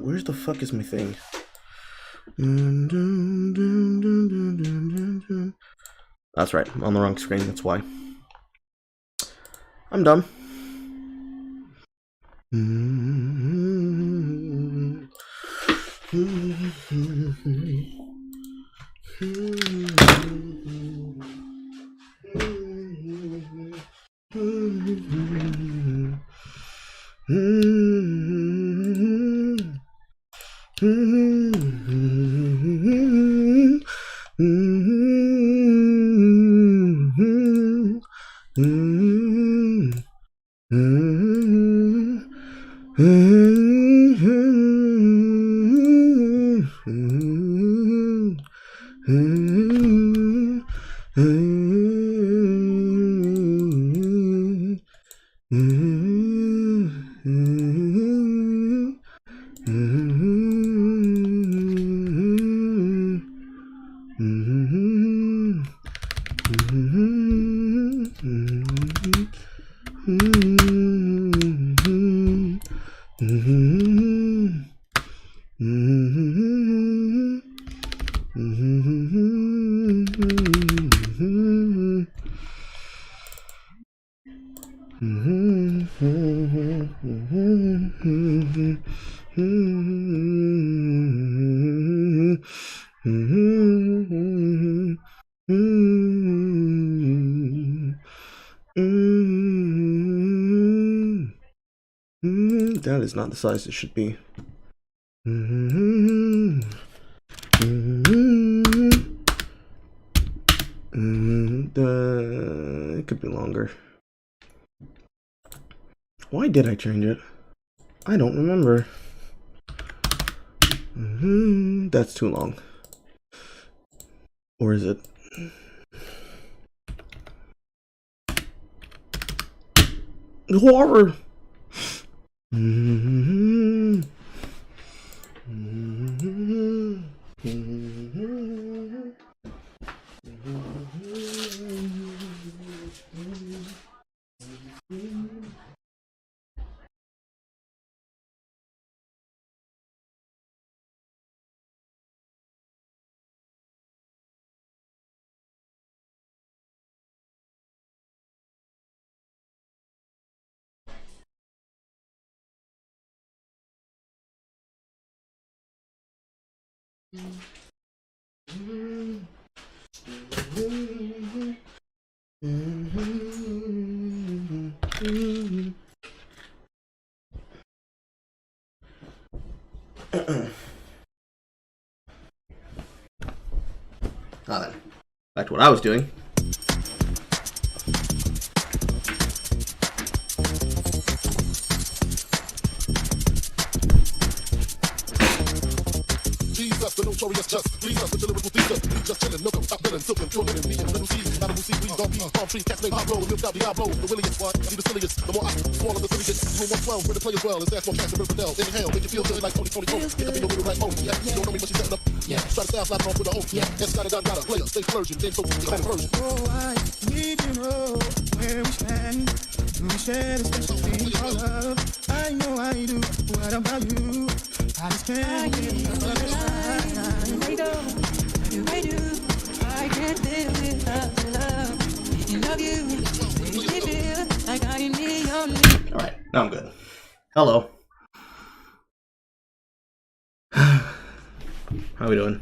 Where's the fuck is my thing? That's right, I'm on the wrong screen, that's why. I'm done. That is not the size it should be. It could be longer. Why did I change it? I don't remember. That's too long. Or is it? Horror! Then, back to what I was doing. The notorious just please us with the lyrical thesis. We just chillin', milk 'em, stop billin', silkin', pure linen, me and little seeds, animal sea breeze, dog bees, palm trees, cats named Pablo, milk out Diablo, the williest one, see the silliest, the more I swallow the silly gets, room 112, where the players well, is that's more cash and Riverdale, inhale, make you feel good like Tony, get up in your little right mode, yeah, you don't know me, but she's setting up, yeah, try to style sliding off with a hope, yeah, it's gotta, player, stay splurging, game so, you call version. Oh, I need to know where we stand, we share this special thing called love, I know I do, what about you, I just can't get I can't live without your love. Thinking of you, makes me feel like I need your lead. Alright, now I'm good. Hello. How we doing?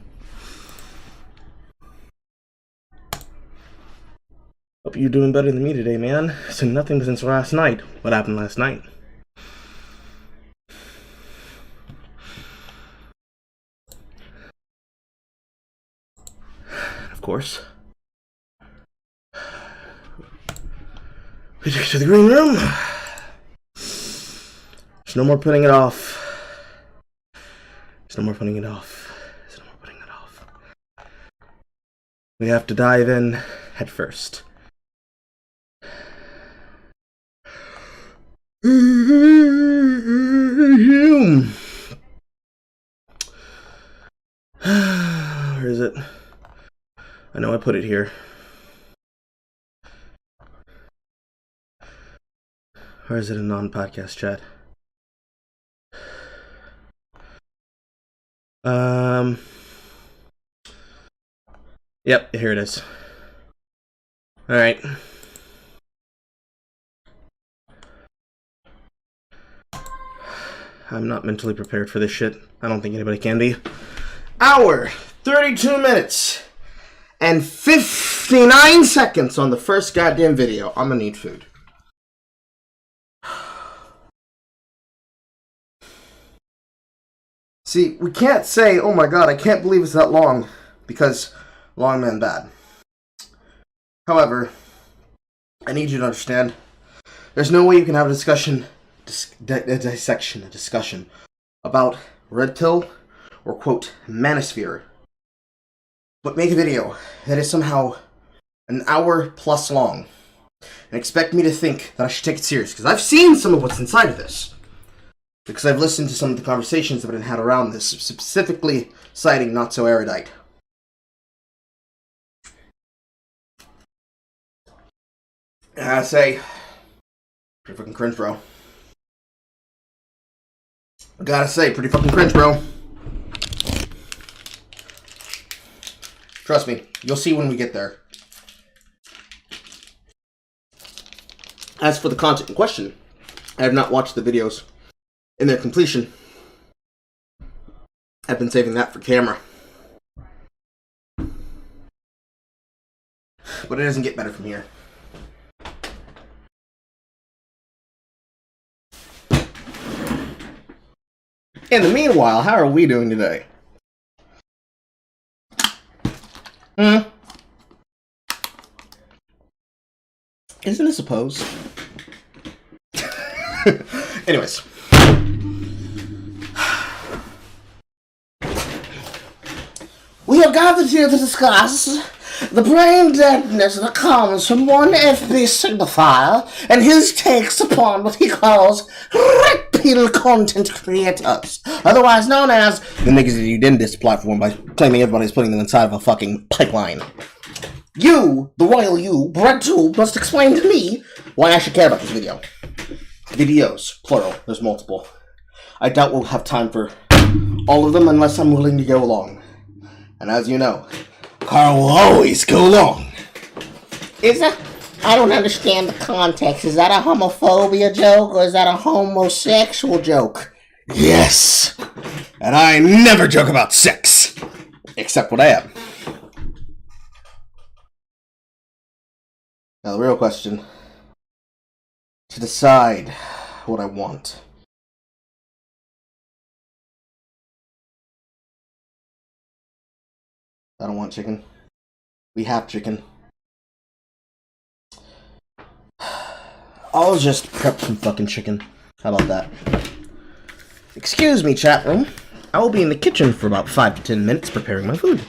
Hope you're doing better than me today, man. So nothing since last night. What happened last night? Of course. to the green room. There's no more putting it off. There's no more putting it off. There's no more putting it off. We have to dive in head first. Where is it? I know I put it here. Or is it a non-podcast chat? Yep, here it is. Alright. I'm not mentally prepared for this shit. I don't think anybody can be. Hour, 32 minutes, and 59 seconds on the first goddamn video. I'm gonna need food. See, we can't say, oh my god, I can't believe it's that long, because long man bad. However, I need you to understand, there's no way you can have a discussion about Redpill or, quote, manosphere, but make a video that is somehow an hour plus long and expect me to think that I should take it serious, because I've seen some of what's inside of this, because I've listened to some of the conversations that have been had around this, specifically citing Not So Erudite. I gotta say, pretty fucking cringe, bro. I gotta say, pretty fucking cringe, bro. Trust me, you'll see when we get there. As for the content in question, I have not watched the videos in their completion. I've been saving that for camera. But it doesn't get better from here. In the meanwhile, how are we doing today? Isn't it supposed? Anyways. We have gathered here to discuss the brain deadness that comes from one FB signifier and his takes upon what he calls Redpill content creators, otherwise known as the niggas that you didn't diss platform by claiming everybody's putting them inside of a fucking pipeline. You, the royal you, Breadtube, must explain to me why I should care about this video. Videos, plural, there's multiple. I doubt we'll have time for all of them unless I'm willing to go along. And as you know, Carl will always go along. Is that? I don't understand the context. Is that a homophobia joke or is that a homosexual joke? Yes. And I never joke about sex. Except when I am. Now the real question. To decide what I want. I don't want chicken. We have chicken. I'll just prep some fucking chicken. How about that? Excuse me, chat room. I will be in the kitchen for about 5 to 10 minutes preparing my food.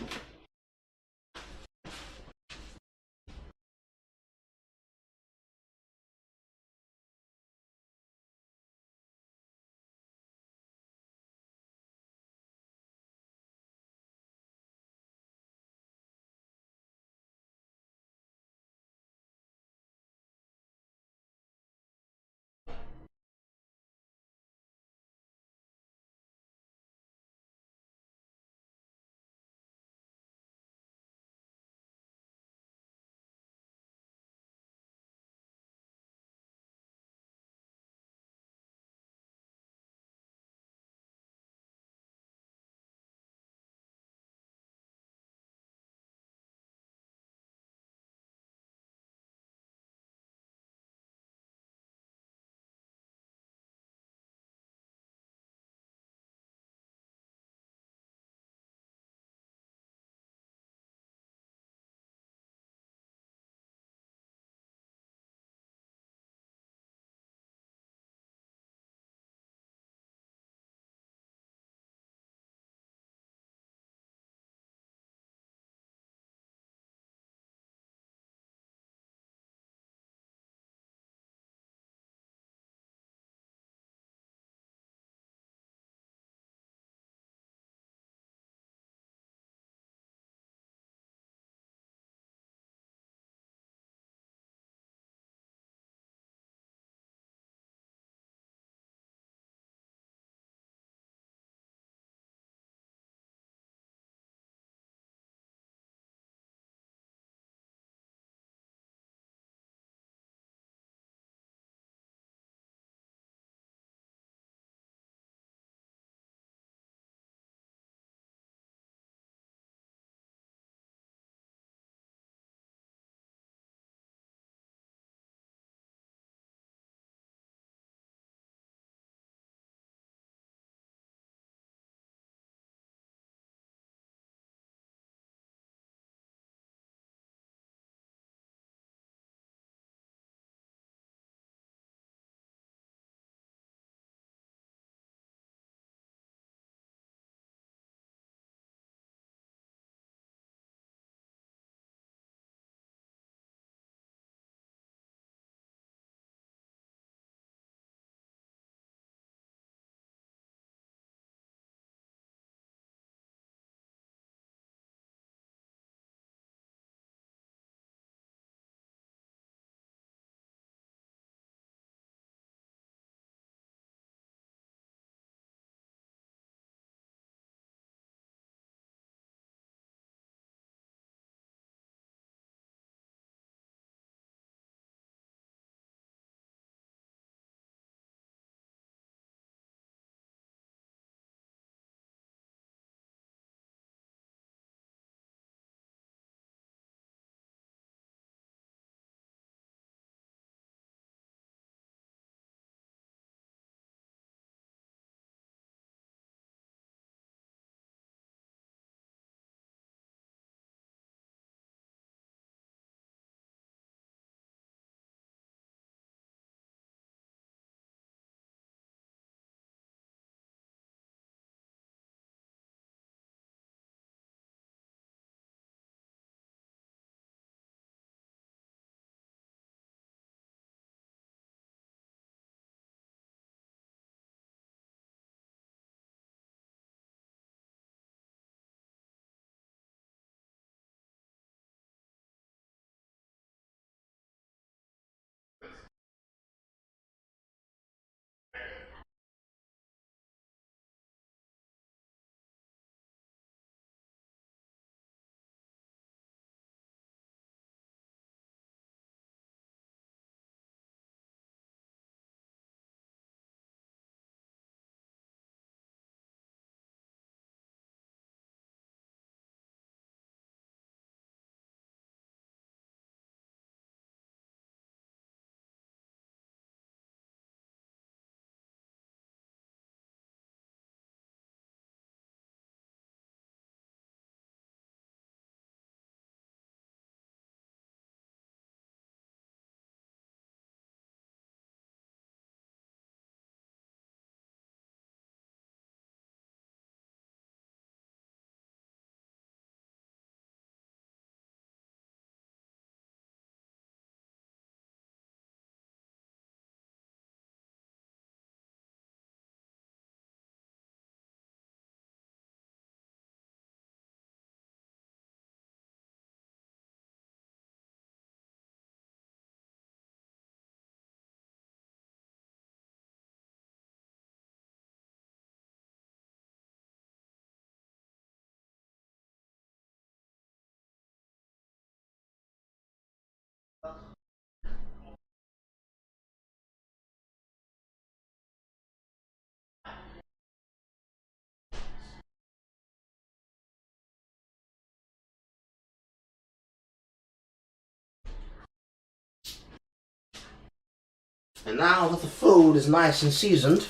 And now that the food is nice and seasoned,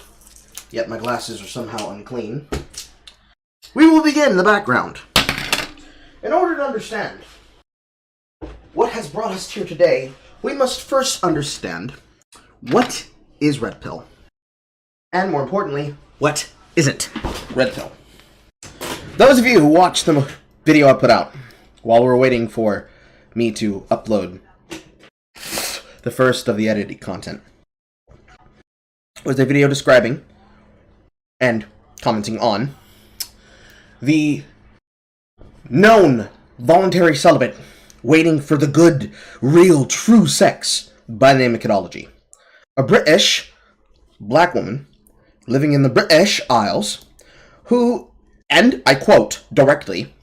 yet my glasses are somehow unclean, we will begin the background. In order to understand what has brought us here today, we must first understand what is Redpill. And more importantly, what isn't Redpill. Those of you who watched the video I put out while we were waiting for me to upload the first of the edited content was a video describing and commenting on the known voluntary celibate waiting for the good, real, true sex by the name of Kidology. A British black woman living in the British Isles who, and I quote directly,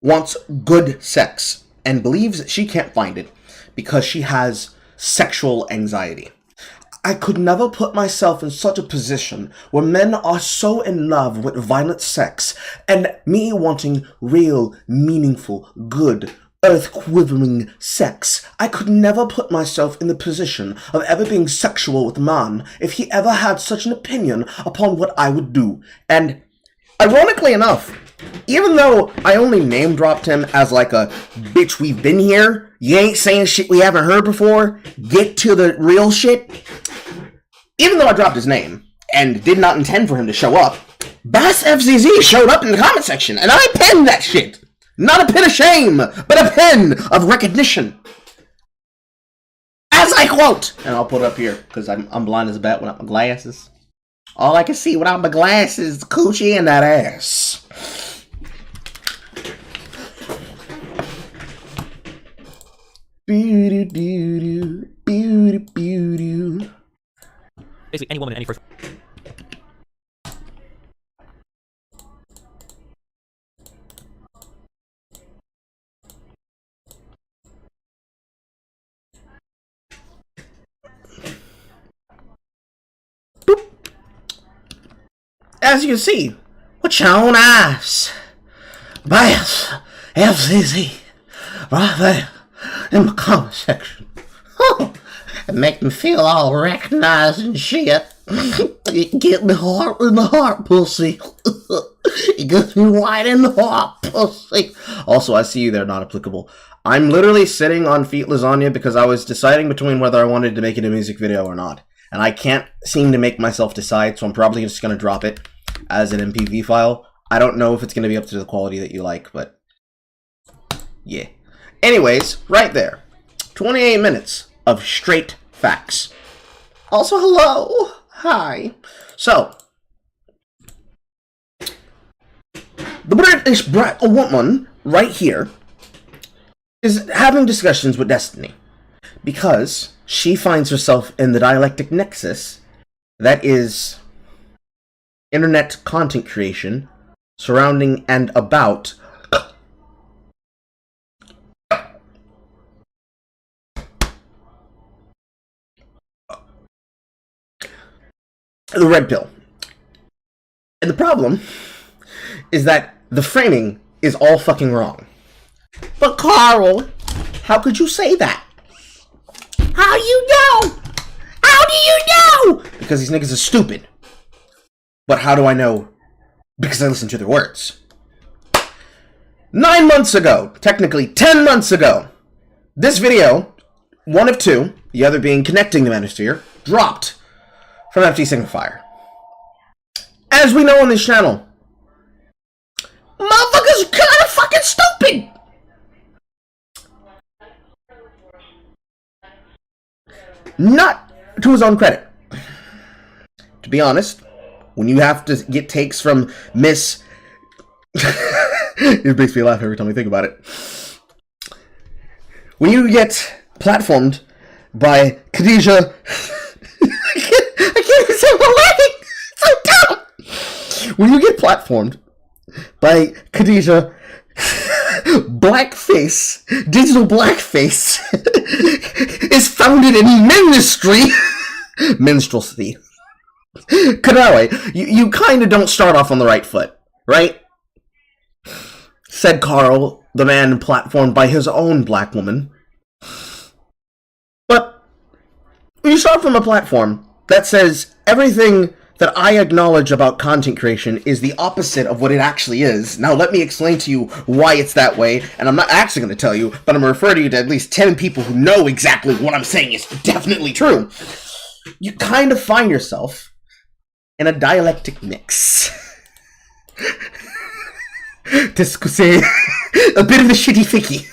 wants good sex and believes that she can't find it because she has sexual anxiety. I could never put myself in such a position where men are so in love with violent sex and me wanting real, meaningful, good, earth-quivering sex. I could never put myself in the position of ever being sexual with a man if he ever had such an opinion upon what I would do. And ironically enough, even though I only name-dropped him as like a, bitch, we've been here, you ain't saying shit we haven't heard before, get to the real shit. Even though I dropped his name, and did not intend for him to show up, Bass FZZ showed up in the comment section, and I penned that shit! Not a pen of shame, but a pen of recognition! As I quote! And I'll put it up here, because I'm blind as a bat without my glasses. All I can see without my glasses is the coochie and that ass. Beauty, beauty, beauty. Basically, any woman in any first. Boop. As you can see, with your own eyes, Bass FCC, right there in the comment section. It make me feel all recognized and shit. It get me hard in the heart, pussy. It gets me right in the heart, pussy. Also, I see you there, not applicable. I'm literally sitting on feet lasagna because I was deciding between whether I wanted to make it a music video or not. And I can't seem to make myself decide, so I'm probably just going to drop it as an MPV file. I don't know if it's going to be up to the quality that you like, but yeah. Anyways, right there. 28 minutes of straight facts. Also, hello. Hi. So, the British woman right here is having discussions with Destiny because she finds herself in the dialectic nexus that is internet content creation surrounding and about the red pill. And the problem is that the framing is all fucking wrong. But Carl, how could you say that? How do you know? How do you know? Because these niggas are stupid. But how do I know? Because I listen to their words. 9 months ago, technically 10 months ago, this video, one of two, the other being Connecting the Manosphere, dropped from FT Signifier. As we know on this channel, motherfuckers are kind of fucking stupid. Not to his own credit. To be honest, when you have to get takes from Miss... It makes me laugh every time I think about it. When you get platformed by Khadijah... I can't even say my laughing! It's so dumb! When you get platformed by Khadijah... Blackface, digital blackface, is founded in ministry, minstrelsy. Kanawe, you kind of don't start off on the right foot, right? Said Carl, the man platformed by his own black woman. But, you you start from a platform that says everything that I acknowledge about content creation is the opposite of what it actually is. Now, let me explain to you why it's that way, and I'm not actually going to tell you, but I'm going to refer you to at least 10 people who know exactly what I'm saying is definitely true. You kind of find yourself in a dialectic mix. To say a bit of the shitty ficky.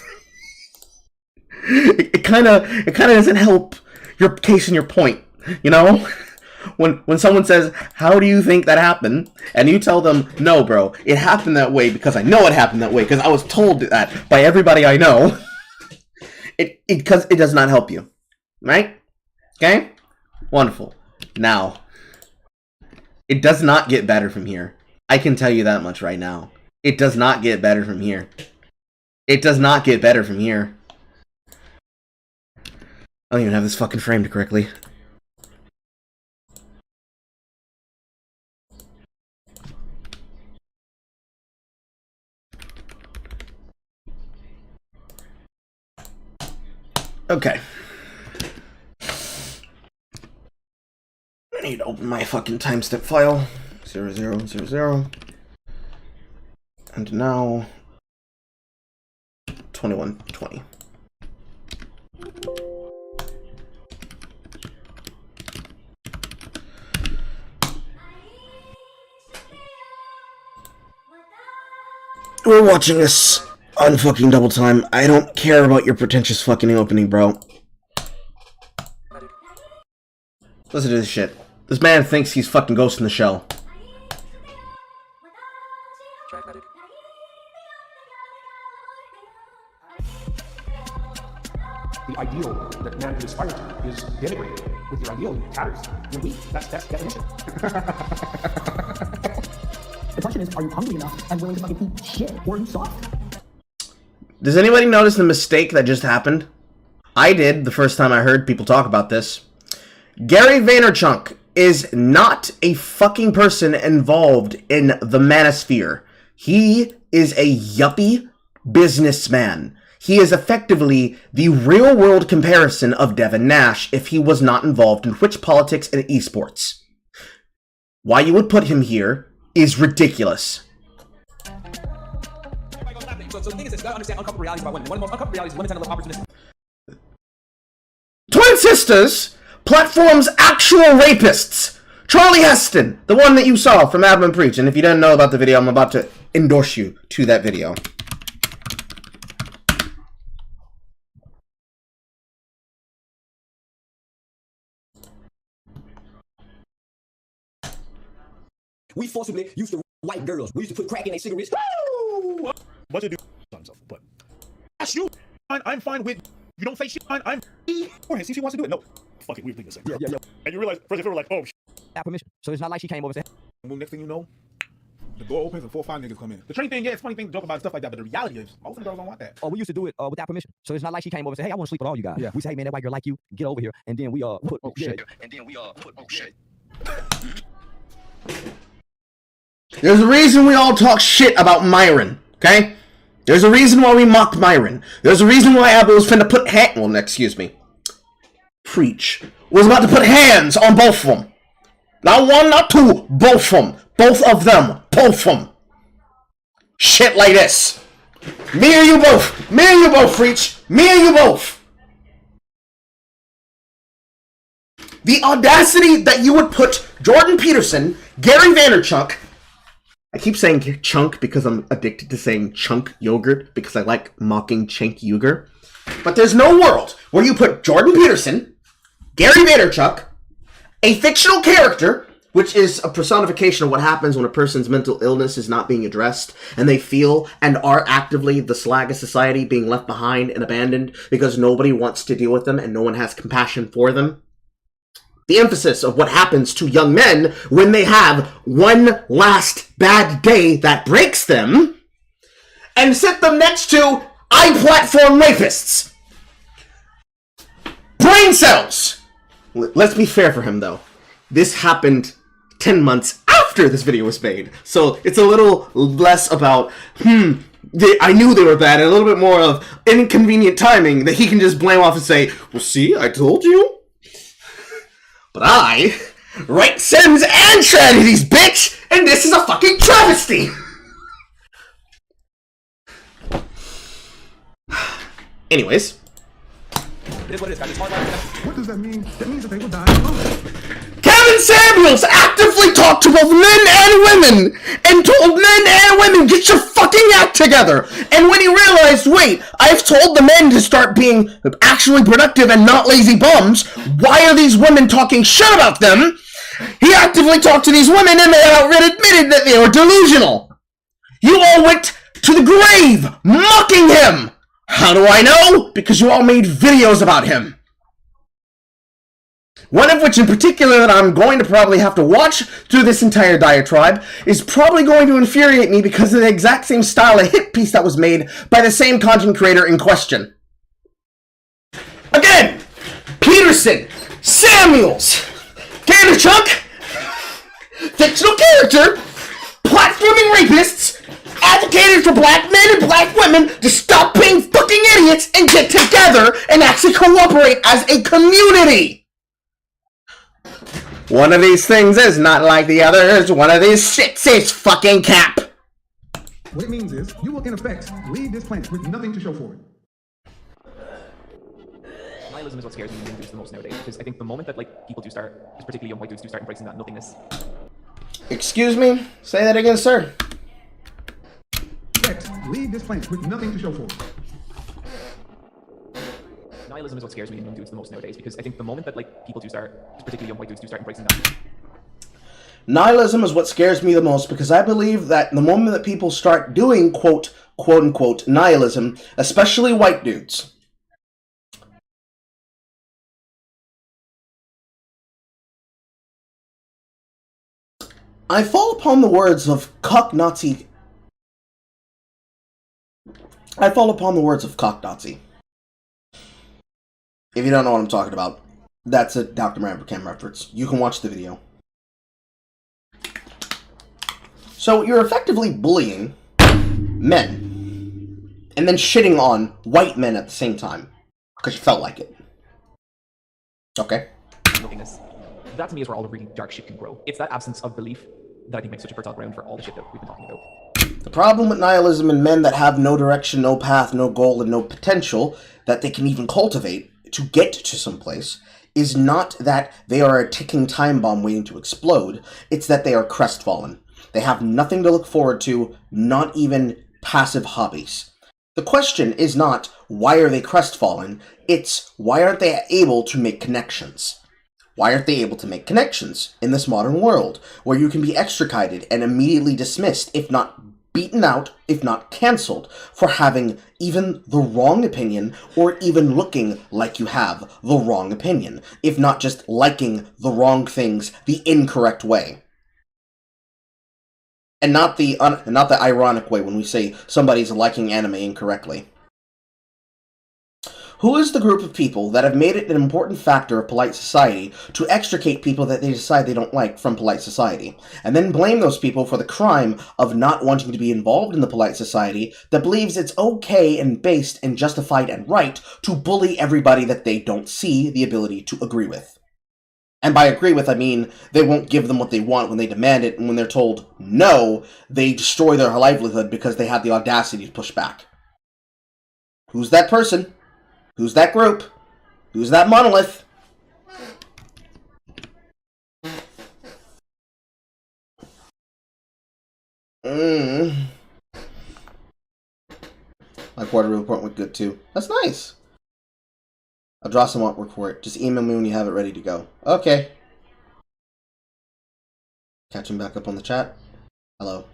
It kind of doesn't help your case and your point, you know? When someone says, how do you think that happened? And you tell them, no, bro, it happened that way because I know it happened that way because I was told that by everybody I know. Because it does not help you. Right? Okay? Wonderful. Now, it does not get better from here. I can tell you that much right now. It does not get better from here. It does not get better from here. I don't even have this fucking framed correctly. Okay. I need to open my fucking timestamp file. 0000. And now 2120. We're watching this on fucking double time. I don't care about your pretentious fucking opening, bro. Listen to this shit. This man thinks he's fucking Ghost in the Shell. The ideal that man can aspire to is denigrated. With your ideal, it tatters. You're weak. That's definition. The question is, are you hungry enough and willing to fucking eat shit, or are you soft? Does anybody notice the mistake that just happened? I did the first time I heard people talk about this. Gary Vaynerchuk is not a fucking person involved in the manosphere. He is a yuppie businessman. He is effectively the real-world comparison of Devin Nash if he was not involved in Twitch politics and esports. Why you would put him here is ridiculous. So the thing is, you gotta understand uncomfortable realities about women. One of the most uncomfortable realities is women tend to live opportunistic. Twin Sisters, platform's actual rapists. Charlie Heston, the one that you saw from Admin Preach. And if you didn't know about the video, I'm about to endorse you to that video. We forcibly used to white girls. We used to put crack in their cigarettes. Woo! Bunch of dudes, but that's you. I'm fine with. You don't say shit. I'm. Or see if she wants to do it. No, fuck it. We think the same. Yeah. And you realize first if they were like, oh, That permission. So it's not like she came over and said, well, next thing you know, the door opens and 4 or 5 niggas come in. The train thing, yeah, it's funny thing to joke about stuff like that, but the reality is most of the girls don't want that. oh, we used to do it without permission. So it's not like she came over and said, hey, I want to sleep with all you guys. Yeah. We say, hey, man, that white girl like you. Get over here. And then we put shit. And then we put shit. There's a reason we all talk shit about Myron, okay? There's a reason why we mocked Myron. There's a reason why Abba was finna put Preach was about to put hands on both of them. Not one, not two, both of them. Both of them. Both of them. Shit like this. Me and you both. Me and you both, Preach. Me and you both. The audacity that you would put Jordan Peterson, Gary Vaynerchuk, I keep saying chunk because I'm addicted to saying chunk yogurt because I like mocking chunk yogurt. But there's no world where you put Jordan Peterson, Gary Vaynerchuk, a fictional character, which is a personification of what happens when a person's mental illness is not being addressed, and they feel and are actively the slag of society being left behind and abandoned because nobody wants to deal with them and no one has compassion for them. The emphasis of what happens to young men when they have one last bad day that breaks them, and sit them next to iPlatform rapists. Brain cells! Let's be fair for him, though. This happened 10 months after this video was made, so it's a little less about, I knew they were bad, and a little bit more of inconvenient timing that he can just blame off and say, well, see, I told you. But I write Sims and tragedies, bitch! And this is a fucking travesty! Anyways. It is what it is, guys. It's hard life. What does that mean? That means that they will die alone. Kevin Samuels actively talked to both men and women and told men and women, get your fucking act together. And when he realized, wait, I've told the men to start being actually productive and not lazy bums, why are these women talking shit about them? He actively talked to these women and they outright admitted that they were delusional. You all went to the grave mocking him. How do I know? Because you all made videos about him. One of which in particular that I'm going to probably have to watch through this entire diatribe is probably going to infuriate me because of the exact same style of hit piece that was made by the same content creator in question. Again, Peterson, Samuels, Ganderchuk, fictional character, platforming rapists, advocated for black men and black women to stop being fucking idiots and get together and actually cooperate as a community. One of these things is not like the others. One of these shits is fucking cap. What it means is, you will in effect leave this planet with nothing to show for it. Nihilism is what scares me and dudes the most nowadays, because I think the moment that people do start, particularly young white dudes, do start embracing that nothingness. Excuse me? Say that again, sir. Leave this planet with nothing to show for it. Nihilism is what scares me and young dudes the most nowadays, because I think the moment that people do start, particularly young white dudes, do start embracing that. Nihilism is what scares me the most because I believe that the moment that people start doing quote unquote nihilism, especially white dudes, I fall upon the words of cock Nazi. If you don't know what I'm talking about, that's a Dr. Rambercam reference. You can watch the video. So you're effectively bullying men and then shitting on white men at the same time because you felt like it. Okay. Nothingness. That to me is where all the really dark shit can grow. It's that absence of belief that I think makes such a fertile ground for all the shit that we've been talking about. The problem with nihilism in men that have no direction, no path, no goal, and no potential that they can even cultivate to get to someplace is not that they are a ticking time bomb waiting to explode. It's that they are crestfallen. They have nothing to look forward to, not even passive hobbies. The question is not, why are they crestfallen? It's, why aren't they able to make connections? Why aren't they able to make connections in this modern world, where you can be extricated and immediately dismissed, if not beaten out, if not cancelled, for having even the wrong opinion, or even looking like you have the wrong opinion, if not just liking the wrong things the incorrect way. And not the ironic way when we say somebody's liking anime incorrectly. Who is the group of people that have made it an important factor of polite society to extricate people that they decide they don't like from polite society, and then blame those people for the crime of not wanting to be involved in the polite society that believes it's okay and based and justified and right to bully everybody that they don't see the ability to agree with? And by agree with, I mean they won't give them what they want when they demand it, and when they're told no, they destroy their livelihood because they had the audacity to push back. Who's that person? Who's that group? Who's that monolith? My quarterly report went good too. That's nice. I'll draw some artwork for it. Just email me when you have it ready to go. Okay. Catch him back up on the chat. Hello.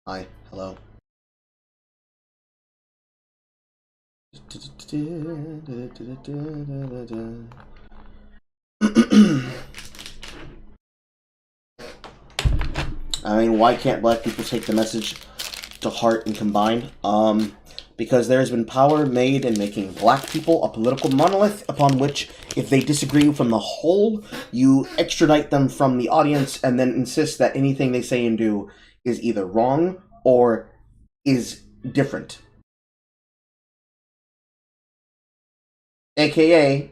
Hi. Hello. I mean, why can't black people take the message to heart and combine? Because there has been power made in making black people a political monolith upon which, if they disagree from the whole, you extradite them from the audience and then insist that anything they say and do is either wrong or is different. AKA,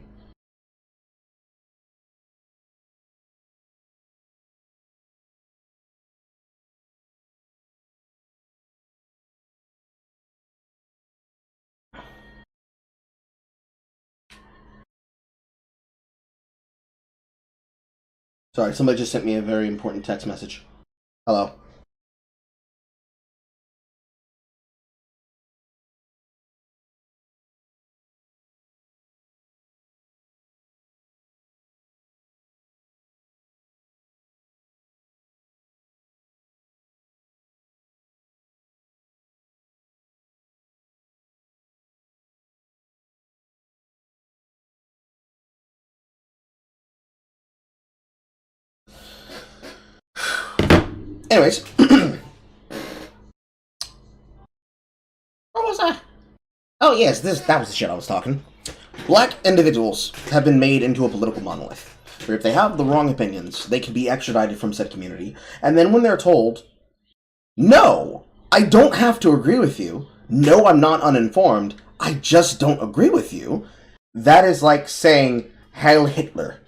Sorry, somebody just sent me a very important text message. Hello. Anyways. Where was I? Oh, yes, that was the shit I was talking. Black individuals have been made into a political monolith, where if they have the wrong opinions, they can be extradited from said community, and then when they're told, no, I don't have to agree with you, no, I'm not uninformed, I just don't agree with you, that is like saying, Heil Hitler.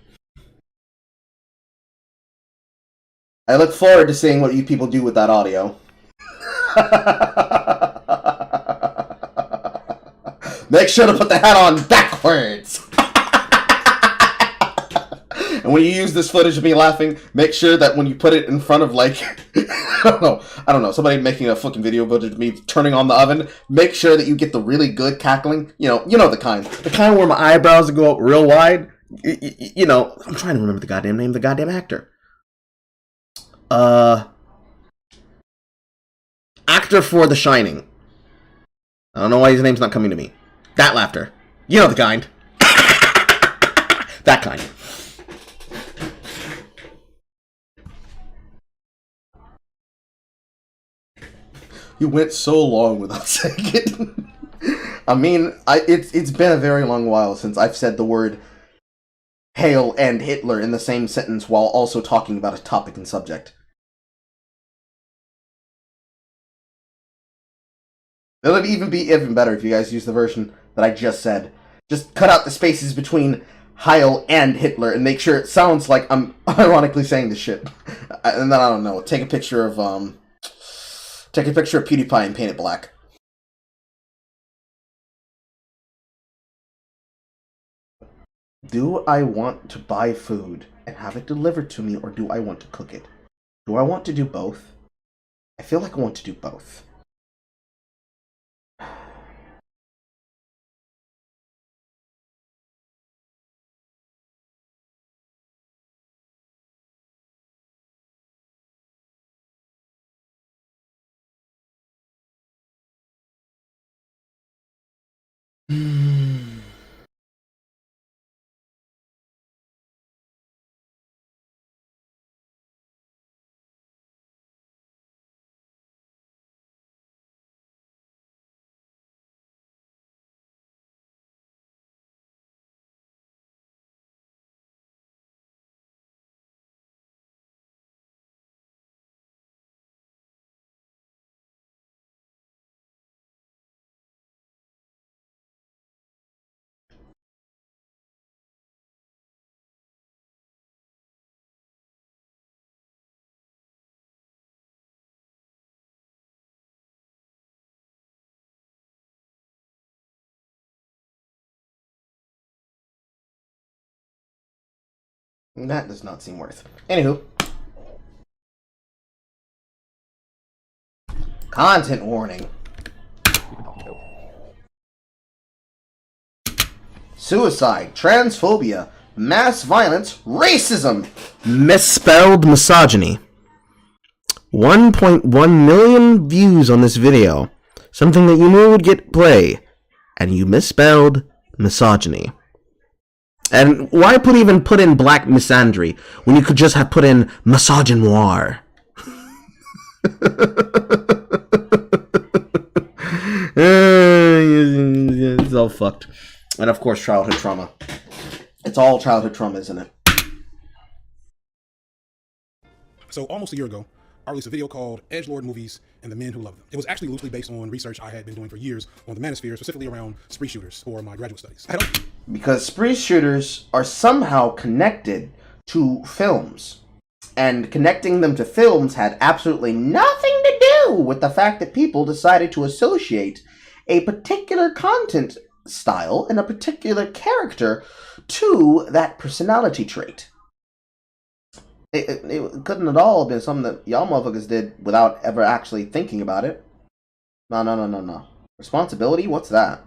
I look forward to seeing what you people do with that audio. Make sure to put the hat on backwards. And when you use this footage of me laughing, make sure that when you put it in front of, like, I don't know, somebody making a fucking video footage of me turning on the oven, make sure that you get the really good cackling. You know the kind where my eyebrows go up real wide. You know, I'm trying to remember the goddamn name of the goddamn actor. Actor for The Shining. I don't know why his name's not coming to me. That laughter. You know the kind. That kind. You went so long without saying it. I mean, it's been a very long while since I've said the word Hail and Hitler in the same sentence while also talking about a topic and subject. It would even be even better if you guys use the version that I just said. Just cut out the spaces between Heil and Hitler and make sure it sounds like I'm ironically saying this shit. And then, I don't know, take a picture of PewDiePie and paint it black. Do I want to buy food and have it delivered to me, or do I want to cook it? Do I want to do both? I feel like I want to do both. That does not seem worth. Anywho. Content warning. Suicide, transphobia, mass violence, racism, misspelled misogyny. 1.1 million views on this video. Something that you knew would get play. And you misspelled misogyny. And why even put in black misandry when you could just have put in misogynoir? It's all fucked. And of course, childhood trauma. It's all childhood trauma, isn't it? So almost a year ago, I released a video called Edgelord Movies and the Men Who Love Them. It was actually loosely based on research I had been doing for years on the manosphere, specifically around spree shooters for my graduate studies. Because spree shooters are somehow connected to films. And connecting them to films had absolutely nothing to do with the fact that people decided to associate a particular content style and a particular character to that personality trait. It couldn't at all have been something that y'all motherfuckers did without ever actually thinking about it. No. Responsibility? What's that?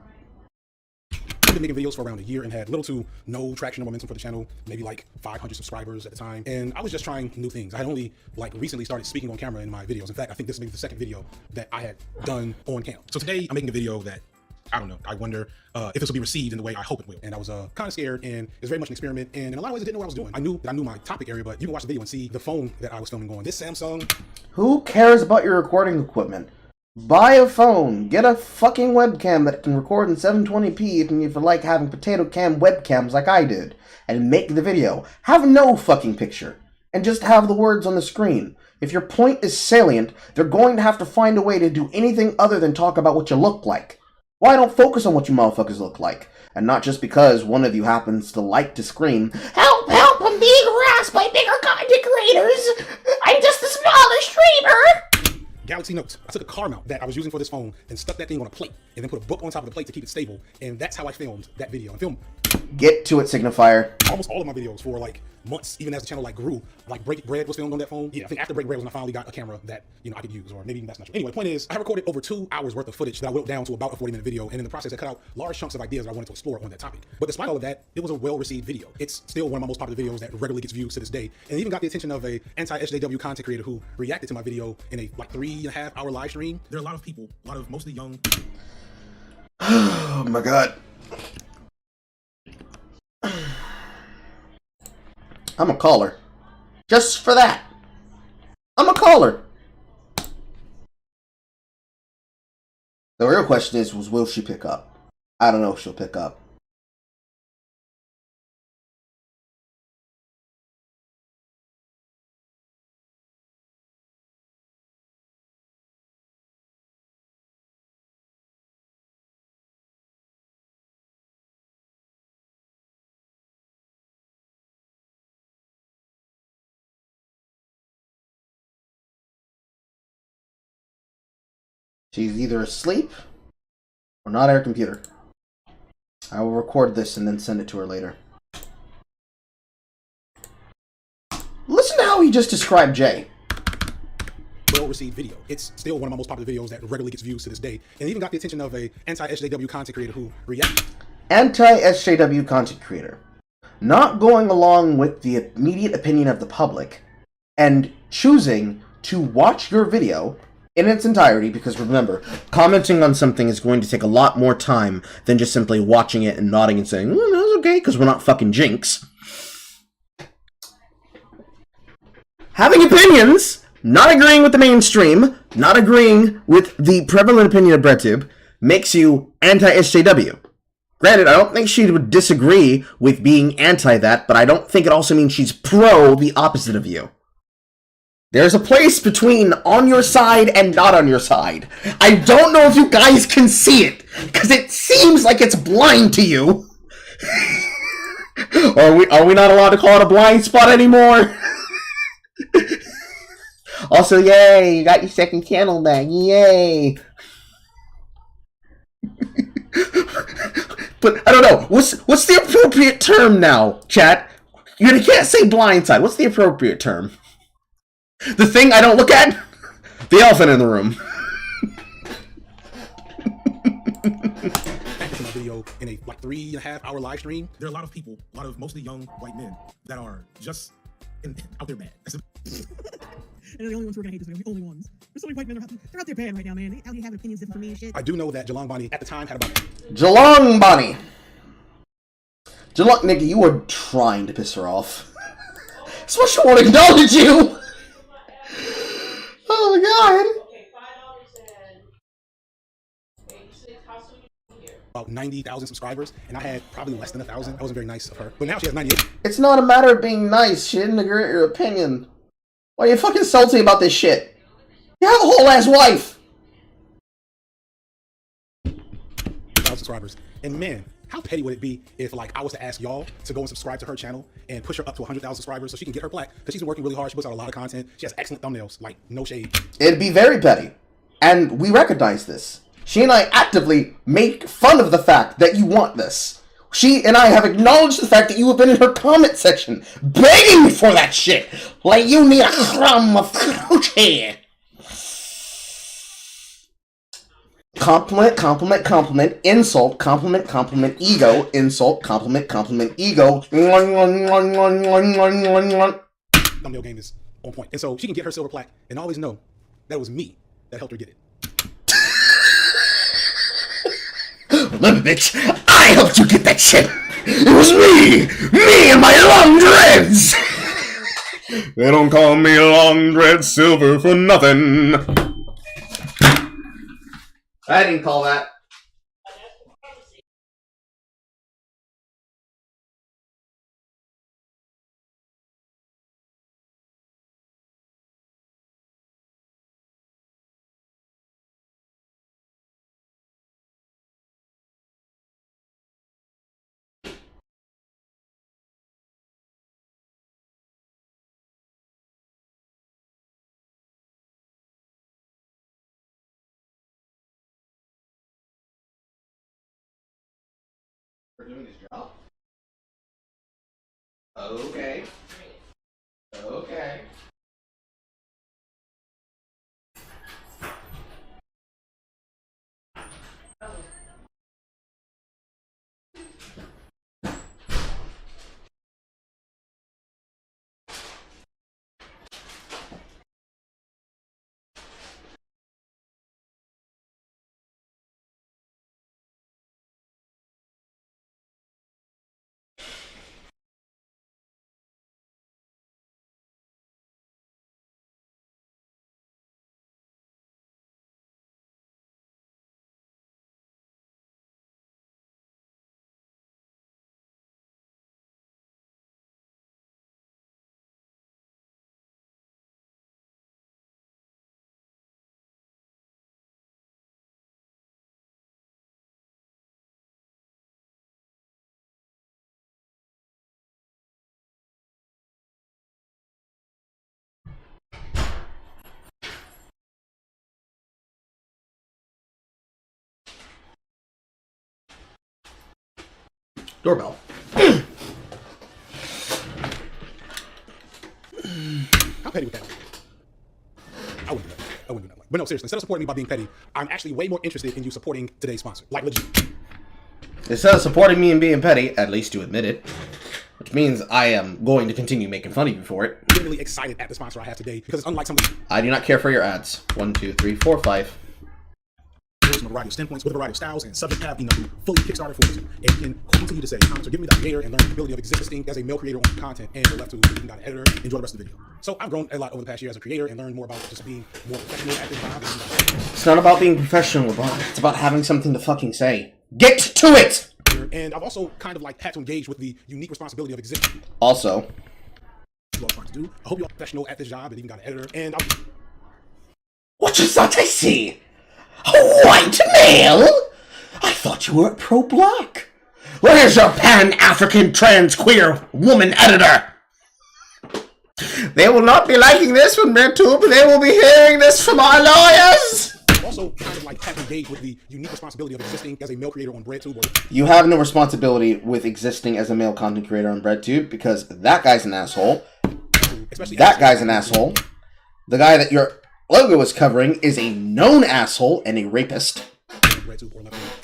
I've been making videos for around a year and had little to no traction or momentum for the channel, maybe like 500 subscribers at the time. And I was just trying new things. I had only like recently started speaking on camera in my videos. In fact, I think this may be the second video that I had done on cam. So today I'm making a video that, I don't know, I wonder if this will be received in the way I hope it will. And I was kind of scared, and it's very much an experiment. And in a lot of ways I didn't know what I was doing. I knew my topic area, but you can watch the video and see the phone that I was filming on. This Samsung. Who cares about your recording equipment? Buy a phone, get a fucking webcam that can record in 720p if you like having potato cam webcams like I did, and make the video. Have no fucking picture, and just have the words on the screen. If your point is salient, they're going to have to find a way to do anything other than talk about what you look like. Why don't focus on what you motherfuckers look like? And not just because one of you happens to like to scream, "Help, help, I'm being harassed by bigger content creators! I'm just the smallest streamer!" Galaxy Notes. I took a car mount that I was using for this phone and stuck that thing on a plate and then put a book on top of the plate to keep it stable. And that's how I filmed that video. I filmed Get to it, Signifier. almost all of my videos for like months, even as the channel like grew. Like Breaking Bread was filmed on that phone. Yeah, I think after Breaking Bread was when I finally got a camera that, you know, I could use, or maybe even that's not true. Anyway, the point is, I recorded over 2 hours worth of footage that I whittled down to about a 40-minute video, and in the process I cut out large chunks of ideas that I wanted to explore on that topic. But despite all of that, it was a well-received video. It's still one of my most popular videos that regularly gets views to this day, and even got the attention of a anti-SJW content creator who reacted to my video in a like 3.5-hour live stream. There are a lot of people, a lot of mostly young. Oh my god. I'm a caller. Just for that. I'm a caller. The real question is, will she pick up? I don't know if she'll pick up. She's either asleep or not at her computer. I will record this and then send it to her later. Listen to how he just described Jay. Well-received video. It's still one of my most popular videos that regularly gets views to this day, and even got the attention of a anti-SJW content creator who reacted. Anti-SJW content creator. Not going along with the immediate opinion of the public, and choosing to watch your video in its entirety, because remember, commenting on something is going to take a lot more time than just simply watching it and nodding and saying, "Oh, that's okay," because we're not fucking jinx. Having opinions, not agreeing with the mainstream, not agreeing with the prevalent opinion of Breadtube, makes you anti-SJW. Granted, I don't think she would disagree with being anti that, but I don't think it also means she's pro the opposite of you. There's a place between on your side and not on your side. I don't know if you guys can see it, because it seems like it's blind to you. Are we not allowed to call it a blind spot anymore? Also, yay, you got your second channel back, yay. But, I don't know, what's the appropriate term now, chat? You can't say blind side, what's the appropriate term? The thing I don't look at? The elephant in the room. My video in a like 3.5-hour live stream. There are a lot of people, a lot of mostly young white men that are just out there mad. And they're the only ones who are gonna hate this video. The only ones. There's so many white men they're out there bad right now, man. They out here having opinions different from me and shit. I do know that Jelong Bonnie at the time had about Jelong Bonnie. Jelong, nigga, you were trying to piss her off. That's why she won't acknowledge you. Oh my god. about 90,000 subscribers, and I had probably less than 1,000. That wasn't very nice of her. But now she has 98. It's not a matter of being nice. She didn't agree with your opinion. Why are you fucking salty about this shit? You have a whole ass wife. 1,000 subscribers. And man, how petty would it be if like I was to ask y'all to go and subscribe to her channel and push her up to 100,000 subscribers so she can get her plaque? Because she's been working really hard. She puts out a lot of content. She has excellent thumbnails. Like, no shade. It'd be very petty. And we recognize this. She and I actively make fun of the fact that you want this. She and I have acknowledged the fact that you have been in her comment section, begging me for that shit, like you need a crumb of coochie. Compliment, compliment, compliment, insult, compliment, compliment, ego, insult, compliment, compliment, ego. Thumbnail game is on point. And so she can get her silver plaque and always know that it was me that helped her get it. Remember, bitch, I helped you get that shit. It was me and my long dreads. They don't call me Long Dread Silver for nothing. I didn't call that. For doing his job? Okay. Okay. Doorbell. How petty would that be? I wouldn't do that. I wouldn't do that. But no, seriously, instead of supporting me by being petty, I'm actually way more interested in you supporting today's sponsor. Like, legit. Instead of supporting me and being petty, at least you admit it. Which means I am going to continue making fun of you for it. I'm really excited at the sponsor I have today because it's unlike some of the I do not care for your ads. 1, 2, 3, 4, 5. from a variety of standpoints with a variety of styles and subject matter, fully Kickstarter for you. And you can continue to say comments or give me the creator and learn the ability of existing as a male creator on content and go left to even got an editor. Enjoy the rest of the video. So I've grown a lot over the past year as a creator and learned more about just being more professional at this job. It's not about being professional, it's about having something to fucking say. Get to it! And I've also kind of like had to engage with the unique responsibility of existing. Also, You all trying to do. I hope you're professional at this job and even got an editor. And what is that I see? A white male? I thought you were pro-black. Where's your pan-African trans-queer woman editor? They will not be liking this from Breadtube. They will be hearing this from our lawyers. also kind of like had to engage with the unique responsibility of existing as a male creator on Breadtube. You have no responsibility with existing as a male content creator on Breadtube because that guy's an asshole. That guy's an asshole. The guy that your logo is covering is a known asshole and a rapist.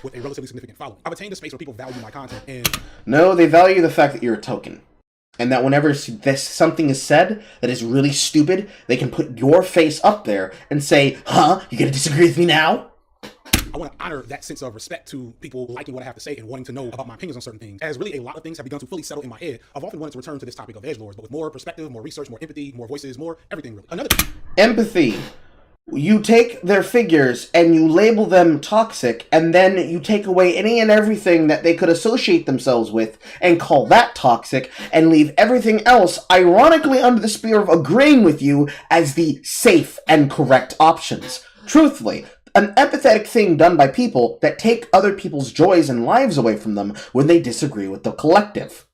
With a relatively significant following. I've attained a space where people value my content and... No, they value the fact that you're a token. And that whenever something is said that is really stupid, they can put your face up there and say, huh, you gonna disagree with me now? I want to honor that sense of respect to people liking what I have to say and wanting to know about my opinions on certain things. As really a lot of things have begun to fully settle in my head, I've often wanted to return to this topic of edgelords, but with more perspective, more research, more empathy, more voices, more everything really. Another empathy. You take their figures and you label them toxic, and then you take away any and everything that they could associate themselves with and call that toxic, and leave everything else, ironically under the spear of agreeing with you, as the safe and correct options. Truthfully, an empathetic thing done by people that take other people's joys and lives away from them when they disagree with the collective.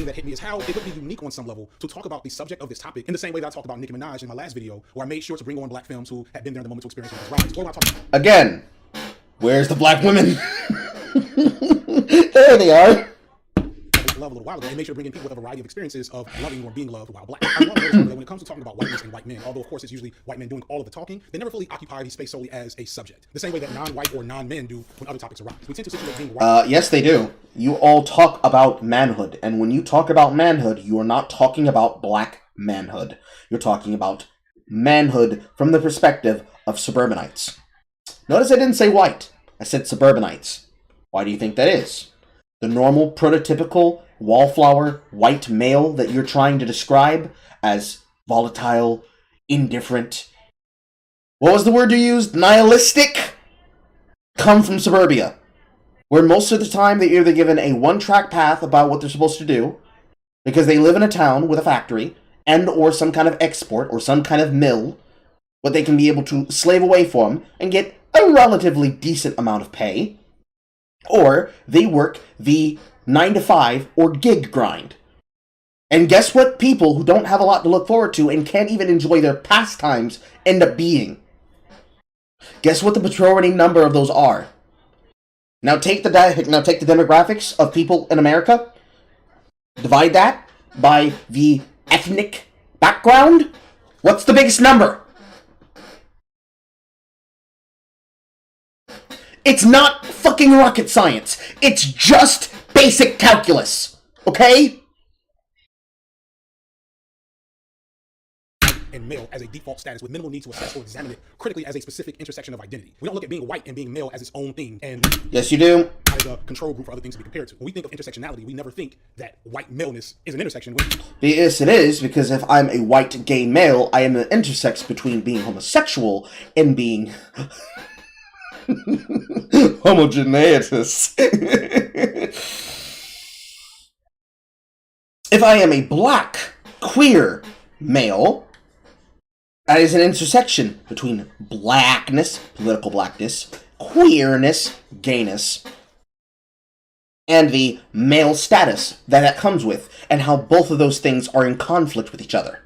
That hit me is how it would be unique on some level to talk about the subject of this topic in the same way that I talked about Nicki Minaj in my last video, where I made sure to bring on black films who had been there in the moment to experience this rise. Or when I talk again, where's the black women? There they are. Love a little while ago, and make sure to bring in people with a variety of experiences of loving or being loved while black. I love that when it comes to talking about whiteness and white men, although of course it's usually white men doing all of the talking, they never fully occupy the space solely as a subject. The same way that non-white or non-men do when other topics arise. We tend to situate being white. Yes, they do. You all talk about manhood, and when you talk about manhood, you are not talking about black manhood. You're talking about manhood from the perspective of suburbanites. Notice I didn't say white. I said suburbanites. Why do you think that is? The normal, prototypical, wallflower, white male that you're trying to describe as volatile, indifferent, what was the word you used? Nihilistic? Come from suburbia, where most of the time they're either given a one-track path about what they're supposed to do, because they live in a town with a factory, and or some kind of export, or some kind of mill, what they can be able to slave away from, and get a relatively decent amount of pay, or they work the 9-to-5 or gig grind. And guess what people who don't have a lot to look forward to and can't even enjoy their pastimes end up being? Guess what the majority number of those are? Now take the demographics of people in America, divide that by the ethnic background. What's the biggest number? It's not fucking rocket science. It's just basic calculus. Okay? And male as a default status with minimal need to assess or examine it critically as a specific intersection of identity. We don't look at being white and being male as its own thing and yes, you do. As a control group for other things to be compared to. When we think of intersectionality, we never think that white maleness is an intersection with. Yes, it is, because if I'm a white gay male, I am an intersex between being homosexual and being homogeneous. If I am a black, queer male, that is an intersection between blackness, political blackness, queerness, gayness, and the male status that comes with, and how both of those things are in conflict with each other.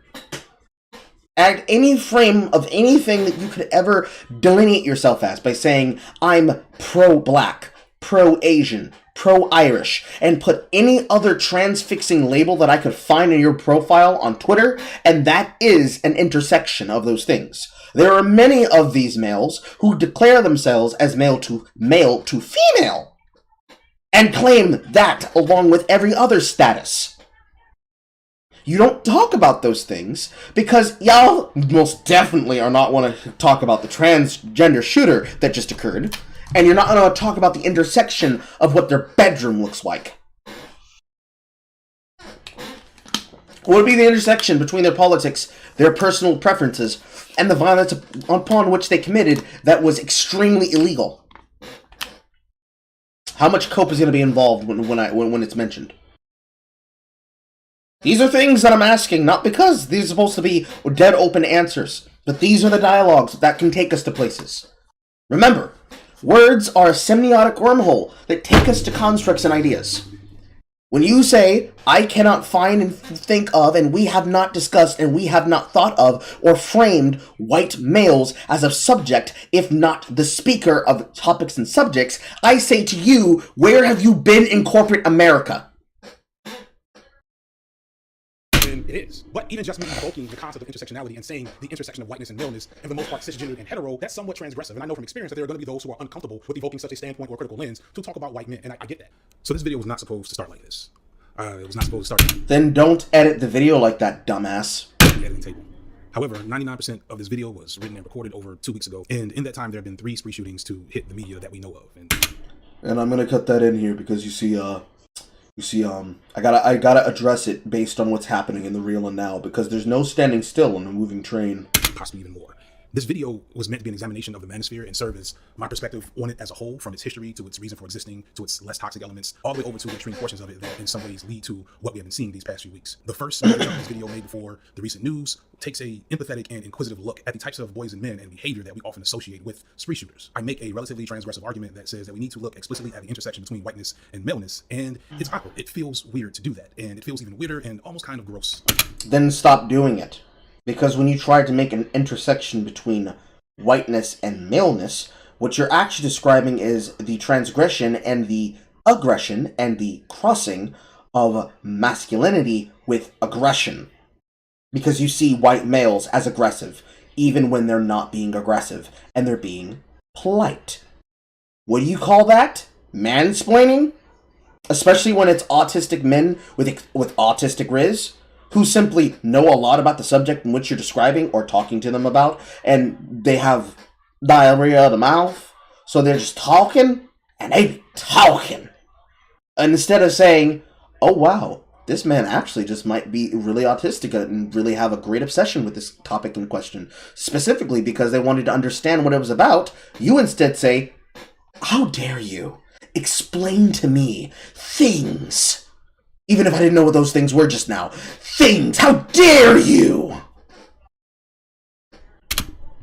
At any frame of anything that you could ever delineate yourself as by saying, I'm pro-black, pro-Asian, pro-Irish, and put any other transfixing label that I could find in your profile on Twitter, and that is an intersection of those things. There are many of these males who declare themselves as male to female, and claim that along with every other status. You don't talk about those things because y'all most definitely are not want to talk about the transgender shooter that just occurred, and you're not going to talk about the intersection of what their bedroom looks like. What would be the intersection between their politics, their personal preferences, and the violence upon which they committed that was extremely illegal? How much cope is going to be involved when it's mentioned? These are things that I'm asking, not because these are supposed to be dead open answers, but these are the dialogues that can take us to places. Remember, words are a semiotic wormhole that take us to constructs and ideas. When you say, I cannot find and think of, and we have not discussed, and we have not thought of, or framed white males as a subject, if not the speaker of topics and subjects, I say to you, where have you been in corporate America? It is. But even just me invoking the concept of intersectionality and saying the intersection of whiteness and maleness, and for the most part cisgendered and hetero, that's somewhat transgressive. And I know from experience that there are going to be those who are uncomfortable with evoking such a standpoint or critical lens to talk about white men, and I get that. So this video was not supposed to start like this. It was not supposed to start. Then don't edit the video like that, dumbass. The editing table. However, 99% of this video was written and recorded over 2 weeks ago, and in that time there have been 3 spree shootings to hit the media that we know of. And I'm gonna cut that in here because you see, I gotta address it based on what's happening in the real and now, because there's no standing still on a moving train. Possibly even more. This video was meant to be an examination of the manosphere and serve as my perspective on it as a whole, from its history to its reason for existing, to its less toxic elements, all the way over to the extreme portions of it that in some ways lead to what we have been seeing these past few weeks. The first this video made before the recent news takes a empathetic and inquisitive look at the types of boys and men and behavior that we often associate with spree shooters. I make a relatively transgressive argument that says that we need to look explicitly at the intersection between whiteness and maleness, and it's awkward. It feels weird to do that, and it feels even weirder and almost kind of gross. Then stop doing it. Because when you try to make an intersection between whiteness and maleness, what you're actually describing is the transgression and the aggression and the crossing of masculinity with aggression. Because you see white males as aggressive, even when they're not being aggressive, and they're being polite. What do you call that? Mansplaining? Especially when it's autistic men with autistic riz, who simply know a lot about the subject in which you're describing or talking to them about, and they have diarrhea of the mouth, so they're just talking, and they be talking. And instead of saying, oh wow, this man actually just might be really autistic and really have a great obsession with this topic in question, specifically because they wanted to understand what it was about, you instead say, how dare you explain to me things, even if I didn't know what those things were just now. Things! How dare you!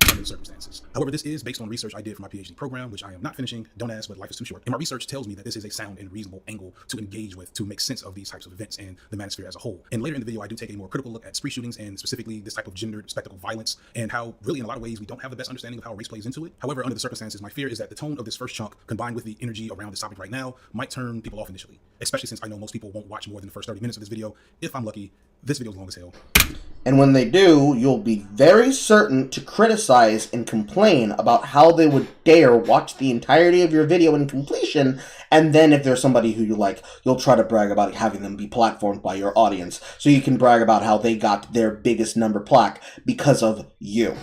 Under the circumstances. However, this is based on research I did for my PhD program, which I am not finishing. Don't ask, but life is too short. And my research tells me that this is a sound and reasonable angle to engage with, to make sense of these types of events and the manosphere as a whole. And later in the video, I do take a more critical look at spree shootings and specifically this type of gendered spectacle violence and how really in a lot of ways we don't have the best understanding of how race plays into it. However, under the circumstances, my fear is that the tone of this first chunk combined with the energy around this topic right now might turn people off initially, especially since I know most people won't watch more than the first 30 minutes of this video. If I'm lucky, this video is long as hell. And when they do, you'll be very certain to criticize and complain about how they would dare watch the entirety of your video in completion, and then if there's somebody who you like, you'll try to brag about having them be platformed by your audience, so you can brag about how they got their biggest number plaque because of you.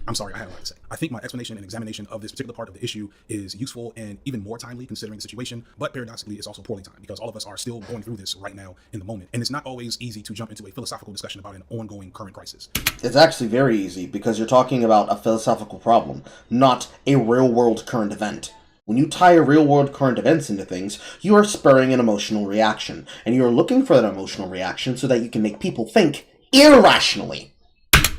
I'm sorry, I had a lot to say. I think my explanation and examination of this particular part of the issue is useful and even more timely considering the situation, but paradoxically, it's also poorly timed because all of us are still going through this right now in the moment. And it's not always easy to jump into a philosophical discussion about an ongoing current crisis. It's actually very easy because you're talking about a philosophical problem, not a real-world current event. When you tie real-world current events into things, you are spurring an emotional reaction, and you are looking for that emotional reaction so that you can make people think irrationally.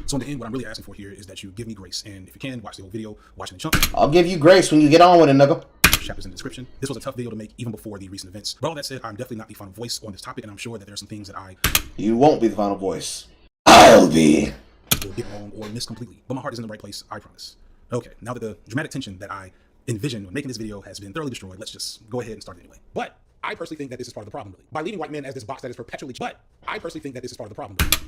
So in the end, what I'm really asking for here is that you give me grace, and if you can, watch the whole video, watch it in chunk. I'll give you grace when you get on with it, nigga. Chapters in the description. This was a tough video to make even before the recent events. But all that said, I'm definitely not the final voice on this topic, and I'm sure that there are some things that I... You won't be the final voice. I'll be. ...will get wrong or miss completely. But my heart is in the right place, I promise. Okay, now that the dramatic tension that I envisioned when making this video has been thoroughly destroyed, let's just go ahead and start it anyway. But I personally think that this is part of the problem, really. By leaving white men as this box that is perpetually... But I personally think that this is part of the problem, really.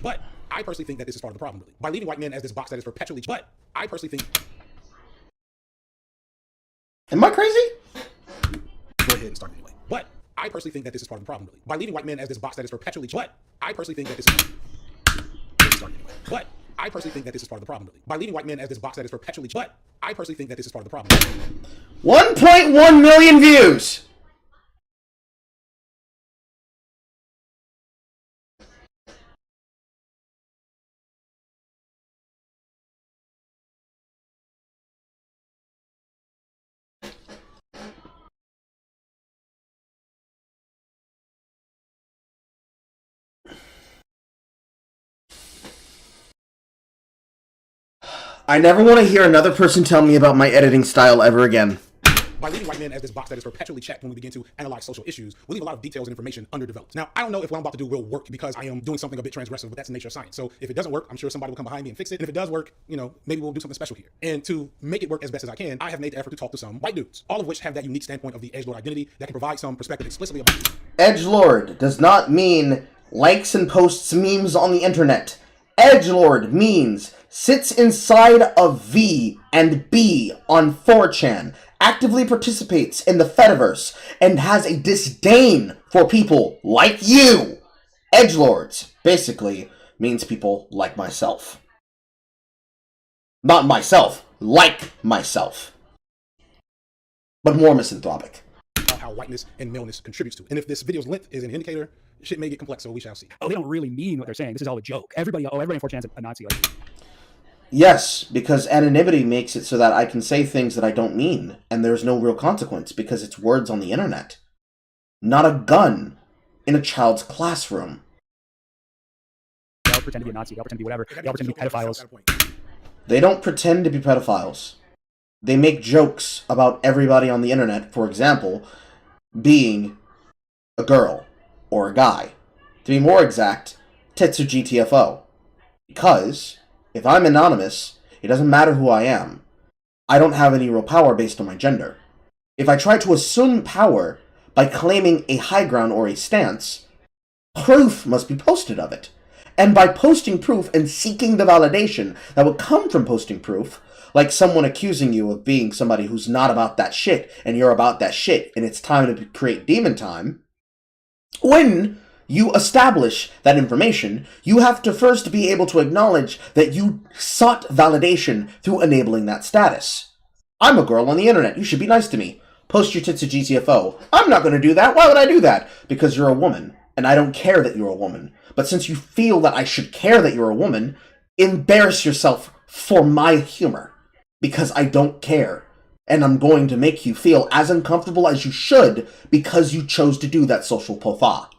But I personally think that this is part of the problem, really. By leaving white men as this box that is perpetually... But I personally think... Am I crazy? Go ahead and start anyway. But I personally think that this is part of the problem, really. By leaving white men as this box that is perpetually... But I personally think that this is... Start anyway. But I personally think that this is part of the problem, really. By leaving white men as this box that is perpetually... But I personally think that this is part of the problem. 1.1 million views! I never want to hear another person tell me about my editing style ever again. By leaving white men as this box that is perpetually checked when we begin to analyze social issues, we leave a lot of details and information underdeveloped. Now, I don't know if what I'm about to do will work because I am doing something a bit transgressive, but that's the nature of science. So if it doesn't work, I'm sure somebody will come behind me and fix it. And if it does work, you know, maybe we'll do something special here. And to make it work as best as I can, I have made the effort to talk to some white dudes, all of which have that unique standpoint of the edgelord identity that can provide some perspective explicitly about it. Edgelord does not mean likes and posts memes on the internet. Edgelord means sits inside of V and B on 4chan, actively participates in the Fediverse, and has a disdain for people like you. Edgelords basically means people like myself. Not myself, like myself. But more misanthropic. How whiteness and maleness contributes to it. And if this video's length is an indicator, shit may get complex, so we shall see. Oh, they don't really mean what they're saying. This is all a joke. Everybody in 4chan's a Nazi. Like. Yes, because anonymity makes it so that I can say things that I don't mean, and there's no real consequence because it's words on the internet. Not a gun in a child's classroom. They all pretend to be a Nazi. They all pretend to be whatever. They all pretend to be pedophiles. They don't pretend to be pedophiles. They make jokes about everybody on the internet, for example, being a girl or a guy. To be more exact, tits or GTFO. Because if I'm anonymous, it doesn't matter who I am. I don't have any real power based on my gender. If I try to assume power by claiming a high ground or a stance, proof must be posted of it. And by posting proof and seeking the validation that would come from posting proof, like someone accusing you of being somebody who's not about that shit, and you're about that shit, and it's time to create demon time, when you establish that information, you have to first be able to acknowledge that you sought validation through enabling that status. I'm a girl on the internet. You should be nice to me. Post your tits to GTFO. I'm not going to do that. Why would I do that? Because you're a woman, and I don't care that you're a woman. But since you feel that I should care that you're a woman, embarrass yourself for my humor. Because I don't care. And I'm going to make you feel as uncomfortable as you should because you chose to do that social faux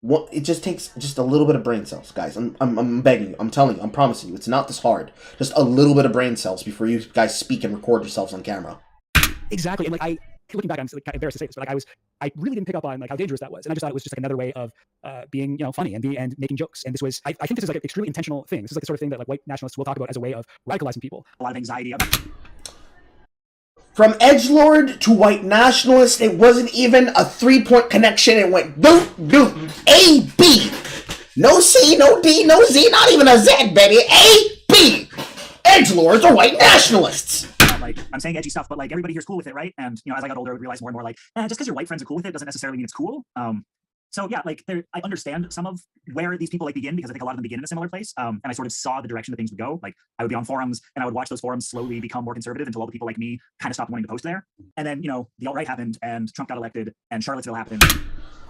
What, it just takes just a little bit of brain cells, guys. I'm begging you. I'm telling you. I'm promising you. It's not this hard. Just a little bit of brain cells before you guys speak and record yourselves on camera. Exactly. And like looking back, I'm like, kind of embarrassed to say this, but like I really didn't pick up on like how dangerous that was, and I just thought it was just like another way of being funny and making jokes. And this was I think this is like an extremely intentional thing. This is like the sort of thing that like white nationalists will talk about as a way of radicalizing people. A lot of anxiety about. From edgelord to white nationalist, it wasn't even a 3-point connection. It went doop, doop, A, B. No C, no D, no Z, not even a Z, baby. A, B. Edgelords are white nationalists. Like, I'm saying edgy stuff, but like everybody here's cool with it, right? And as I got older, I would realize more and more like, just because your white friends are cool with it doesn't necessarily mean it's cool. So yeah, like I understand some of where these people like begin, because I think a lot of them begin in a similar place. And I sort of saw the direction that things would go. Like I would be on forums and I would watch those forums slowly become more conservative until all the people like me kind of stopped wanting to post there. And then, the alt-right happened and Trump got elected and Charlottesville happened.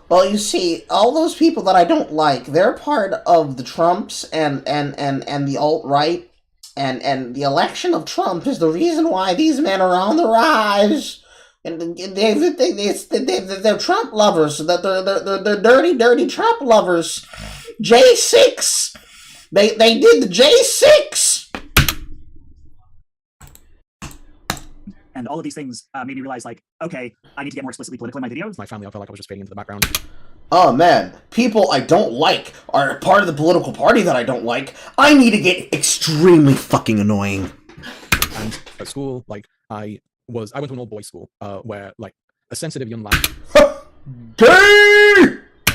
Well, you see, all those people that I don't like, they're part of the Trumps and the alt-right, and the election of Trump is the reason why these men are on the rise. And they're Trump lovers. They're dirty Trump lovers. J6. They did the J6. And all of these things made me realize, like, okay, I need to get more explicitly political in my videos. My family, I felt like I was just fading into the background. Oh man, people I don't like are part of the political party that I don't like. I need to get extremely fucking annoying. And at school, like, I went to an old boys school, where, like, a sensitive young lad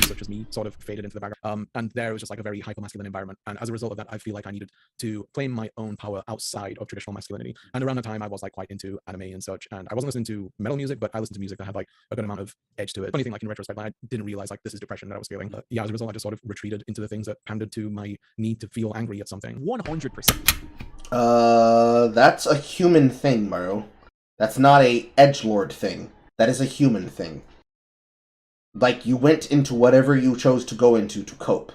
such as me sort of faded into the background. And there was just like a very hyper-masculine environment. And as a result of that, I feel like I needed to claim my own power outside of traditional masculinity. And around the time, I was like quite into anime and such. And I wasn't listening to metal music, but I listened to music that had like a good amount of edge to it. Funny thing, like in retrospect, I didn't realize like this is depression that I was feeling. But yeah, as a result, I just sort of retreated into the things that pandered to my need to feel angry at something. 100%. That's a human thing, bro. That's not a edgelord thing. That is a human thing. Like, you went into whatever you chose to go into to cope.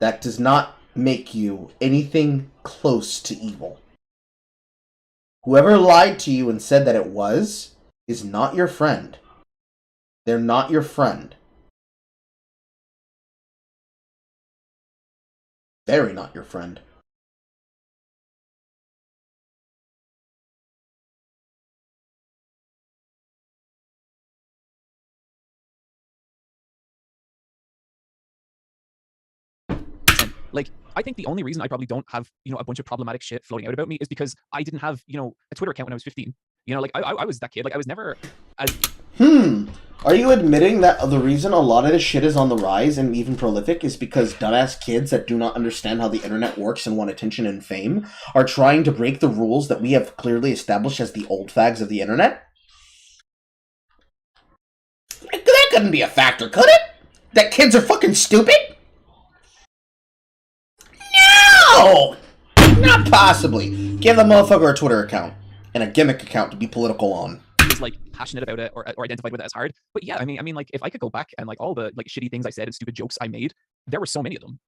That does not make you anything close to evil. Whoever lied to you and said that it was, is not your friend. They're not your friend. Very not your friend. Like, I think the only reason I probably don't have, a bunch of problematic shit floating out about me is because I didn't have, a Twitter account when I was 15. Like, I was that kid. Like, I was never as... Are you admitting that the reason a lot of this shit is on the rise and even prolific is because dumbass kids that do not understand how the internet works and want attention and fame are trying to break the rules that we have clearly established as the old fags of the internet? That couldn't be a factor, could it? That kids are fucking stupid? No! Not possibly. Give the motherfucker a Twitter account and a gimmick account to be political on. Is like passionate about it or identified with it as hard. But yeah, I mean, like if I could go back and like all the like shitty things I said and stupid jokes I made, there were so many of them,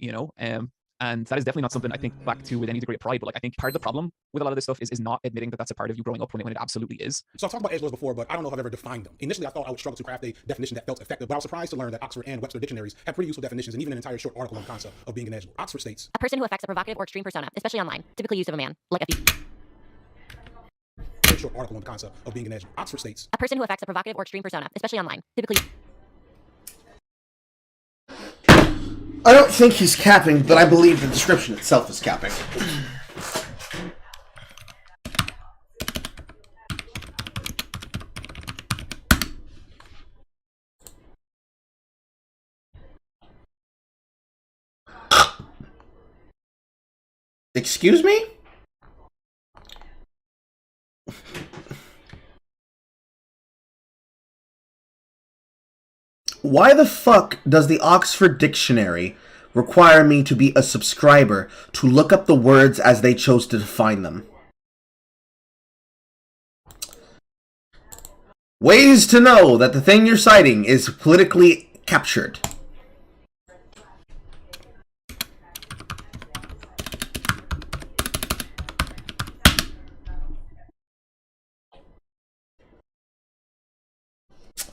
and that is definitely not something I think back to with any degree of pride. But like I think part of the problem with a lot of this stuff is not admitting that that's a part of you growing up when it absolutely is. So I've talked about edgelords before, but I don't know if I've ever defined them. Initially, I thought I would struggle to craft a definition that felt effective, but I was surprised to learn that Oxford and Webster dictionaries have pretty useful definitions and even an entire short article on the concept of being an edgelord. Oxford states, a person who affects a provocative or extreme persona, especially online, typically used of a man, like a short article on the concept of being an edgelord. Oxford states, a person who affects a provocative or extreme persona, especially online, typically... I don't think he's capping, but I believe the description itself is capping. Excuse me? Why the fuck does the Oxford Dictionary require me to be a subscriber to look up the words as they chose to define them? Ways to know that the thing you're citing is politically captured.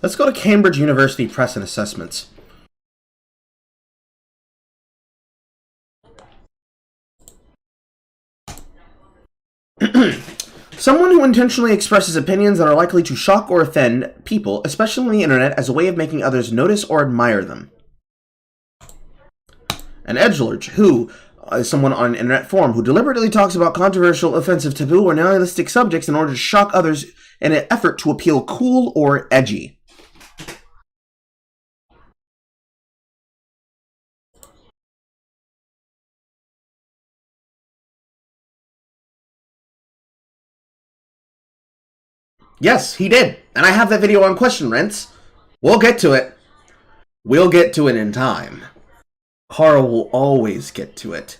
Let's go to Cambridge University Press and Assessments. Someone who intentionally expresses opinions that are likely to shock or offend people, especially on the internet, as a way of making others notice or admire them. An edgelord, who is someone on an internet forum who deliberately talks about controversial, offensive, taboo, or nihilistic subjects in order to shock others in an effort to appeal cool or edgy. Yes, he did. And I have that video on question, Rents. We'll get to it. We'll get to it in time. Carl will always get to it.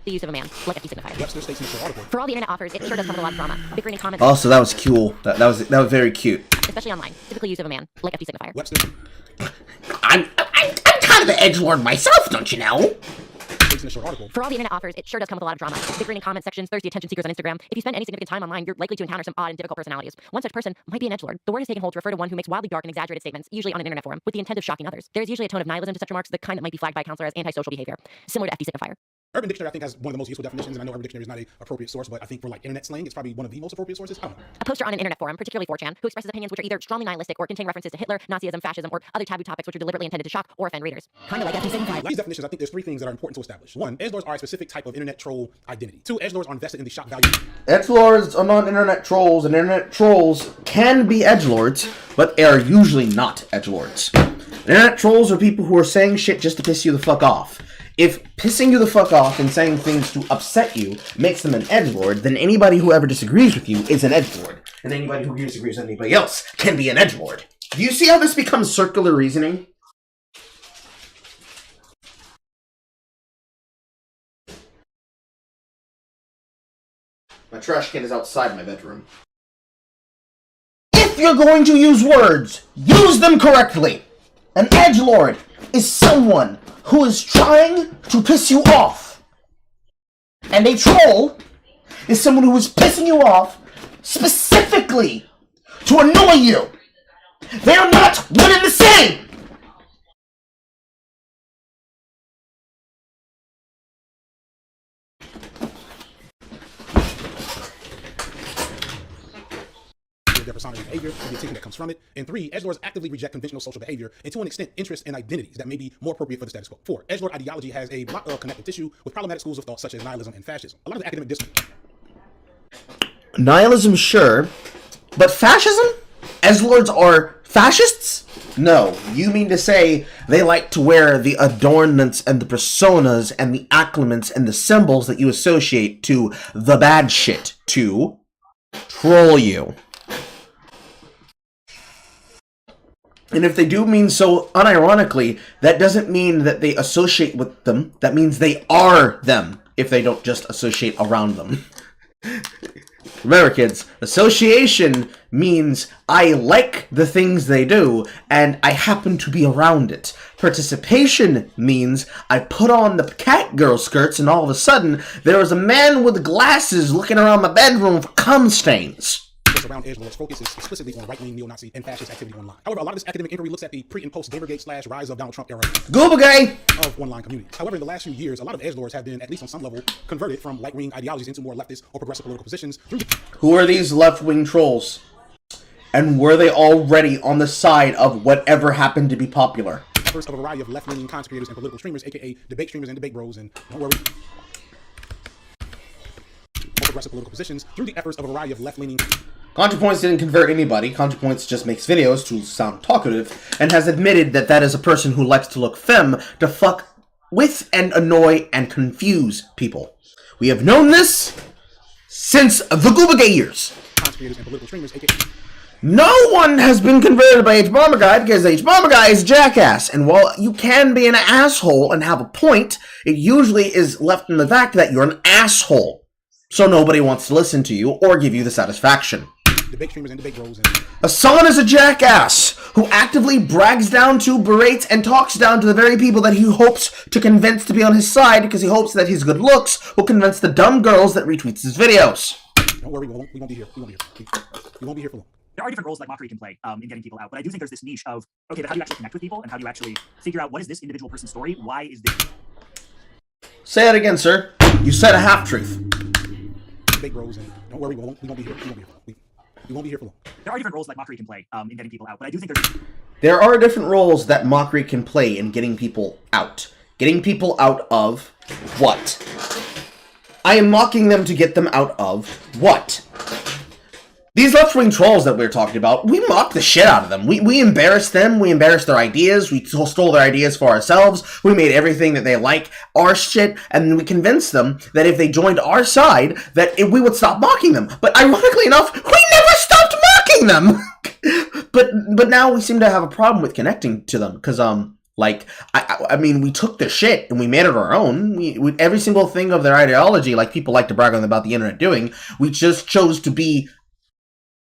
The use of a man, like a signifier. Webster states in the article. For all the internet offers, it sure does come with a lot of drama. Bickering and comments. Also, that was cool. That was very cute. Especially online. Typical use of a man, like a signifier. Webster I'm kind of an edgelord myself, don't you know? states in a short article. For all the internet offers, it sure does come with a lot of drama. Bickering in comment sections, thirsty attention seekers on Instagram. If you spend any significant time online, you're likely to encounter some odd and difficult personalities. One such person might be an edgelord. The word is taken hold to refer to one who makes wildly dark and exaggerated statements, usually on an internet forum, with the intent of shocking others. There is usually a tone of nihilism to such remarks, the kind that might be flagged by a counselor as antisocial behavior, similar to FD signifier. Urban Dictionary, I think, has one of the most useful definitions, and I know Urban Dictionary is not an appropriate source, but I think for like internet slang, it's probably one of the most appropriate sources. I don't know. A poster on an internet forum, particularly 4chan, who expresses opinions which are either strongly nihilistic or contain references to Hitler, Nazism, fascism, or other taboo topics which are deliberately intended to shock or offend readers. Kind of like FD signifier. These definitions, I think there's three things that are important to establish. One, edgelords are a specific type of internet troll identity. Two, edgelords are invested in the shock value. Edgelords are not internet trolls, and internet trolls can be edgelords, but they are usually not edgelords. Internet trolls are people who are saying shit just to piss you the fuck off. If pissing you the fuck off and saying things to upset you makes them an edgelord, then anybody who ever disagrees with you is an edgelord. And anybody who disagrees with anybody else can be an edgelord. Do you see how this becomes circular reasoning? My trash can is outside my bedroom. If you're going to use words, use them correctly. An edgelord is someone who is trying to piss you off. And a troll is someone who is pissing you off specifically to annoy you. They are not one and the same. Their persona and behavior and the attention that comes from it. And three, edgelords actively reject conventional social behavior and to an extent interest in identities that may be more appropriate for the status quo. Four, edgelord ideology has a lot of connective tissue with problematic schools of thought such as nihilism and fascism. A lot of the academic discourse. Nihilism, sure, but fascism? Edgelords are fascists? No, you mean to say they like to wear the adornments and the personas and the accliments and the symbols that you associate to the bad shit to troll you. And if they do mean so unironically, that doesn't mean that they associate with them. That means they are them, if they don't just associate around them. Remember, kids, association means I like the things they do, and I happen to be around it. Participation means I put on the cat girl skirts, and all of a sudden, there is a man with glasses looking around my bedroom for cum stains. Around edgelords focuses explicitly on right-wing neo-Nazi and fascist activity online. However, a lot of this academic inquiry looks at the pre- and post-Gamergate / rise of Donald Trump era of online communities. However, in the last few years, a lot of edgelords have been, at least on some level, converted from right-wing ideologies into more leftist or progressive political positions. Who are these left-wing trolls? And were they already on the side of whatever happened to be popular? Efforts of a variety of left-leaning content creators and political streamers, aka debate streamers and debate bros, and don't worry, more progressive political positions through the efforts of a variety of left-leaning. ContraPoints didn't convert anybody. ContraPoints just makes videos to sound talkative and has admitted that that is a person who likes to look femme to fuck with and annoy and confuse people. We have known this since the Gooba years. Content creators and political streamers, aka No one has been converted by H-Bomber Guy because H-Bomber Guy is a jackass. And while you can be an asshole and have a point, it usually is left in the fact that you're an asshole. So nobody wants to listen to you or give you the satisfaction. debate streamers and debate bros. And Hassan is a jackass who actively brags down to, berates, and talks down to the very people that he hopes to convince to be on his side because he hopes that his good looks will convince the dumb girls that retweets his videos. don't worry, we won't be here. We won't be here for long. There are different roles that mockery can play in getting people out, but I do think there's this niche of, okay, but how do you actually connect with people, and how do you actually figure out what is this individual person's story? Why is this? Say it again, sir. You said a half-truth. Debate bros, and don't worry, we won't be here. We won't be here for long. There are different roles that mockery can play in getting people out, but I do think there's... There are different roles that mockery can play in getting people out. Getting people out of what? I am mocking them to get them out of what? These left-wing trolls that we're talking about, we mock the shit out of them. We embarrass them, we embarrass their ideas, we stole their ideas for ourselves, we made everything that they like our shit, and we convinced them that if they joined our side, that we would stop mocking them. But ironically enough, we never stopped mocking them! but now we seem to have a problem with connecting to them, because, I mean, we took their shit and we made it our own. We every single thing of their ideology, like people like to brag on about the internet doing, we just chose to be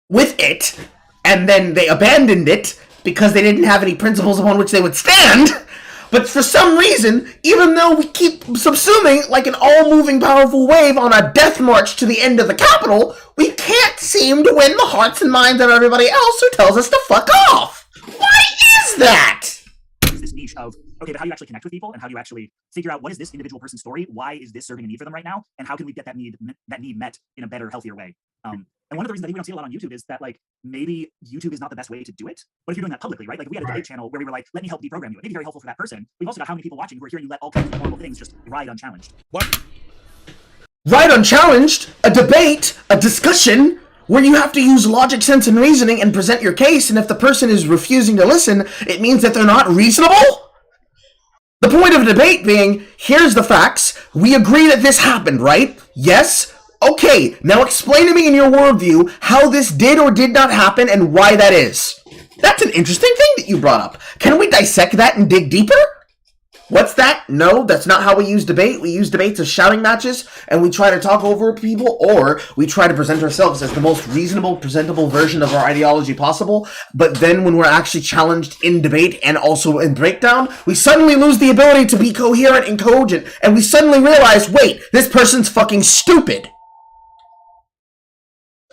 with it, and then they abandoned it because they didn't have any principles upon which they would stand. But for some reason, even though we keep subsuming like an all-moving powerful wave on a death march to the end of the Capitol, we can't seem to win the hearts and minds of everybody else who tells us to fuck off. Why is that? There's this niche of, okay, but how do you actually connect with people, and how do you actually figure out what is this individual person's story? Why is this serving a need for them right now? And how can we get that need met in a better, healthier way? And one of the reasons I think we don't see it a lot on YouTube is that, like, maybe YouTube is not the best way to do it. But if you're doing that publicly, right? Like, if we had a debate channel where we were like, let me help deprogram you, it may be very helpful for that person. We've also got how many people watching who are hearing you let all kinds of horrible things just ride unchallenged. What? Ride unchallenged? A debate? A discussion? Where you have to use logic, sense, and reasoning and present your case, and if the person is refusing to listen, it means that they're not reasonable? The point of a debate being, here's the facts, we agree that this happened, right? Yes? Okay, now explain to me in your worldview how this did or did not happen and why that is. That's an interesting thing that you brought up. Can we dissect that and dig deeper? What's that? No, that's not how we use debate. We use debates as shouting matches, and we try to talk over people, or we try to present ourselves as the most reasonable, presentable version of our ideology possible, but then when we're actually challenged in debate and also in breakdown, we suddenly lose the ability to be coherent and cogent, and we suddenly realize, wait, this person's fucking stupid.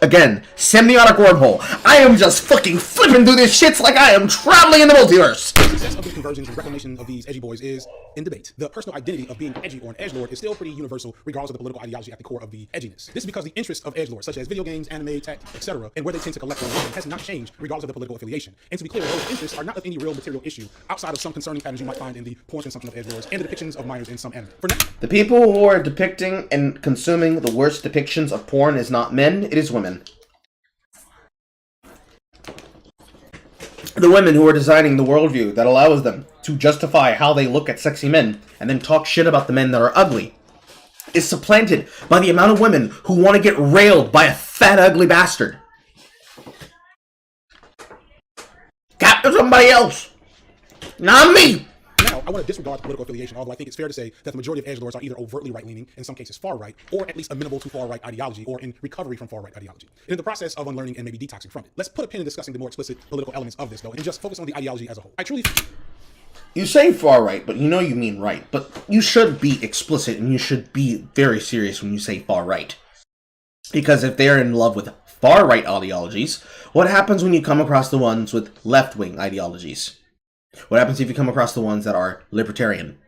Again, semiotic wormhole. I am just fucking flipping through this shit like I am traveling in the multiverse. The success of the conversions and reclamation of these edgy boys is in debate. The personal identity of being edgy or an edgelord is still pretty universal, regardless of the political ideology at the core of the edginess. This is because the interests of edgelords, such as video games, anime, tech, etc., and where they tend to collect their wealth, has not changed, regardless of the political affiliation. And to be clear, those interests are not of any real material issue, outside of some concerning patterns you might find in the porn consumption of edgelords and the depictions of minors in some anime. For now, the people who are depicting and consuming the worst depictions of porn is not men, it is women. The women who are designing the worldview that allows them to justify how they look at sexy men and then talk shit about the men that are ugly is supplanted by the amount of women who want to get railed by a fat, ugly bastard. Capture somebody else! Not me! now, I want to disregard political affiliation, although I think it's fair to say that the majority of edgelords are either overtly right-leaning, in some cases far-right, or at least amenable to far-right ideology, or in recovery from far-right ideology. And in the process of unlearning and maybe detoxing from it. Let's put a pin in discussing the more explicit political elements of this, though, and just focus on the ideology as a whole. I truly... You say far-right, but you know you mean right. But you should be explicit, and you should be very serious when you say far-right. Because if they're in love with far-right ideologies, what happens when you come across the ones with left-wing ideologies? What happens if you come across the ones that are libertarian?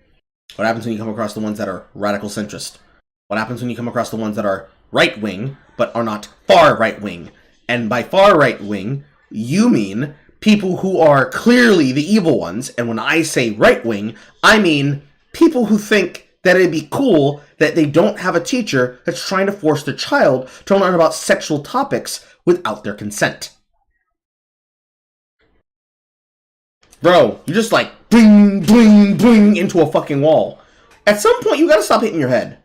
What happens when you come across the ones that are radical centrist? What happens when you come across the ones that are right-wing, but are not far right-wing? And by far right-wing, You mean people who are clearly the evil ones, and when I say right-wing, I mean people who think that it'd be cool that they don't have a teacher that's trying to force their child to learn about sexual topics without their consent. Bro, you just like bling, bling, bling into a fucking wall. At some point, you gotta stop hitting your head.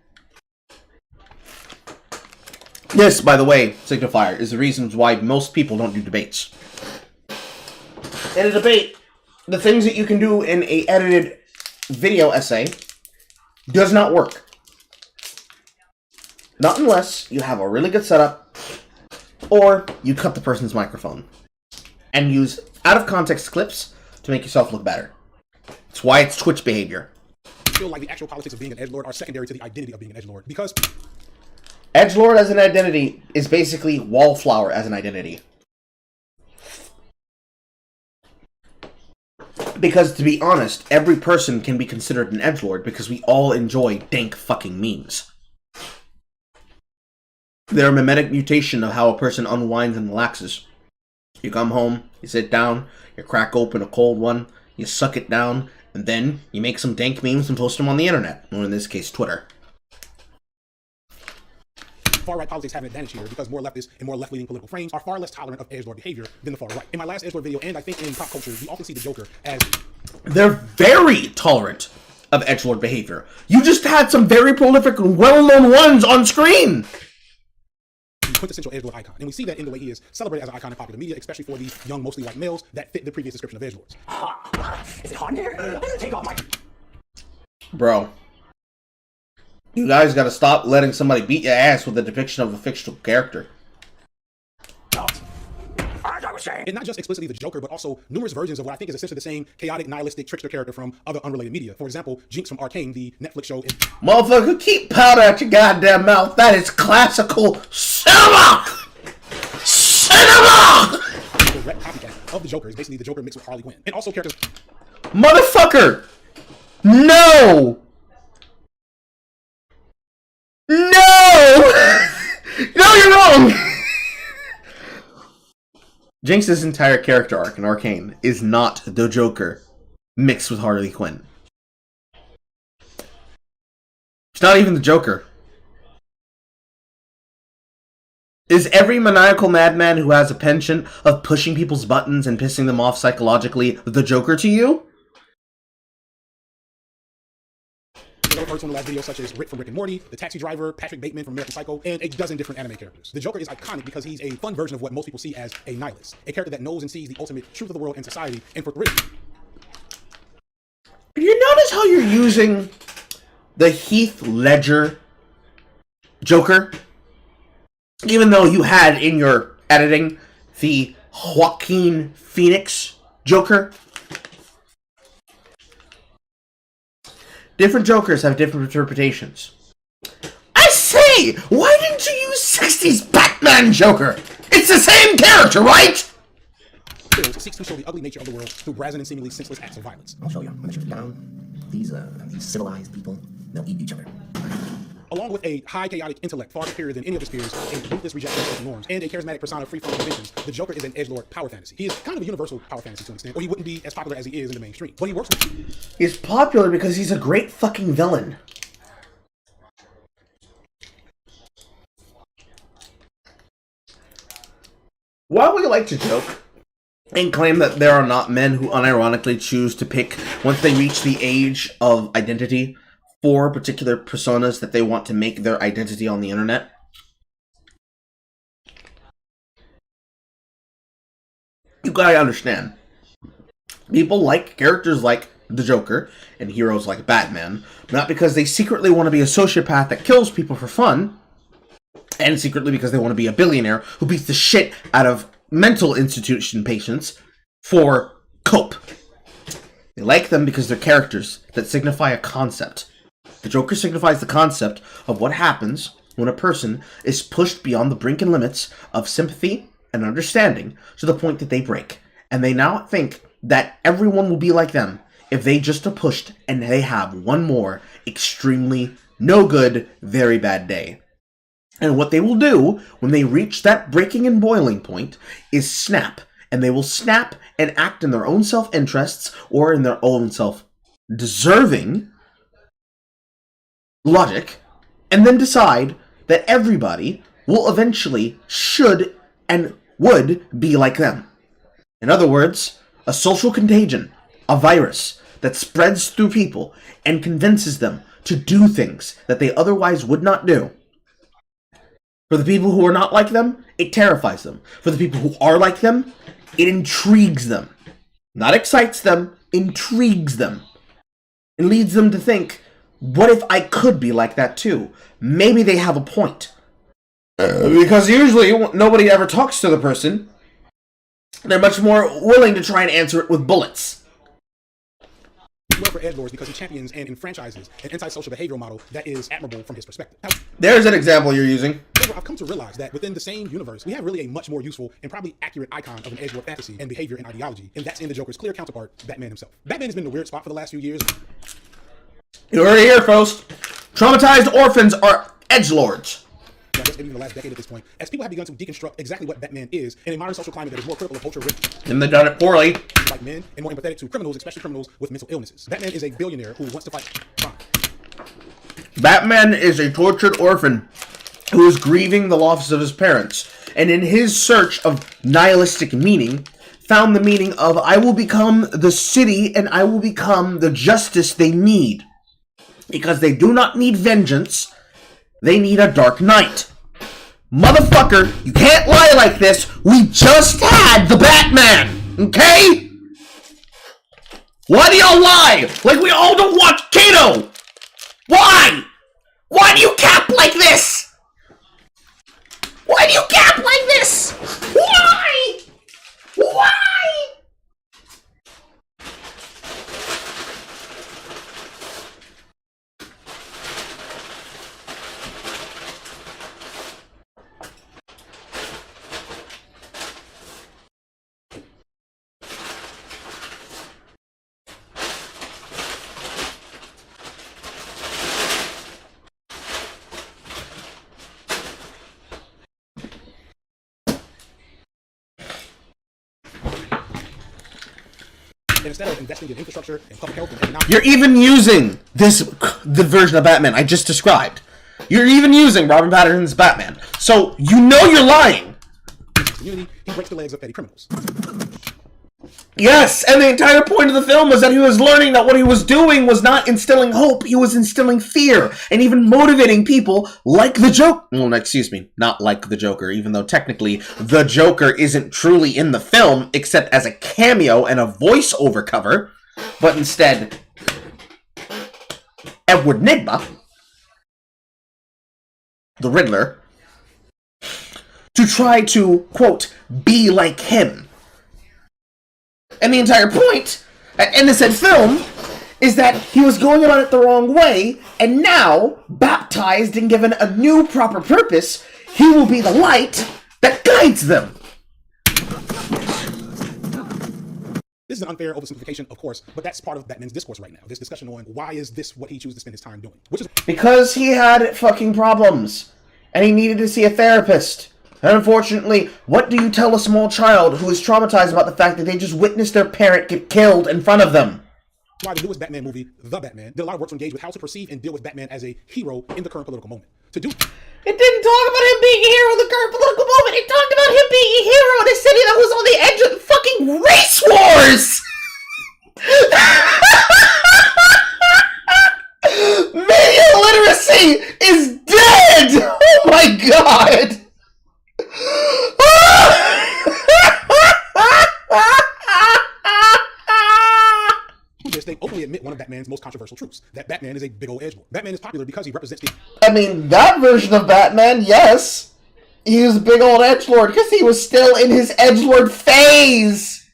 This, by the way, signifier, is the reasons why most people don't do debates. In a debate, the things that you can do in a edited video essay does not work. Not unless you have a really good setup, or you cut the person's microphone and use out-of-context clips to make yourself look better. That's why it's Twitch behavior. I feel like the actual politics of being an edgelord are secondary to the identity of being an edgelord, because Edgelord as an identity is basically wallflower as an identity. Because, to be honest, every person can be considered an edgelord because we all enjoy dank fucking memes. They're a mimetic mutation of how a person unwinds and relaxes. You come home, you sit down, you crack open a cold one, you suck it down, and then you make some dank memes and post them on the internet, or in this case, Twitter. far-right politics have an advantage here because more leftist and more left-leaning political frames are far less tolerant of edgelord behavior than the far right. In my last edgelord video, and I think in pop culture, we often see the Joker as... They're very tolerant of edgelord behavior. You just had some very prolific, well-known ones on screen! Quintessential edgelord icon. And we see that in the way he is celebrated as an icon in popular media, especially for these young, mostly white males that fit the previous description of edgelords. Is it hot in here? I'm gonna take off my... Bro. You guys gotta stop letting somebody beat your ass with a depiction of a fictional character. And not just explicitly the Joker, but also numerous versions of what I think is essentially the same chaotic, nihilistic trickster character from other unrelated media. For example, Jinx from Arcane, the Netflix show. Motherfucker, keep powder out your goddamn mouth. That is classical cinema! Cinema! The direct copycat of the Joker is basically the Joker mixed with Harley Quinn. And also characters... Motherfucker! No! No! No, you're wrong! Jinx's entire character arc in Arcane is not the Joker mixed with Harley Quinn. It's not even the Joker. Is every maniacal madman who has a penchant of pushing people's buttons and pissing them off psychologically the Joker to you? Referred to in the last video, such as Rick from Rick and Morty, the taxi driver, Patrick Bateman from American Psycho, and a dozen different anime characters. The Joker is iconic because he's a fun version of what most people see as a nihilist, a character that knows and sees the ultimate truth of the world and society, and for You notice how you're using the Heath Ledger Joker? Even though you had in your editing the Joaquin Phoenix Joker? Different Jokers have different interpretations. I say! Why didn't you use 60s Batman Joker? It's the same character, right? Seeks to show the ugly nature of the world through brazen and seemingly senseless acts of violence. I'll show you. I'm gonna shoot you down. These civilized people, they'll eat each other. Along with a high chaotic intellect far superior than any of his peers, a ruthless rejection of social norms, and a charismatic persona free from conventions, the Joker is an edgelord power fantasy. He is kind of a universal power fantasy to an extent, or he wouldn't be as popular as he is in the mainstream. But he works with... He's popular because he's a great fucking villain. While we like to joke and claim that there are not men who unironically choose to pick, once they reach the age of identity, for particular personas that they want to make their identity on the internet, you gotta understand, people like characters like the Joker and heroes like Batman, not because they secretly want to be a sociopath that kills people for fun, and secretly because they want to be a billionaire who beats the shit out of mental institution patients for cope. They like them because they're characters that signify a concept. The Joker signifies the concept of what happens when a person is pushed beyond the brink and limits of sympathy and understanding to the point that they break. And they now think that everyone will be like them if they just are pushed and they have one more extremely no good, very bad day. And what they will do when they reach that breaking and boiling point is snap and they will snap and act in their own self-interests or in their own self-deserving logic, and then decide that everybody will eventually should and would be like them. In other words, a social contagion, a virus that spreads through people and convinces them to do things that they otherwise would not do. For the people who are not like them, it terrifies them. For the people who are like them, it intrigues them. Not excites them, intrigues them. It leads them to think, what if I could be like that too? Maybe they have a point. Because usually nobody ever talks to the person. They're much more willing to try and answer it with bullets. Well for edgelords because he champions and enfranchises an antisocial behavioral model that is admirable from his perspective. There's an example you're using. I've come to realize that within the same universe, we have really a much more useful and probably accurate icon of an edgelord fantasy and behavior and ideology, and that's in the Joker's clear counterpart, Batman himself. Batman has been in a weird spot for the last few years. You heard it here, folks. Traumatized orphans are edgelords. I guess maybe in the last decade at this point, as people have begun to deconstruct exactly what Batman is in a modern social climate that is more critical of ultra-rich, and they've done it poorly, like men, and more empathetic to criminals, especially criminals with mental illnesses. Batman is a billionaire who wants to fight crime. Batman is a tortured orphan who is grieving the loss of his parents, and in his search of nihilistic meaning, found the meaning of, I will become the city and I will become the justice they need. Because they do not need vengeance, they need a dark knight. Motherfucker, you can't lie like this. We just had the Batman, okay? Why do y'all lie? Like we all don't watch Kato. Why? Why do you cap like this? Why do you cap like this? Why? Why? And instead of investing in infrastructure and public health and economic... You're even using the version of Batman I just described. You're even using Robert Pattinson's Batman. So, you know you're lying. Community, he breaks the legs of petty criminals. Yes, and the entire point of the film was that he was learning that what he was doing was not instilling hope, he was instilling fear, and even motivating people like the Joker. Well, excuse me, not like the Joker, even though technically the Joker isn't truly in the film, except as a cameo and a voiceover cover, but instead, Edward Nigma, the Riddler, to try to, quote, be like him. And the entire point in the said film is that he was going about it the wrong way, and now, baptized and given a new proper purpose, he will be the light that guides them. This is an unfair oversimplification, of course, but that's part of Batman's discourse right now. This discussion on why is this what he chooses to spend his time doing. Which is because he had fucking problems, and he needed to see a therapist. And unfortunately, what do you tell a small child who is traumatized about the fact that they just witnessed their parent get killed in front of them? Why the newest Batman movie, The Batman, did a lot of work to engage with how to perceive and deal with Batman as a hero in the current political moment. To do... It didn't talk about him being a hero in the current political moment. It talked about him being a hero in a city that was on the edge of the fucking race wars! Media literacy is dead! Oh my god! They openly admit one of Batman's most controversial truths, that Batman is a big old edgelord. Batman is popular because he represents the... I mean, that version of Batman, yes. He was a big old edgelord because he was still in his edgelord phase.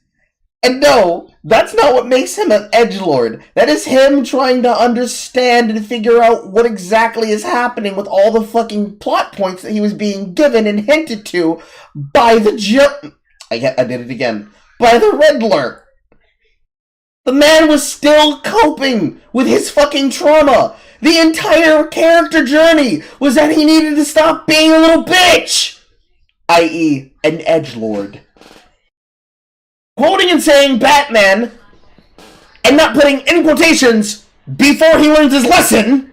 And no, that's not what makes him an edgelord. That is him trying to understand and figure out what exactly is happening with all the fucking plot points that he was being given and hinted to by the I did it again. By the Riddler. The man was still coping with his fucking trauma. The entire character journey was that he needed to stop being a little bitch. I.e., an edgelord. quoting and saying Batman and not putting in quotations before he learns his lesson,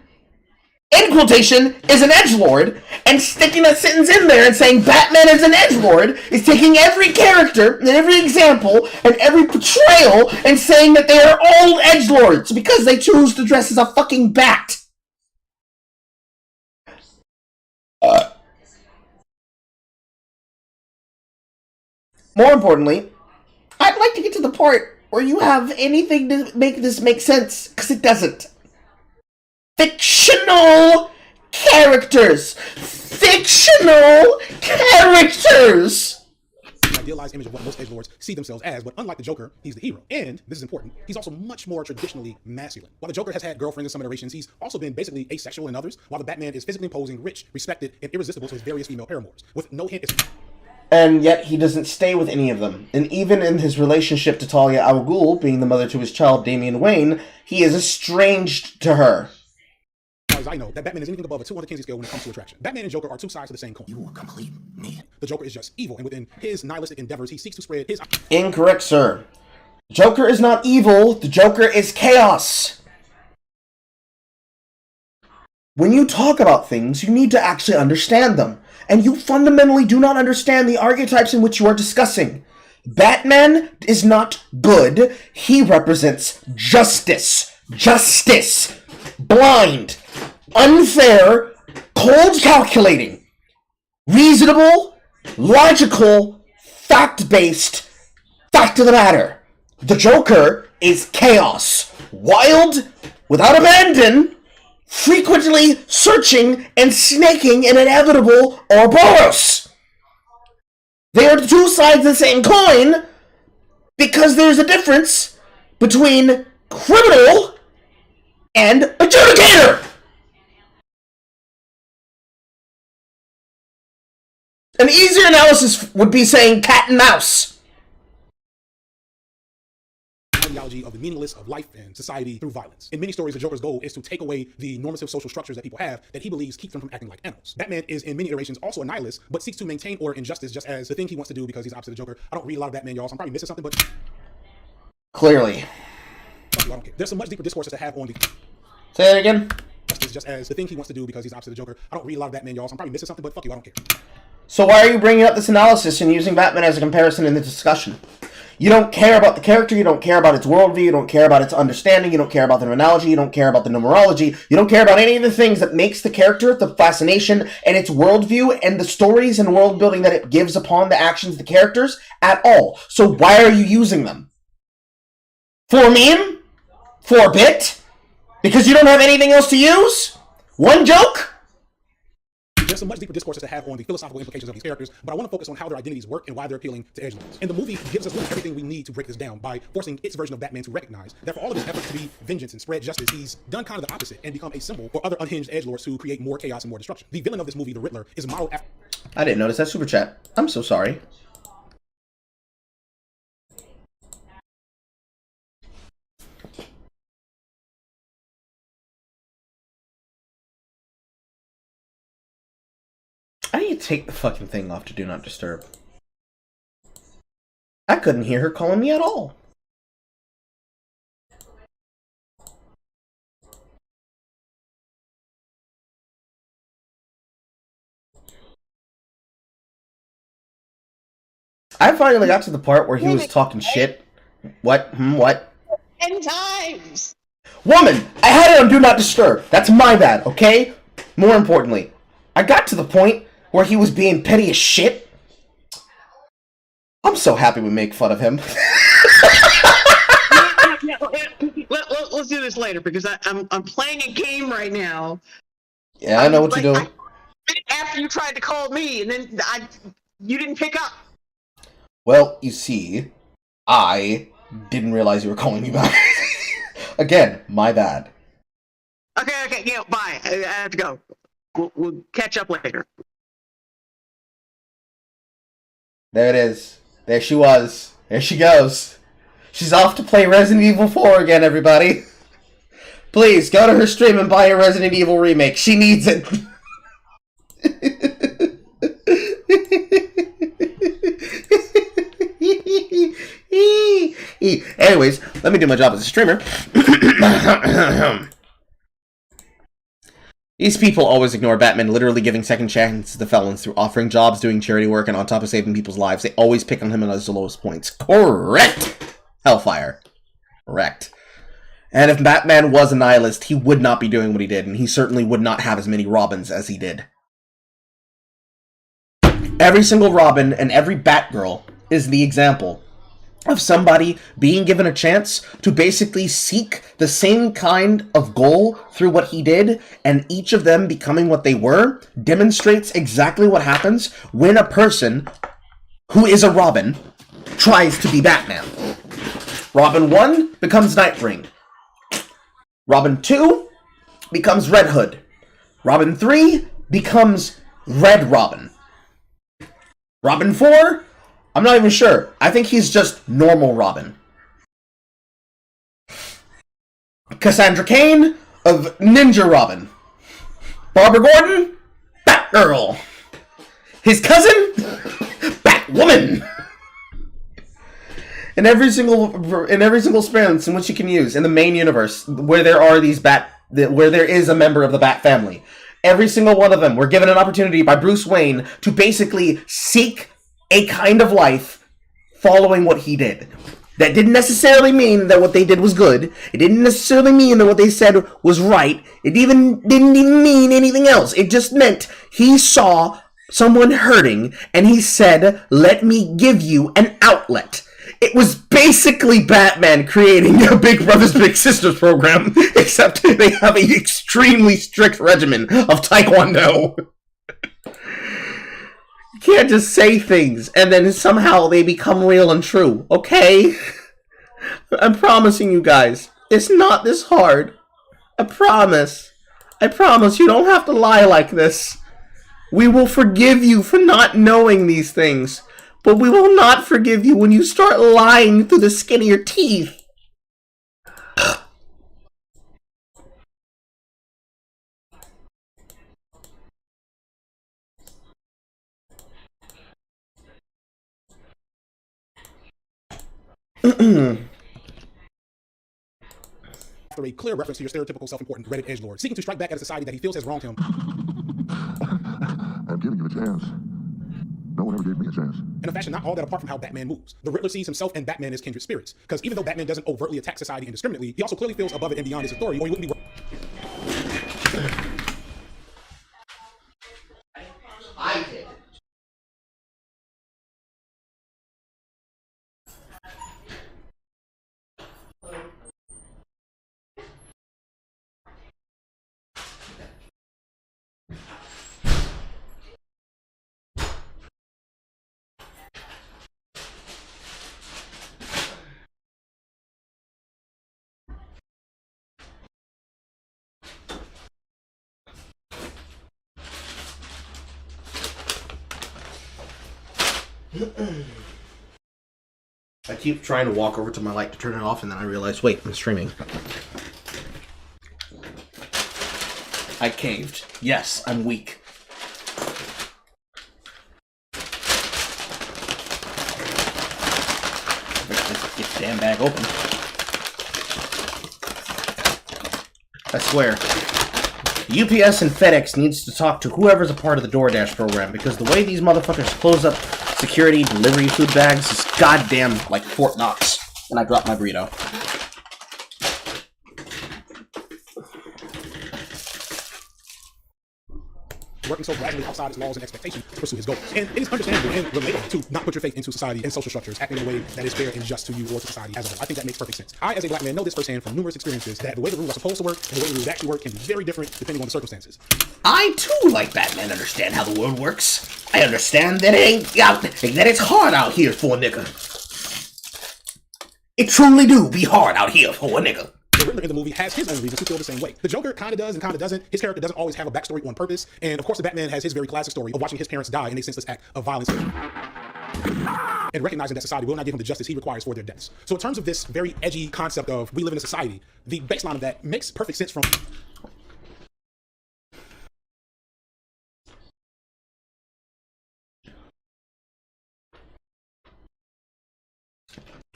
in quotation, is an edgelord, and sticking that sentence in there and saying Batman is an edgelord is taking every character and every example and every portrayal and saying that they are all edgelords because they choose to dress as a fucking bat. More importantly, I'd like to get to the part where you have anything to make this make sense, because it doesn't. Fictional characters! Fictional characters! An idealized image of what most edgelords see themselves as, but unlike the Joker, he's the hero. And, this is important, he's also much more traditionally masculine. While the Joker has had girlfriends in some iterations, he's also been basically asexual in others, while the Batman is physically imposing, rich, respected, and irresistible to his various female paramours, with no hint. And yet he doesn't stay with any of them. And even in his relationship to Talia al Ghul, being the mother to his child Damian Wayne, he is estranged to her. As I know, that Batman is anything above a 2 on the Kinsey scale when it comes to attraction. Batman and Joker are two sides of the same coin. You will complete me. The Joker is just evil, and within his nihilistic endeavors, he seeks to spread his... Incorrect, sir. Joker is not evil, the Joker is chaos. When you talk about things, you need to actually understand them. And you fundamentally do not understand the archetypes in which you are discussing. Batman is not good. He represents justice. Justice. Blind. Unfair. Cold calculating. Reasonable. Logical. Fact-based. Fact of the matter. The Joker is chaos. Wild. Without abandon. Frequently searching and snaking in inevitable Ouroboros. They are the two sides of the same coin because there's a difference between criminal and adjudicator. An easier analysis would be saying cat and mouse. Ideology of the meaningless of life and society through violence. In many stories, the Joker's goal is to take away the normative social structures that people have that he believes keep them from acting like animals. Batman is, in many iterations, also a nihilist, but seeks to maintain order and justice just as the thing he wants to do because he's opposite of the Joker. I don't read a lot of Batman, y'all, so I'm probably missing something, but... Clearly. I don't care. There's some much deeper discourses to have on the... Say that again? Justice just as the thing he wants to do because he's opposite of the Joker. I don't read a lot of Batman, y'all, so I'm probably missing something, but fuck you, I don't care. So why are you bringing up this analysis and using Batman as a comparison in the discussion? You don't care about the character, you don't care about its worldview, you don't care about its understanding, you don't care about the analogy, you don't care about the numerology, you don't care about any of the things that makes the character, the fascination, and its worldview, and the stories and world building that it gives upon the actions of the characters at all. So why are you using them? For a meme? For a bit? Because you don't have anything else to use? One joke? There's some much deeper discourses to have on the philosophical implications of these characters, but I want to focus on how their identities work and why they're appealing to edgelords. And the movie gives us really everything we need to break this down by forcing its version of Batman to recognize that for all of his efforts to be vengeance and spread justice, he's done kind of the opposite and become a symbol for other unhinged edgelords who create more chaos and more destruction. The villain of this movie, the Riddler, is modeled after... I didn't notice that super chat. I'm so sorry. I need to take the fucking thing off to Do Not Disturb. I couldn't hear her calling me at all. I finally got to the part where he was talking shit. What? What? 10 times! Woman, I had it on Do Not Disturb. That's my bad, okay? More importantly, I got to the point where he was being petty as shit. I'm so happy we make fun of him. Let's do this later because I'm playing a game right now. Yeah, I know what you're doing. After you tried to call me, and then you didn't pick up. Well, you see, I didn't realize you were calling me back. Again, my bad. Okay, yeah, bye. I have to go. We'll catch up later. There it is. There she was. There she goes. She's off to play Resident Evil 4 again, everybody. Please, go to her stream and buy a Resident Evil remake. She needs it. Anyways, let me do my job as a streamer. These people always ignore Batman literally giving second chances to felons through offering jobs, doing charity work, and on top of saving people's lives. They always pick on him as the lowest points. Correct! Hellfire. Correct. And if Batman was a nihilist, he would not be doing what he did, and he certainly would not have as many Robins as he did. Every single Robin and every Batgirl is the example of somebody being given a chance to basically seek the same kind of goal through what he did, and each of them becoming what they were demonstrates exactly what happens when a person who is a Robin tries to be Batman. Robin 1 becomes Nightwing. Robin 2 becomes Red Hood. Robin 3 becomes Red Robin. Robin 4, I'm not even sure. I think he's just normal Robin. Cassandra Cain of Ninja Robin. Barbara Gordon, Batgirl. His cousin, Batwoman. In every single spans in which you can use in the main universe, where there are these where there is a member of the Bat family, every single one of them were given an opportunity by Bruce Wayne to basically seek a kind of life following what he did. That didn't necessarily mean that what they did was good. It didn't necessarily mean that what they said was right. It didn't even mean anything else. It just meant he saw someone hurting and he said, "Let me give you an outlet." It was basically Batman creating a Big Brothers Big Sisters program, except they have an extremely strict regimen of Taekwondo. You can't just say things and then somehow they become real and true, okay? I'm promising you guys, it's not this hard. I promise. I promise you don't have to lie like this. We will forgive you for not knowing these things. But we will not forgive you when you start lying through the skin of your teeth. After a clear reference to your stereotypical self-important Reddit edgelord, seeking to strike back at a society that he feels has wronged him. I'm giving you a chance. No one ever gave me a chance. In a fashion not all that apart from how Batman moves. The Riddler sees himself and Batman as kindred spirits. Because even though Batman doesn't overtly attack society indiscriminately, he also clearly feels above it and beyond his authority, or he wouldn't be... I did. I keep trying to walk over to my light to turn it off, and then I realize, wait, I'm streaming. I caved. Yes, I'm weak. Get the damn bag open. I swear. UPS and FedEx needs to talk to whoever's a part of the DoorDash program, because the way these motherfuckers close up security delivery food bags is goddamn like Fort Knox. And I dropped my burrito. Working so gradually outside its laws and expectations to pursue his goals. And it is understandable and related to not put your faith into society and social structures, acting in a way that is fair and just to you or to society as a whole. I think that makes perfect sense. I, as a black man, know this firsthand from numerous experiences that the way the rules are supposed to work and the way the rules actually work can be very different depending on the circumstances. I too, like Batman, understand how the world works. I understand that it's hard out here for a nigga. It truly do be hard out here for a nigga. The Riddler in the movie has his own reasons to feel the same way. The Joker kind of does and kind of doesn't. His character doesn't always have a backstory on purpose. And of course, the Batman has his very classic story of watching his parents die in a senseless act of violence. And recognizing that society will not give him the justice he requires for their deaths. So in terms of this very edgy concept of we live in a society, the baseline of that makes perfect sense from...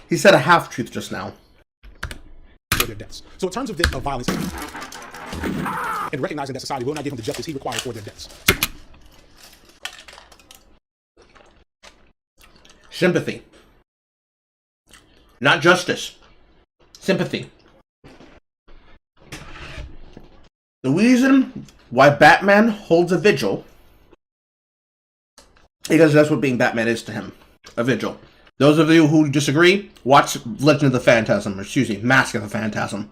He said a half-truth just now. for their deaths. So in terms of this of violence and recognizing that society will not give him the justice he requires for their deaths. Sympathy. Not justice. Sympathy. The reason why Batman holds a vigil, because that's what being Batman is to him. A vigil. Those of you who disagree, watch Legend of the Phantasm, or excuse me, Mask of the Phantasm.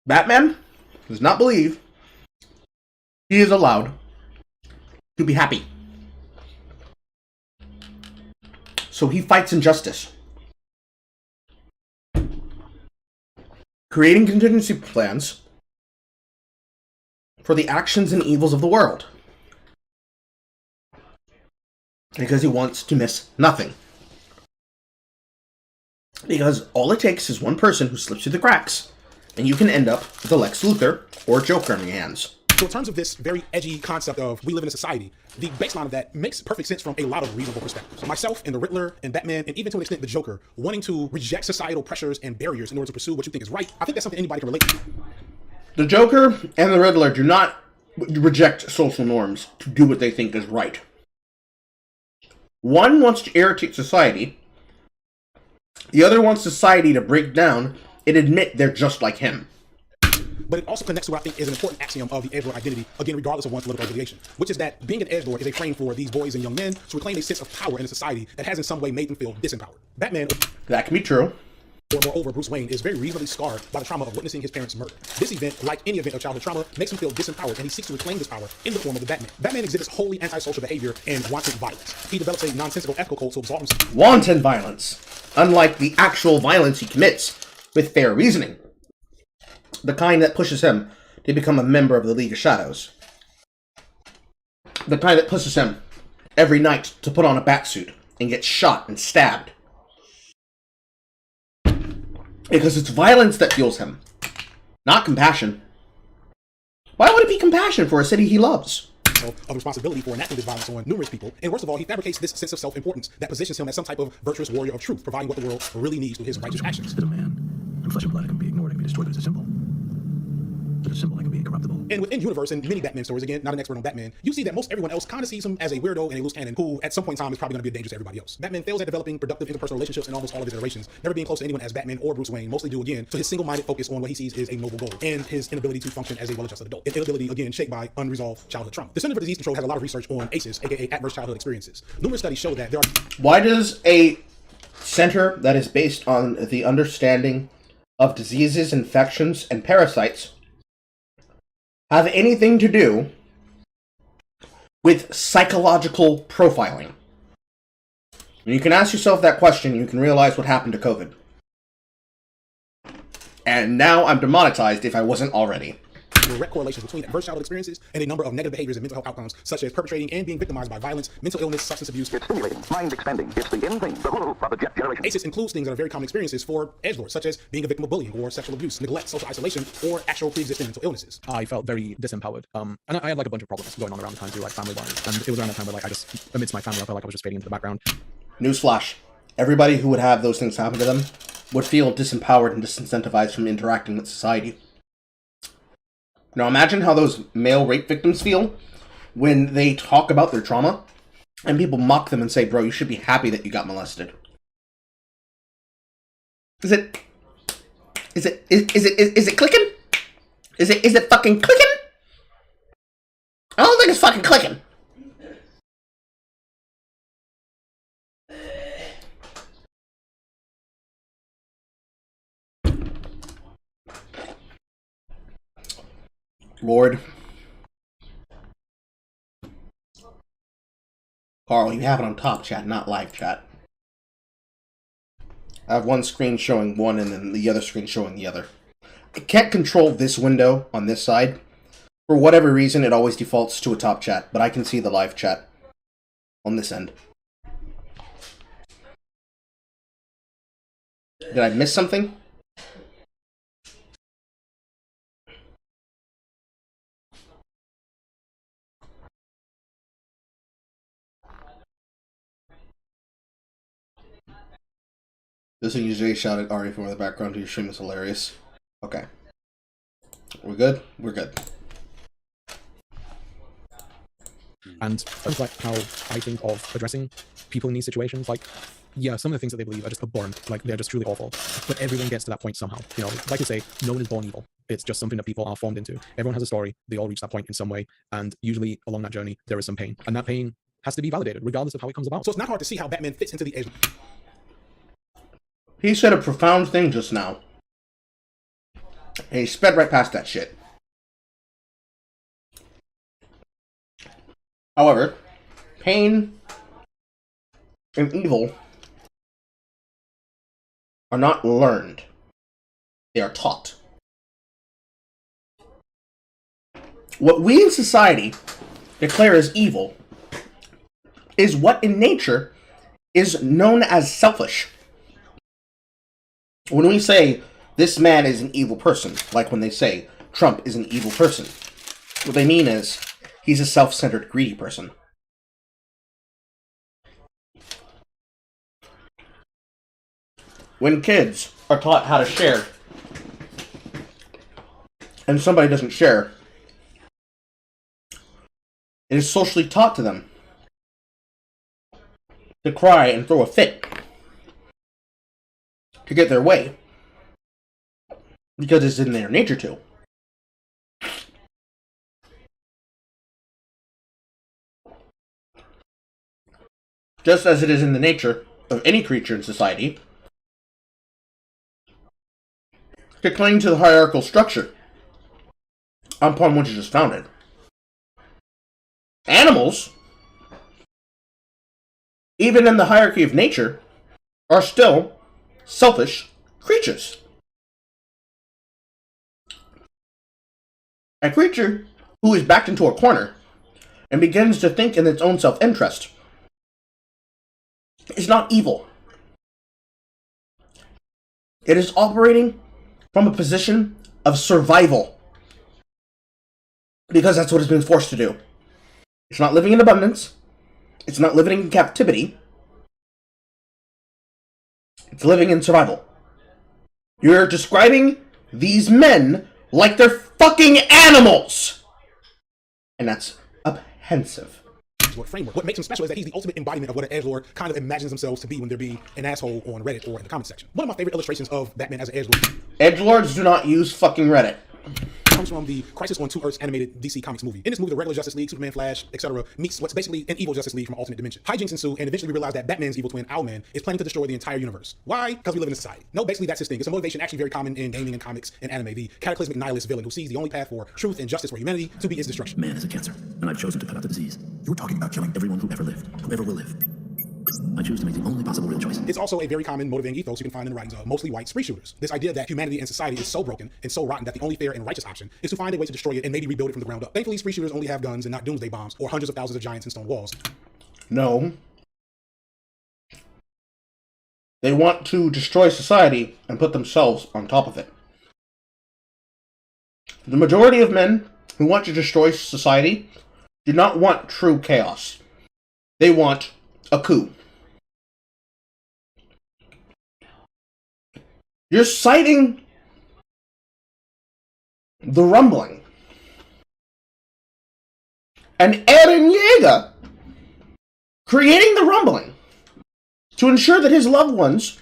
Batman does not believe he is allowed to be happy. So he fights injustice. Creating contingency plans for the actions and evils of the world. Because he wants to miss nothing. Because all it takes is one person who slips through the cracks, and you can end up with a Lex Luthor or Joker on your hands. So in terms of this very edgy concept of we live in a society, the baseline of that makes perfect sense from a lot of reasonable perspectives. Myself and the Riddler and Batman, and even to an extent the Joker, wanting to reject societal pressures and barriers in order to pursue what you think is right, I think that's something anybody can relate to. The Joker and the Riddler do not reject social norms to do what they think is right. One wants to irritate society. The other wants society to break down and admit they're just like him. But it also connects to what I think is an important axiom of the edgelord identity, again, regardless of one's political affiliation, which is that being an edgelord is a frame for these boys and young men to reclaim a sense of power in a society that has in some way made them feel disempowered. Batman, that can be true, or moreover, Bruce Wayne, is very reasonably scarred by the trauma of witnessing his parents' murder. This event, like any event of childhood trauma, makes him feel disempowered, and he seeks to reclaim this power in the form of the Batman. Batman exhibits wholly antisocial behavior and wanton violence. He develops a nonsensical ethical code to absolve himself. Wanton violence, unlike the actual violence he commits with fair reasoning. The kind that pushes him to become a member of the League of Shadows. The kind that pushes him every night to put on a batsuit and get shot and stabbed. Because it's violence that fuels him, not compassion. Why would it be compassion for a city he loves? Of responsibility for enacting this violence on numerous people, and worst of all, he fabricates this sense of self-importance that positions him as some type of virtuous warrior of truth, providing what the world really needs through his righteous actions. Is a man, and flesh and blood can be ignored and be destroyed, but it's a symbol. It's a symbol that can be incorruptible. And within universe and many Batman stories, again, not an expert on Batman, you see that most everyone else kind of sees him as a weirdo and a loose cannon who, at some point in time, is probably going to be a danger to everybody else. Batman fails at developing productive interpersonal relationships in almost all of his iterations, never being close to anyone as Batman or Bruce Wayne, mostly due again to his single-minded focus on what he sees is a noble goal, and his inability to function as a well-adjusted adult. An inability, again, shaped by unresolved childhood trauma. The Center for Disease Control has a lot of research on ACEs, aka adverse childhood experiences. Numerous studies show that there are... Why does a center that is based on the understanding of diseases, infections, and parasites have anything to do with psychological profiling? When you can ask yourself that question, you can realize what happened to COVID. And now I'm demonetized if I wasn't already. Direct correlations between adverse childhood experiences and a number of negative behaviors and mental health outcomes, such as perpetrating and being victimized by violence, mental illness, substance abuse. It's stimulating, mind expanding. It's the in thing, the hula hoop of the jet generation. ACEs includes things that are very common experiences for edgelords, such as being a victim of bullying or sexual abuse, neglect, social isolation, or actual pre-existing mental illnesses. I felt very disempowered. And I had like a bunch of problems going on around the time too, like family violence. And it was around that time where like I just, amidst my family, I felt like I was just fading into the background. Newsflash. Everybody who would have those things happen to them would feel disempowered and disincentivized from interacting with society. Now imagine how those male rape victims feel when they talk about their trauma and people mock them and say, bro, you should be happy that you got molested. Is it clicking? Is it fucking clicking? I don't think it's fucking clicking. Lord. Carl, you have it on top chat, not live chat. I have one screen showing one and then the other screen showing the other. I can't control this window on this side. For whatever reason, it always defaults to a top chat, but I can see the live chat on this end. Did I miss something? Listening to Jay shout at Ari from the background to your stream is hilarious. Okay. We're good? We're good. And that's like how I think of addressing people in these situations. Like, yeah, some of the things that they believe are just abhorrent. Like, they're just truly awful. But everyone gets to that point somehow. You know, like you say, no one is born evil. It's just something that people are formed into. Everyone has a story. They all reach that point in some way. And usually along that journey, there is some pain. And that pain has to be validated, regardless of how it comes about. So it's not hard to see how Batman fits into the edge. He said a profound thing just now. And he sped right past that shit. However, pain and evil are not learned. They are taught. What we in society declare as evil is what in nature is known as selfish. When we say this man is an evil person, like when they say Trump is an evil person, what they mean is he's a self-centered, greedy person. When kids are taught how to share, and somebody doesn't share, it is socially taught to them to cry and throw a fit to get their way, because it's in their nature to. Just as it is in the nature of any creature in society to cling to the hierarchical structure upon which it is founded. Animals, even in the hierarchy of nature, are still selfish creatures. A creature who is backed into a corner and begins to think in its own self-interest is not evil. It is operating from a position of survival, because that's what it's been forced to do. It's not living in abundance. It's not living in captivity. It's living in survival. You're describing these men like they're fucking animals! And that's offensive. Framework. What makes him special is that he's the ultimate embodiment of what an edgelord kind of imagines themselves to be when they're being an asshole on Reddit or in the comment section. One of my favorite illustrations of Batman as an edgelord. Edgelords do not use fucking Reddit. Comes from the Crisis on Two Earths animated DC Comics movie. In this movie, the regular Justice League, Superman, Flash, etc., meets what's basically an evil Justice League from an alternate dimension. Hijinks ensue, and eventually we realize that Batman's evil twin, Owlman, is planning to destroy the entire universe. Why? Because we live in a society. No, basically that's his thing. It's a motivation actually very common in gaming and comics and anime. The cataclysmic nihilist villain who sees the only path for truth and justice for humanity to be its destruction. Man is a cancer, and I've chosen to cut out the disease. You're talking about killing everyone who ever lived, who ever will live. I choose to make the only possible real choice. It's also a very common motivating ethos you can find in the writings of mostly white spree shooters. This idea that humanity and society is so broken and so rotten that the only fair and righteous option is to find a way to destroy it and maybe rebuild it from the ground up. Thankfully, spree shooters only have guns and not doomsday bombs or hundreds of thousands of giants and stone walls. No. They want to destroy society and put themselves on top of it. The majority of men who want to destroy society do not want true chaos. They want a coup. You're citing the rumbling. And Eren Yeager creating the rumbling to ensure that his loved ones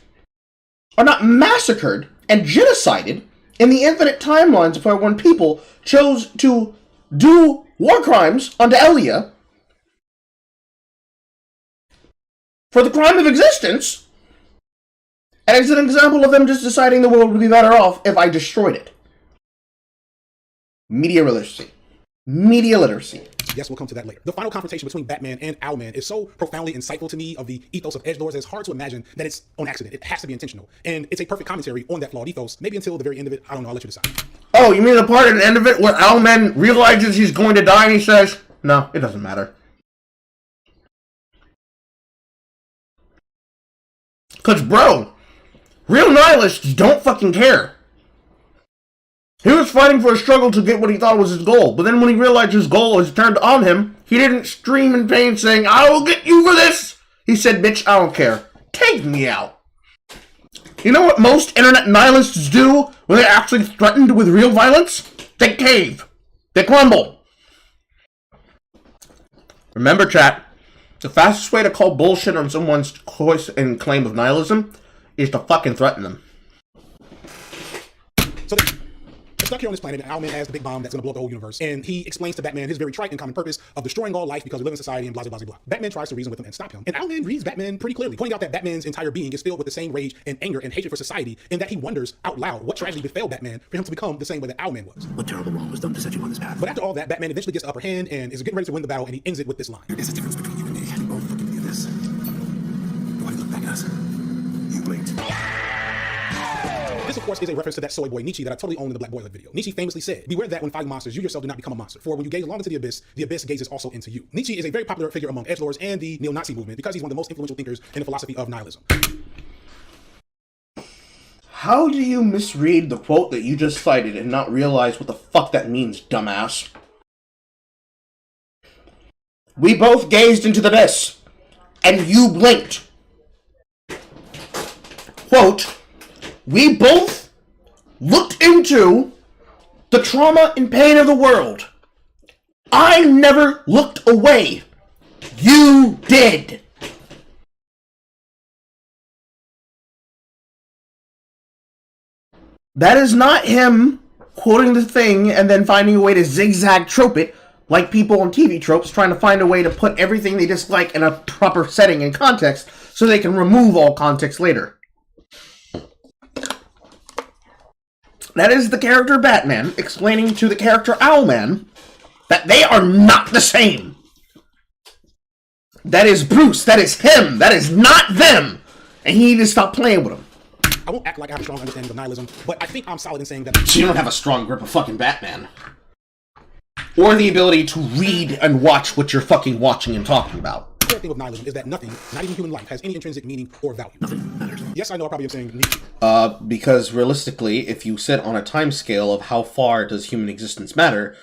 are not massacred and genocided in the infinite timelines of when people chose to do war crimes onto Elia for the crime of existence. And it's an example of them just deciding the world would be better off if I destroyed it. Media literacy. Media literacy. Yes, we'll come to that later. The final confrontation between Batman and Owlman is so profoundly insightful to me of the ethos of edgelords that it's hard to imagine that it's on accident. It has to be intentional. And it's a perfect commentary on that flawed ethos. Maybe until the very end of it. I don't know. I'll let you decide. Oh, you mean the part at the end of it where Owlman realizes he's going to die and he says, no, it doesn't matter. Because, bro, real nihilists don't fucking care. He was fighting for a struggle to get what he thought was his goal, but then when he realized his goal was turned on him, he didn't scream in pain saying, I will get you for this! He said, bitch, I don't care. Take me out. You know what most internet nihilists do when they're actually threatened with real violence? They cave. They crumble. Remember, chat, the fastest way to call bullshit on someone's choice and claim of nihilism is to fucking threaten them. So they're stuck here on this planet, and Owlman has the big bomb that's going to blow up the whole universe. And he explains to Batman his very trite and common purpose of destroying all life because we live in society and blah, blah, blah, blah. Batman tries to reason with him and stop him. And Owlman reads Batman pretty clearly, pointing out that Batman's entire being is filled with the same rage and anger and hatred for society, and that he wonders out loud what tragedy befell Batman for him to become the same way that Owlman was. What terrible wrong was done to set you on this path? But after all that, Batman eventually gets the upper hand and is getting ready to win the battle, and he ends it with this line. There is a difference between you and me. You both look at me at this. Why look back at us? You blinked. This, of course, is a reference to that soy boy Nietzsche that I totally owned in the Black Boiler video. Nietzsche famously said, beware that when fighting monsters, you yourself do not become a monster. For when you gaze long into the abyss gazes also into you. Nietzsche is a very popular figure among edgelords and the neo-Nazi movement because he's one of the most influential thinkers in the philosophy of nihilism. How do you misread the quote that you just cited and not realize what the fuck that means, dumbass? We both gazed into the abyss, and you blinked. Quote, we both looked into the trauma and pain of the world. I never looked away. You did. That is not him quoting the thing and then finding a way to zigzag trope it like people on TV tropes trying to find a way to put everything they dislike in a proper setting and context so they can remove all context later. That is the character Batman explaining to the character Owlman that they are not the same. That is Bruce. That is him. That is not them. And he needs to stop playing with him. I won't act like I have a strong understanding of nihilism, but I think I'm solid in saying that... So you don't have a strong grip of fucking Batman. Or the ability to read and watch what you're fucking watching and talking about. The core thing of nihilism is that nothing, not even human life, has any intrinsic meaning or value. Nothing matters. Yes, I know I probably am saying Nietzsche. Because realistically, if you sit on a time scale of how far does human existence matter,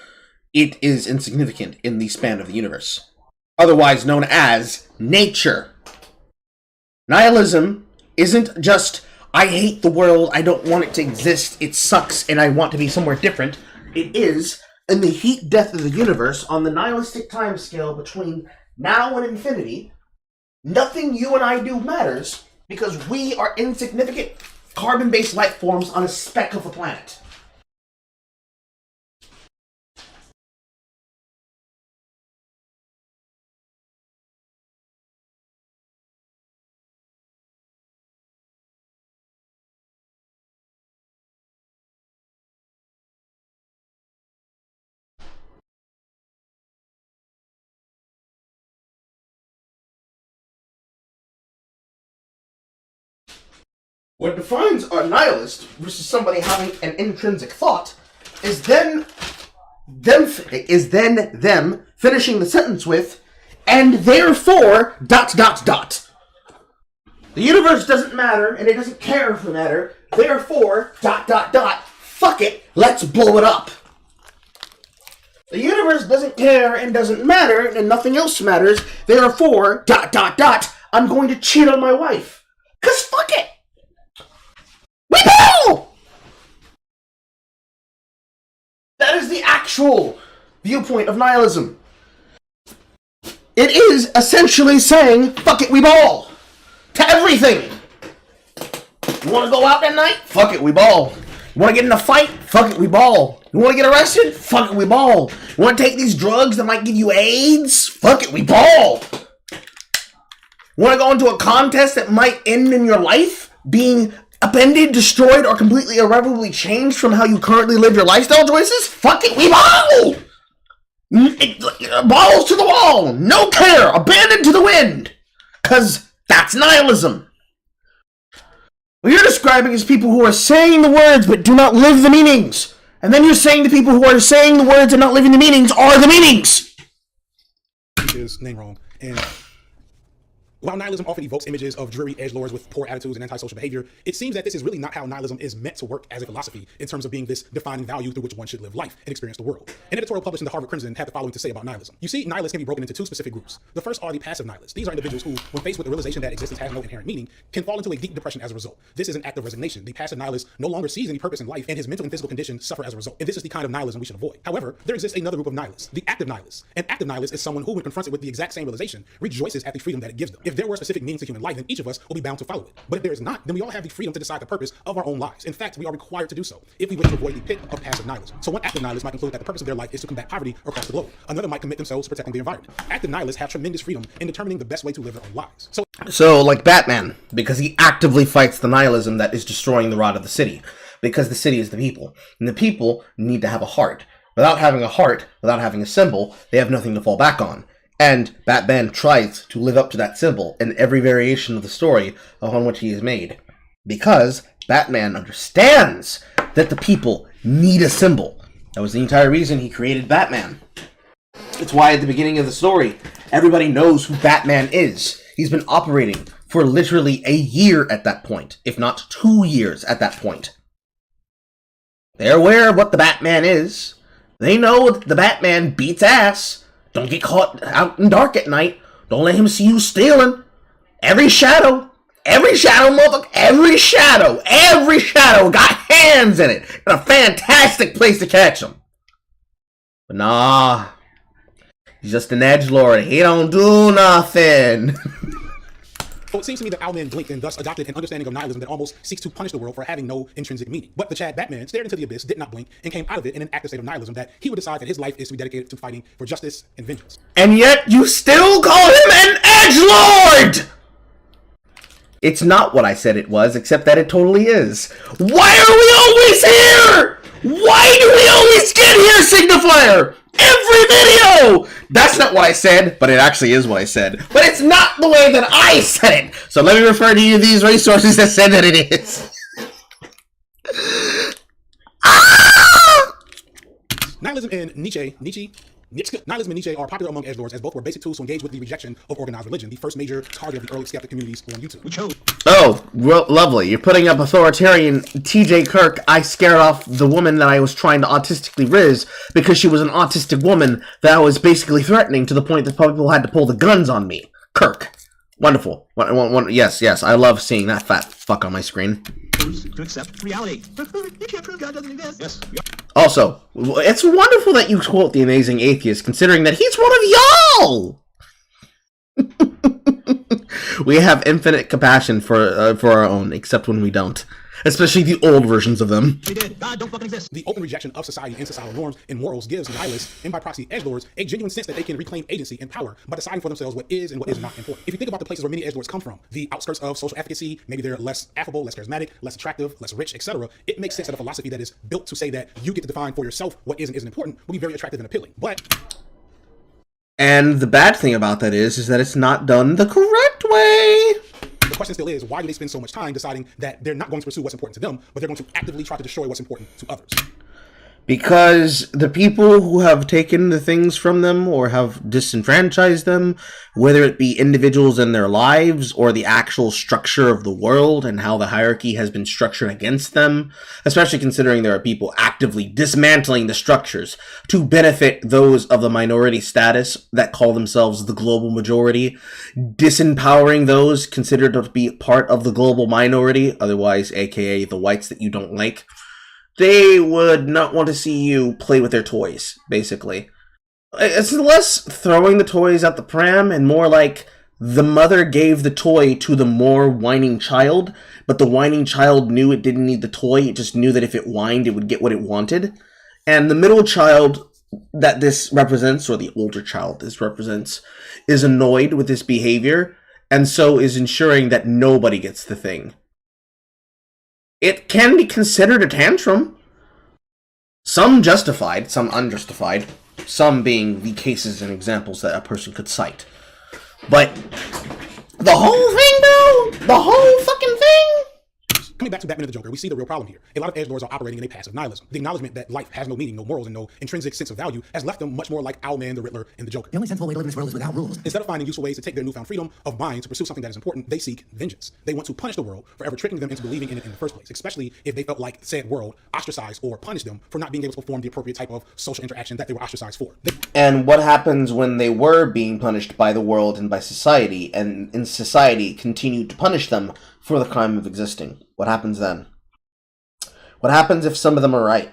it is insignificant in the span of the universe. Otherwise known as nature. Nihilism isn't just, I hate the world, I don't want it to exist, it sucks, and I want to be somewhere different. It is, in the heat death of the universe, on the nihilistic time scale between now and infinity, nothing you and I do matters because we are insignificant carbon-based life forms on a speck of a planet. What defines a nihilist versus somebody having an intrinsic thought is them finishing the sentence with, and therefore, ... The universe doesn't matter, and it doesn't care if it matter, therefore, ... Fuck it, let's blow it up. The universe doesn't care and doesn't matter, and nothing else matters, therefore, ... I'm going to cheat on my wife. 'Cause fuck it! We know! That is the actual viewpoint of nihilism. It is essentially saying, fuck it, we ball. To everything. You want to go out at night? Fuck it, we ball. You want to get in a fight? Fuck it, we ball. You want to get arrested? Fuck it, we ball. You want to take these drugs that might give you AIDS? Fuck it, we ball. You want to go into a contest that might end in your life being upended, destroyed, or completely irrevocably changed from how you currently live your lifestyle choices? Fuck it, we ball! Balls to the wall! No care! Abandoned to the wind! 'Cause that's nihilism. What you're describing is people who are saying the words but do not live the meanings. And then you're saying the people who are saying the words and not living the meanings are the meanings! His name wrong. And While nihilism often evokes images of dreary edgelords with poor attitudes and antisocial behavior, it seems that this is really not how nihilism is meant to work as a philosophy in terms of being this defining value through which one should live life and experience the world. An editorial published in the Harvard Crimson had the following to say about nihilism. You see, nihilists can be broken into two specific groups. The first are the passive nihilists. These are individuals who, when faced with the realization that existence has no inherent meaning, can fall into a deep depression as a result. This is an act of resignation. The passive nihilist no longer sees any purpose in life, and his mental and physical conditions suffer as a result. And this is the kind of nihilism we should avoid. However, there exists another group of nihilists, the active nihilists. An active nihilist is someone who, when confronted with the exact same realization, rejoices at the freedom that it gives them. If there were a specific meaning to human life, then each of us will be bound to follow it. But if there is not, then we all have the freedom to decide the purpose of our own lives. In fact, we are required to do so if we wish to avoid the pit of passive nihilism. So one active nihilist might conclude that the purpose of their life is to combat poverty across the globe. Another might commit themselves to protecting the environment. Active nihilists have tremendous freedom in determining the best way to live their own lives. So like Batman, because he actively fights the nihilism that is destroying the rot of the city. Because the city is the people. And the people need to have a heart. Without having a heart, without having a symbol, they have nothing to fall back on. And Batman tries to live up to that symbol in every variation of the story upon which he is made. Because Batman understands that the people need a symbol. That was the entire reason he created Batman. It's why at the beginning of the story, everybody knows who Batman is. He's been operating for literally a year at that point, if not 2 years at that point. They're aware of what the Batman is. They know that the Batman beats ass. Don't get caught out in dark at night. Don't let him see you stealing. Every shadow, motherfucker, every shadow got hands in it. And a fantastic place to catch them. But nah, he's just an edgelord. He don't do nothing. So it seems to me that Owlman blinked and thus adopted an understanding of nihilism that almost seeks to punish the world for having no intrinsic meaning. But the Chad Batman stared into the abyss, did not blink, and came out of it in an active state of nihilism that he would decide that his life is to be dedicated to fighting for justice and vengeance. And yet you still call him an edgelord! It's not what I said it was, except that it totally is. Why are we always here? Why do we always get here, Signifier? Every video! That's not what I said, but it actually is what I said. But it's not the way that I said it! So let me refer to you these resources that said that it is. Nihilism and Nihilism and Nietzsche are popular among edgelords as both were basic tools to engage with the rejection of organized religion, the first major target of the early skeptic communities on YouTube. Oh, lovely. You're putting up authoritarian TJ Kirk. I scared off the woman that I was trying to autistically riz because she was an autistic woman that I was basically threatening to the point that people had to pull the guns on me. Kirk. Wonderful. Yes, I love seeing that fat fuck on my screen. To accept reality. You can't prove God doesn't exist. Yes. Also, it's wonderful that you quote the Amazing Atheist, considering that he's one of y'all! We have infinite compassion for our own, except when we don't. Especially the old versions of them. We did. God don't fucking exist. The open rejection of society and societal norms and morals gives nihilists, and by proxy edgelords, a genuine sense that they can reclaim agency and power by deciding for themselves what is and what is not important. If you think about the places where many edgelords come from, the outskirts of social efficacy, maybe they're less affable, less charismatic, less attractive, less rich, etc., it makes sense that a philosophy that is built to say that you get to define for yourself what is and isn't important will be very attractive and appealing. And the bad thing about that is that it's not done the correct way. The question still is, why do they spend so much time deciding that they're not going to pursue what's important to them, but they're going to actively try to destroy what's important to others? Because the people who have taken the things from them or have disenfranchised them, whether it be individuals in their lives or the actual structure of the world and how the hierarchy has been structured against them, especially considering there are people actively dismantling the structures to benefit those of the minority status that call themselves the global majority, disempowering those considered to be part of the global minority, otherwise aka the whites that you don't like. They would not want to see you play with their toys, basically. It's less throwing the toys at the pram and more like the mother gave the toy to the more whining child, but the whining child knew it didn't need the toy, it just knew that if it whined, it would get what it wanted. And the middle child that this represents, or the older child this represents, is annoyed with this behavior, and so is ensuring that nobody gets the thing. It can be considered a tantrum. Some justified, some unjustified. Some being the cases and examples that a person could cite. But the whole thing, though? The whole fucking thing? Coming back to Batman and the Joker, we see the real problem here. A lot of edgelords are operating in a passive nihilism. The acknowledgement that life has no meaning, no morals, and no intrinsic sense of value has left them much more like Owlman, the Riddler, and the Joker. The only sensible way to live in this world is without rules. Instead of finding useful ways to take their newfound freedom of mind to pursue something that is important, they seek vengeance. They want to punish the world for ever tricking them into believing in it in the first place, especially if they felt like said world ostracized or punished them for not being able to perform the appropriate type of social interaction that they were ostracized for. And what happens when they were being punished by the world and by society, and in society continued to punish them for the crime of existing? What happens then? What happens if some of them are right?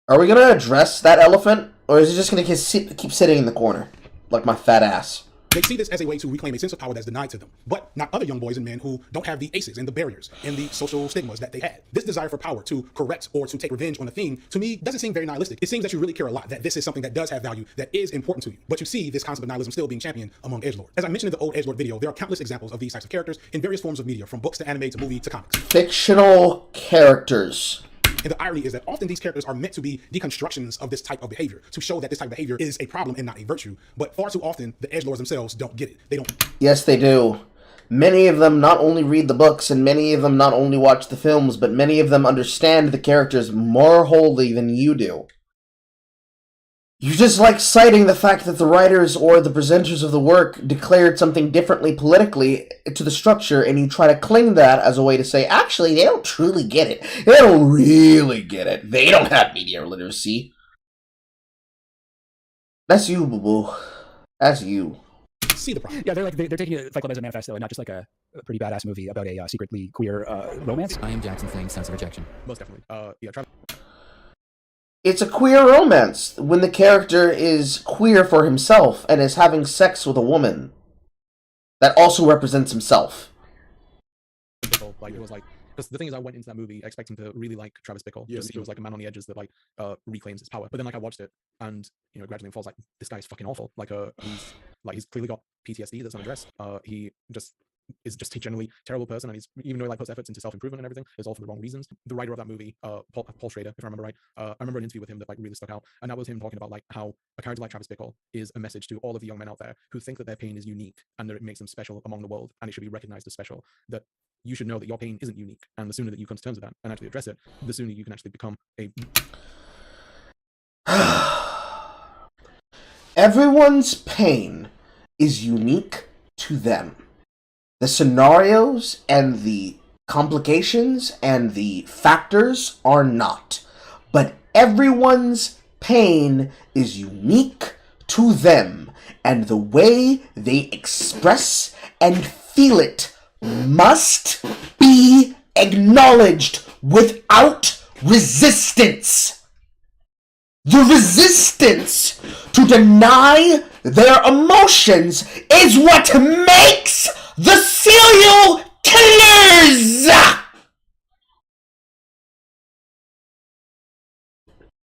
Are we going to address that elephant, or is it just going to keep sitting in the corner, like my fat ass? They see this as a way to reclaim a sense of power that's denied to them, but not other young boys and men who don't have the aces and the barriers and the social stigmas that they had. This desire for power to correct or to take revenge on a thing, to me, doesn't seem very nihilistic. It seems that you really care a lot, that this is something that does have value, that is important to you. But you see this concept of nihilism still being championed among edgelords. As I mentioned in the old edgelord video, there are countless examples of these types of characters in various forms of media, from books to anime to movie to comics. Fictional characters. And the irony is that often these characters are meant to be deconstructions of this type of behavior, to show that this type of behavior is a problem and not a virtue. But far too often, the edgelords themselves don't get it. They don't. Yes, they do. Many of them not only read the books, and many of them not only watch the films, but many of them understand the characters more wholly than you do. You just like citing the fact that the writers or the presenters of the work declared something differently politically to the structure, and you try to cling that as a way to say, actually, they don't truly get it. They don't really get it. They don't have media literacy. That's you, boo-boo. That's you. See the problem. Yeah, they're taking Fight Club as a manifesto and not just like a pretty badass movie about a secretly queer romance. I am Jackson Fling's sense of rejection. Most definitely. Yeah, Travis. It's a queer romance when the character is queer for himself and is having sex with a woman that also represents himself. Like, it was like, because the thing is, I went into that movie expecting to really like Travis Bickle. Yes, he was like a man on the edges that like reclaims his power. But then like I watched it, and you know, gradually falls like, this guy's fucking awful. Like he's clearly got PTSD that's unaddressed. He just is just a generally terrible person, and he's, even though he like puts efforts into self-improvement and everything, it's all for the wrong reasons. The writer of that movie, Paul Schrader, if I remember right, I remember an interview with him that like really stuck out, and that was him talking about like how a character like Travis Bickle is a message to all of the young men out there who think that their pain is unique and that it makes them special among the world, and it should be recognized as special. That you should know that your pain isn't unique, and the sooner that you come to terms with that and actually address it, the sooner you can actually become a. Everyone's pain is unique to them. The scenarios and the complications and the factors are not. But everyone's pain is unique to them, and the way they express and feel it must be acknowledged without resistance. The resistance to deny their emotions is what makes the serial killers!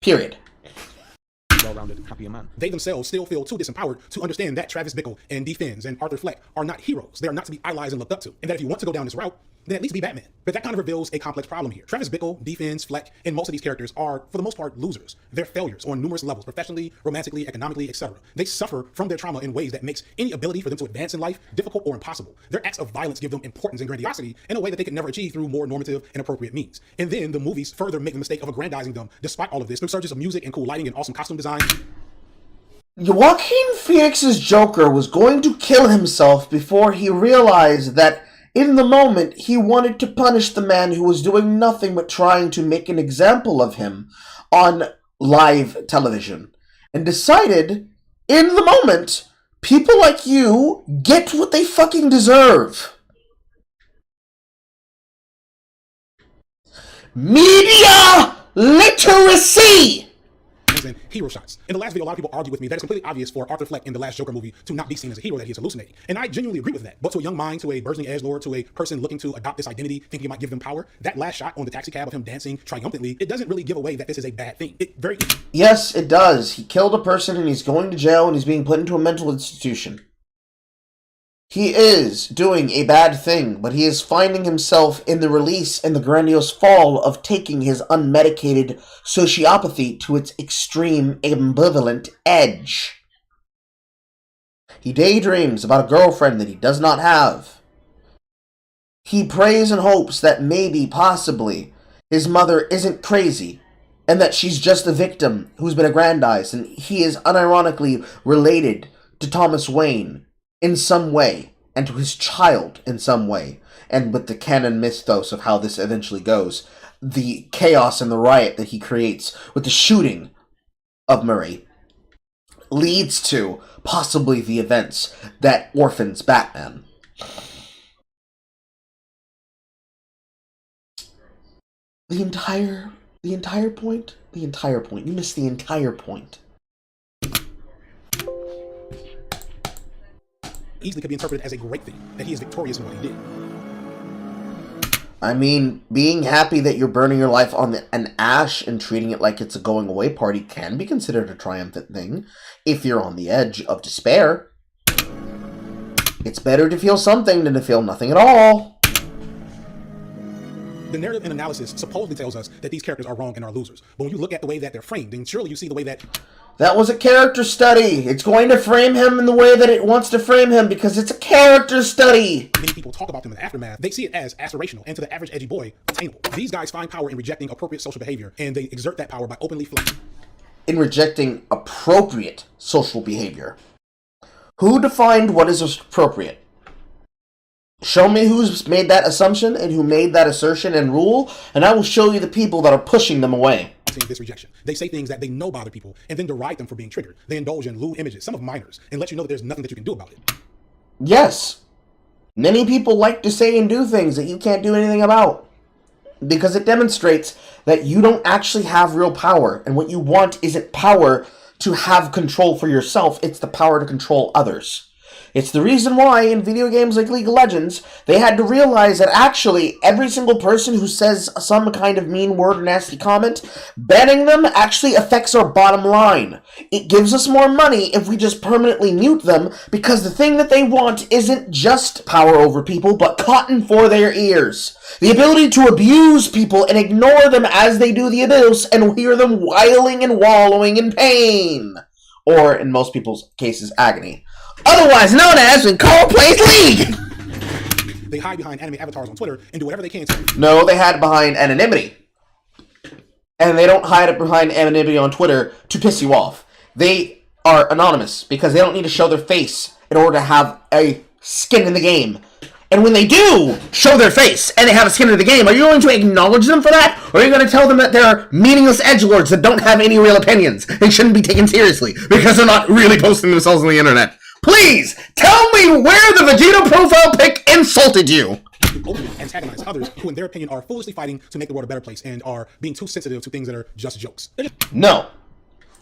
Period. Well-rounded, happier man. They themselves still feel too disempowered to understand that Travis Bickle and Dee Finns and Arthur Fleck are not heroes. They are not to be idolized and looked up to. And that if you want to go down this route, then at least be Batman. But that kind of reveals a complex problem here. Travis Bickle, Dee Finns, Fleck, and most of these characters are, for the most part, losers. They're failures on numerous levels, professionally, romantically, economically, etc. They suffer from their trauma in ways that makes any ability for them to advance in life difficult or impossible. Their acts of violence give them importance and grandiosity in a way that they could never achieve through more normative and appropriate means. And then the movies further make the mistake of aggrandizing them, despite all of this, through surges of music and cool lighting and awesome costume design. Joaquin Phoenix's Joker was going to kill himself before he realized that in the moment he wanted to punish the man who was doing nothing but trying to make an example of him on live television, and decided in the moment, people like you get what they fucking deserve. Media literacy! And hero shots. In the last video, a lot of people argue with me that it's completely obvious for Arthur Fleck in the last Joker movie to not be seen as a hero, that he is hallucinating. And I genuinely agree with that. But to a young mind, to a burgeoning edgelord, to a person looking to adopt this identity, thinking it might give them power, that last shot on the taxi cab of him dancing triumphantly, it doesn't really give away that this is a bad thing. Yes, it does. He killed a person and he's going to jail and he's being put into a mental institution. He is doing a bad thing, but he is finding himself in the release and the grandiose fall of taking his unmedicated sociopathy to its extreme ambivalent edge. He daydreams about a girlfriend that he does not have. he prays and hopes that maybe, possibly, his mother isn't crazy, and that she's just a victim who's been aggrandized, and he is unironically related to Thomas Wayne in some way, and to his child in some way, and with the canon mythos of how this eventually goes, the chaos and the riot that he creates with the shooting of Murray leads to possibly the events that orphans Batman. The entire point? The entire point. You missed the entire point. Easily could be interpreted as a great thing, that he is victorious in what he did. I mean, being happy that you're burning your life on an ash and treating it like it's a going away party can be considered a triumphant thing if you're on the edge of despair. It's better to feel something than to feel nothing at all. The narrative and analysis supposedly tells us that these characters are wrong and are losers. But when you look at the way that they're framed, then surely you see the way that... That was a character study. It's going to frame him in the way that it wants to frame him because it's a character study. Many people talk about them in the aftermath. They see it as aspirational and to the average edgy boy, attainable. These guys find power in rejecting appropriate social behavior, and they exert that power by openly flexing. In rejecting appropriate social behavior. Who defined what is appropriate? Show me who's made that assumption and who made that assertion and rule, and I will show you the people that are pushing them away. This rejection. They say things that they know bother people and then deride them for being triggered. They indulge in lewd images, some of minors, and let you know that there's nothing that you can do about it. Yes. Many people like to say and do things that you can't do anything about. Because it demonstrates that you don't actually have real power, and what you want isn't power to have control for yourself, it's the power to control others. It's the reason why in video games like League of Legends, they had to realize that actually every single person who says some kind of mean word or nasty comment, banning them actually affects our bottom line. It gives us more money if we just permanently mute them, because the thing that they want isn't just power over people, but cotton for their ears. The ability to abuse people and ignore them as they do the abuse and hear them wailing and wallowing in pain. Or, in most people's cases, agony. Otherwise known as when Carl plays League! They hide behind anime avatars on Twitter and do whatever they can to... No, they hide behind anonymity. And they don't hide it behind anonymity on Twitter to piss you off. They are anonymous because they don't need to show their face in order to have a skin in the game. And when they do show their face and they have a skin in the game, are you going to acknowledge them for that? Or are you going to tell them that they're meaningless edgelords that don't have any real opinions and shouldn't be taken seriously because they're not really posting themselves on the internet? Please, tell me where the Vegeta profile pic insulted you! Openly antagonize others who, in their opinion, are foolishly fighting to make the world a better place and are being too sensitive to things that are just jokes. No.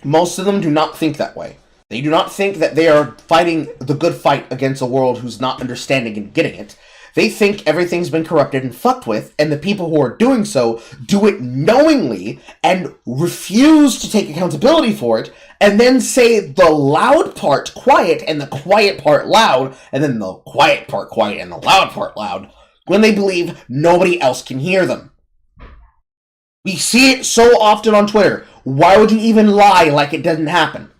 Most of them do not think that way. They do not think that they are fighting the good fight against a world who's not understanding and getting it. They think everything's been corrupted and fucked with, and the people who are doing so do it knowingly and refuse to take accountability for it, and then say the loud part quiet and the quiet part loud, and then the quiet part quiet and the loud part loud, when they believe nobody else can hear them. We see it so often on Twitter. Why would you even lie like it doesn't happen?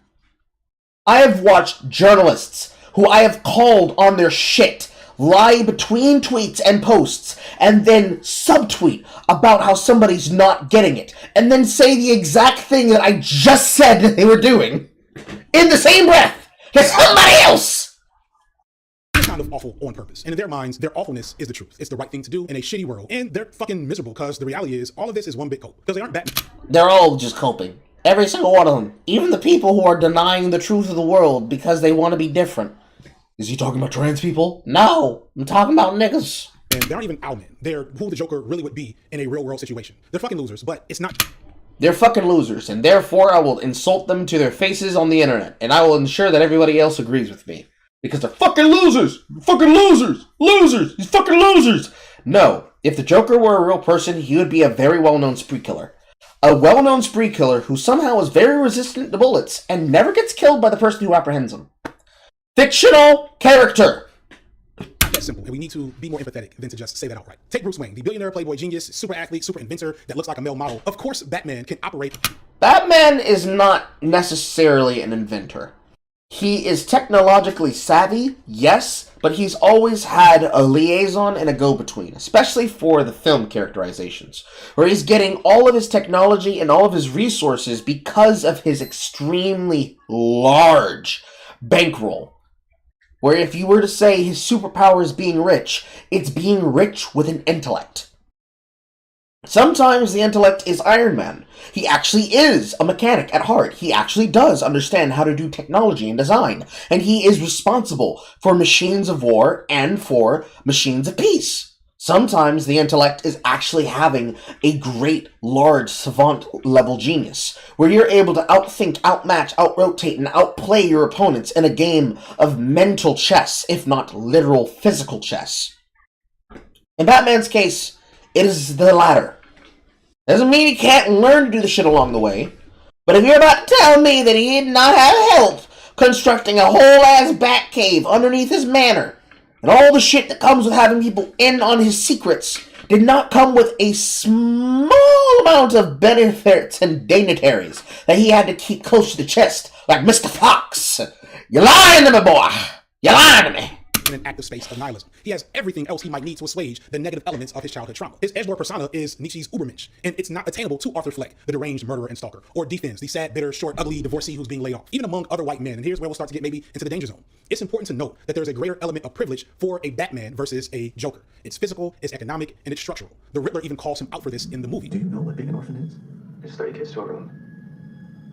I have watched journalists who I have called on their shit lie between tweets and posts, and then subtweet about how somebody's not getting it, and then say the exact thing that I just said that they were doing, in the same breath, to somebody else! It's kind of awful on purpose, and in their minds, their awfulness is the truth. It's the right thing to do in a shitty world, and they're fucking miserable, because the reality is, all of this is one big cope, because they aren't Batman. They're all just coping. Every single one of them. Even the people who are denying the truth of the world because they want to be different. Is he talking about trans people? No, I'm talking about niggas. And they aren't even owlmen. They're who the Joker really would be in a real world situation. They're fucking losers, but it's not... They're fucking losers, and therefore I will insult them to their faces on the internet, and I will ensure that everybody else agrees with me. Because they're fucking losers! Fucking losers! Losers! These fucking losers! No, if the Joker were a real person, he would be a very well-known spree killer. A well-known spree killer who somehow is very resistant to bullets and never gets killed by the person who apprehends him. Fictional character. That's simple, and we need to be more empathetic than to just say that outright. Take Bruce Wayne, the billionaire playboy genius, super athlete, super inventor that looks like a male model. Of course, Batman can operate. Batman is not necessarily an inventor. He is technologically savvy, yes, but he's always had a liaison and a go-between, especially for the film characterizations, where he's getting all of his technology and all of his resources because of his extremely large bankroll. Where if you were to say his superpower is being rich, it's being rich with an intellect. Sometimes the intellect is Iron Man. He actually is a mechanic at heart. He actually does understand how to do technology and design. And he is responsible for machines of war and for machines of peace. Sometimes the intellect is actually having a great, large, savant-level genius, where you're able to outthink, outmatch, outrotate, and outplay your opponents in a game of mental chess, if not literal physical chess. In Batman's case, it is the latter. Doesn't mean he can't learn to do the shit along the way, but if you're about to tell me that he did not have help constructing a whole-ass bat cave underneath his manor, and all the shit that comes with having people in on his secrets did not come with a small amount of benefits and dignitaries that he had to keep close to the chest, like Mr. Fox, you're lying to me, boy! You're lying to me! In an active space of nihilism. He has everything else he might need to assuage the negative elements of his childhood trauma. His edgelord persona is Nietzsche's Ubermensch, and it's not attainable to Arthur Fleck, the deranged murderer and stalker, or Defense, the sad, bitter, short, ugly divorcee who's being laid off, even among other white men. And here's where we'll start to get maybe into the danger zone. It's important to note that there's a greater element of privilege for a Batman versus a Joker. It's physical, it's economic, and it's structural. The Riddler even calls him out for this in the movie. Do you know what being an orphan is? It's 30 kids to a room.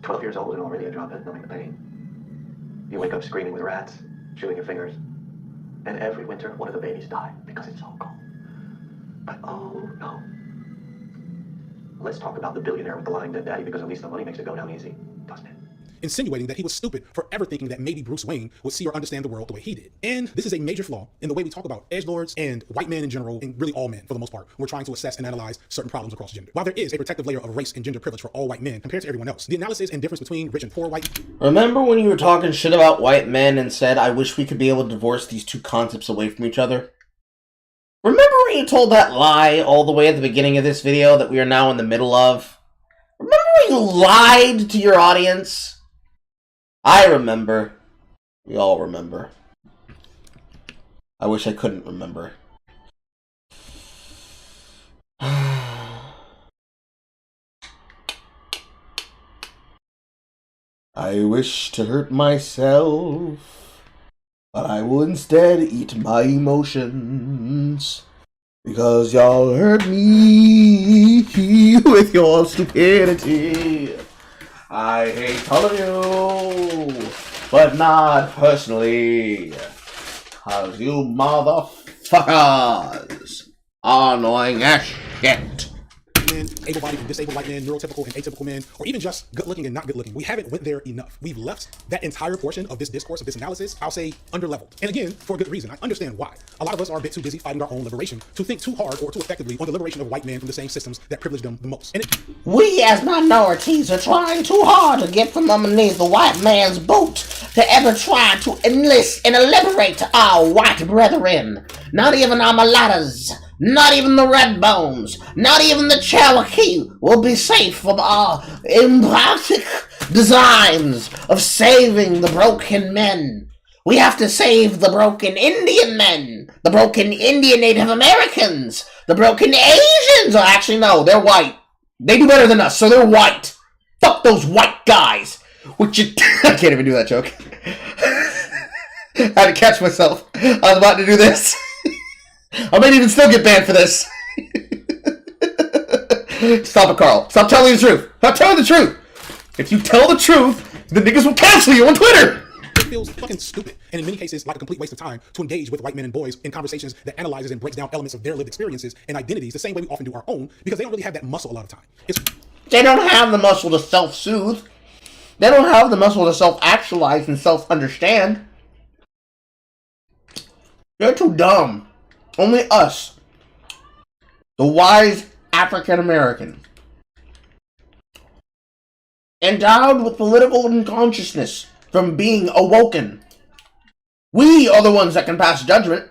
12 years old and already a drop-in, numbing the pain. You wake up screaming with rats, chewing your fingers. And every winter, one of the babies die because it's so cold. But oh no. Let's talk about the billionaire with the lying dead daddy, because at least the money makes it go down easy, doesn't it? Insinuating that he was stupid for ever thinking that maybe Bruce Wayne would see or understand the world the way he did. And this is a major flaw in the way we talk about edgelords and white men in general, and really all men for the most part, when we're trying to assess and analyze certain problems across gender. While there is a protective layer of race and gender privilege for all white men compared to everyone else, the analysis and difference between rich and poor white... Remember when you were talking shit about white men and said, I wish we could be able to divorce these two concepts away from each other? Remember when you told that lie all the way at the beginning of this video that we are now in the middle of? Remember when you lied to your audience? I remember. We all remember. I wish I couldn't remember. I wish to hurt myself, but I will instead eat my emotions, because y'all hurt me with your stupidity. I hate all of you, but not personally, cause you motherfuckers are annoying as shit. Men, able-bodied and disabled white men, neurotypical and atypical men, or even just good-looking and not good-looking. We haven't went there enough. We've left that entire portion of this discourse, of this analysis, I'll say, under-leveled. And again, for a good reason. I understand why. A lot of us are a bit too busy fighting our own liberation to think too hard or too effectively on the liberation of white men from the same systems that privilege them the most. And we as minorities are trying too hard to get from underneath the white man's boot to ever try to enlist and liberate our white brethren. Not even our mulattoes. Not even the red bones, not even the Cherokee will be safe from our emphatic designs of saving the broken men. We have to save the broken Indian men, the broken Indian Native Americans, the broken Asians. Oh, actually, no, they're white. They do better than us, so they're white. Fuck those white guys. Which you... I can't even do that joke. I had to catch myself. I was about to do this. I might even still get banned for this. Stop it, Carl. Stop telling the truth. Stop telling the truth. If you tell the truth, the niggas will cancel you on Twitter. It feels fucking stupid, and in many cases, like a complete waste of time to engage with white men and boys in conversations that analyzes and breaks down elements of their lived experiences and identities the same way we often do our own, because they don't really have that muscle a lot of time. They don't have the muscle to self-soothe. They don't have the muscle to self-actualize and self-understand. They're too dumb. Only us, the wise African American, endowed with political consciousness from being awoken. We are the ones that can pass judgment.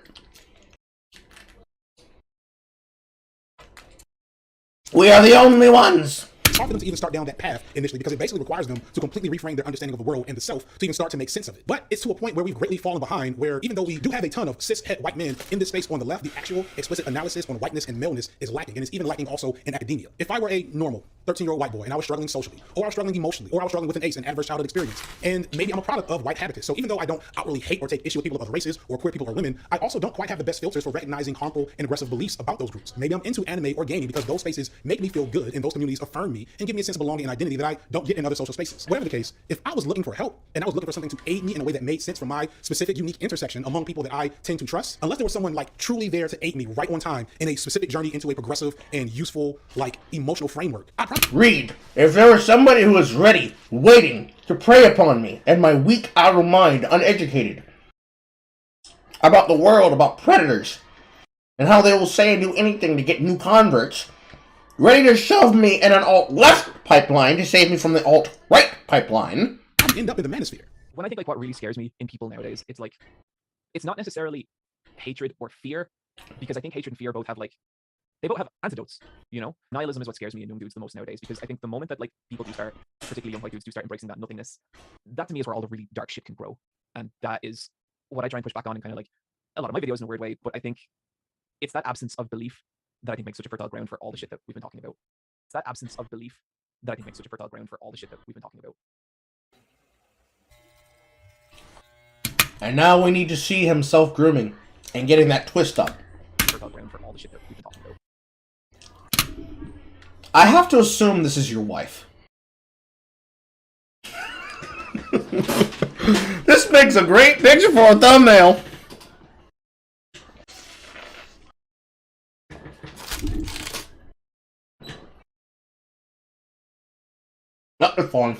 We are the only ones it's hard for them to even start down that path initially because it basically requires them to completely reframe their understanding of the world and the self to even start to make sense of it. But it's to a point where we've greatly fallen behind, where even though we do have a ton of cis-het white men in this space on the left, the actual explicit analysis on whiteness and maleness is lacking, and it's even lacking also in academia. If I were a normal 13-year-old white boy and I was struggling socially, or I was struggling emotionally, or I was struggling with an ACE, an adverse childhood experience, and maybe I'm a product of white habitus. So even though I don't outwardly hate or take issue with people of other races or queer people or women, I also don't quite have the best filters for recognizing harmful and aggressive beliefs about those groups. Maybe I'm into anime or gaming because those spaces make me feel good and those communities affirm me and give me a sense of belonging and identity that I don't get in other social spaces. Whatever the case, if I was looking for help and I was looking for something to aid me in a way that made sense from my specific unique intersection among people that I tend to trust, unless there was someone like truly there to aid me right on time in a specific journey into a progressive and useful like emotional framework, I'd probably read. If there was somebody who was ready, waiting to prey upon me and my weak idle mind, uneducated, about the world, about predators, and how they will say and do anything to get new converts, ready to shove me in an alt-left pipeline to save me from the alt-right pipeline, I'd end up in the manosphere. When I think like what really scares me in people nowadays, it's like, it's not necessarily hatred or fear, because I think hatred and fear both have like, they both have antidotes, you know? Nihilism is what scares me in young dudes the most nowadays, because I think the moment that like people do start, particularly young white dudes, do start embracing that nothingness, that to me is where all the really dark shit can grow. And that is what I try and push back on in kind of like a lot of my videos in a weird way, but I think it's that absence of belief that I think makes such a fertile ground for all the shit that we've been talking about. It's that absence of belief that I think makes such a fertile ground for all the shit that we've been talking about. And now we need to see him self-grooming and getting that twist up. Fertile ground for all the shit that we've been talking about. I have to assume this is your wife. This makes a great picture for a thumbnail. No, it's falling.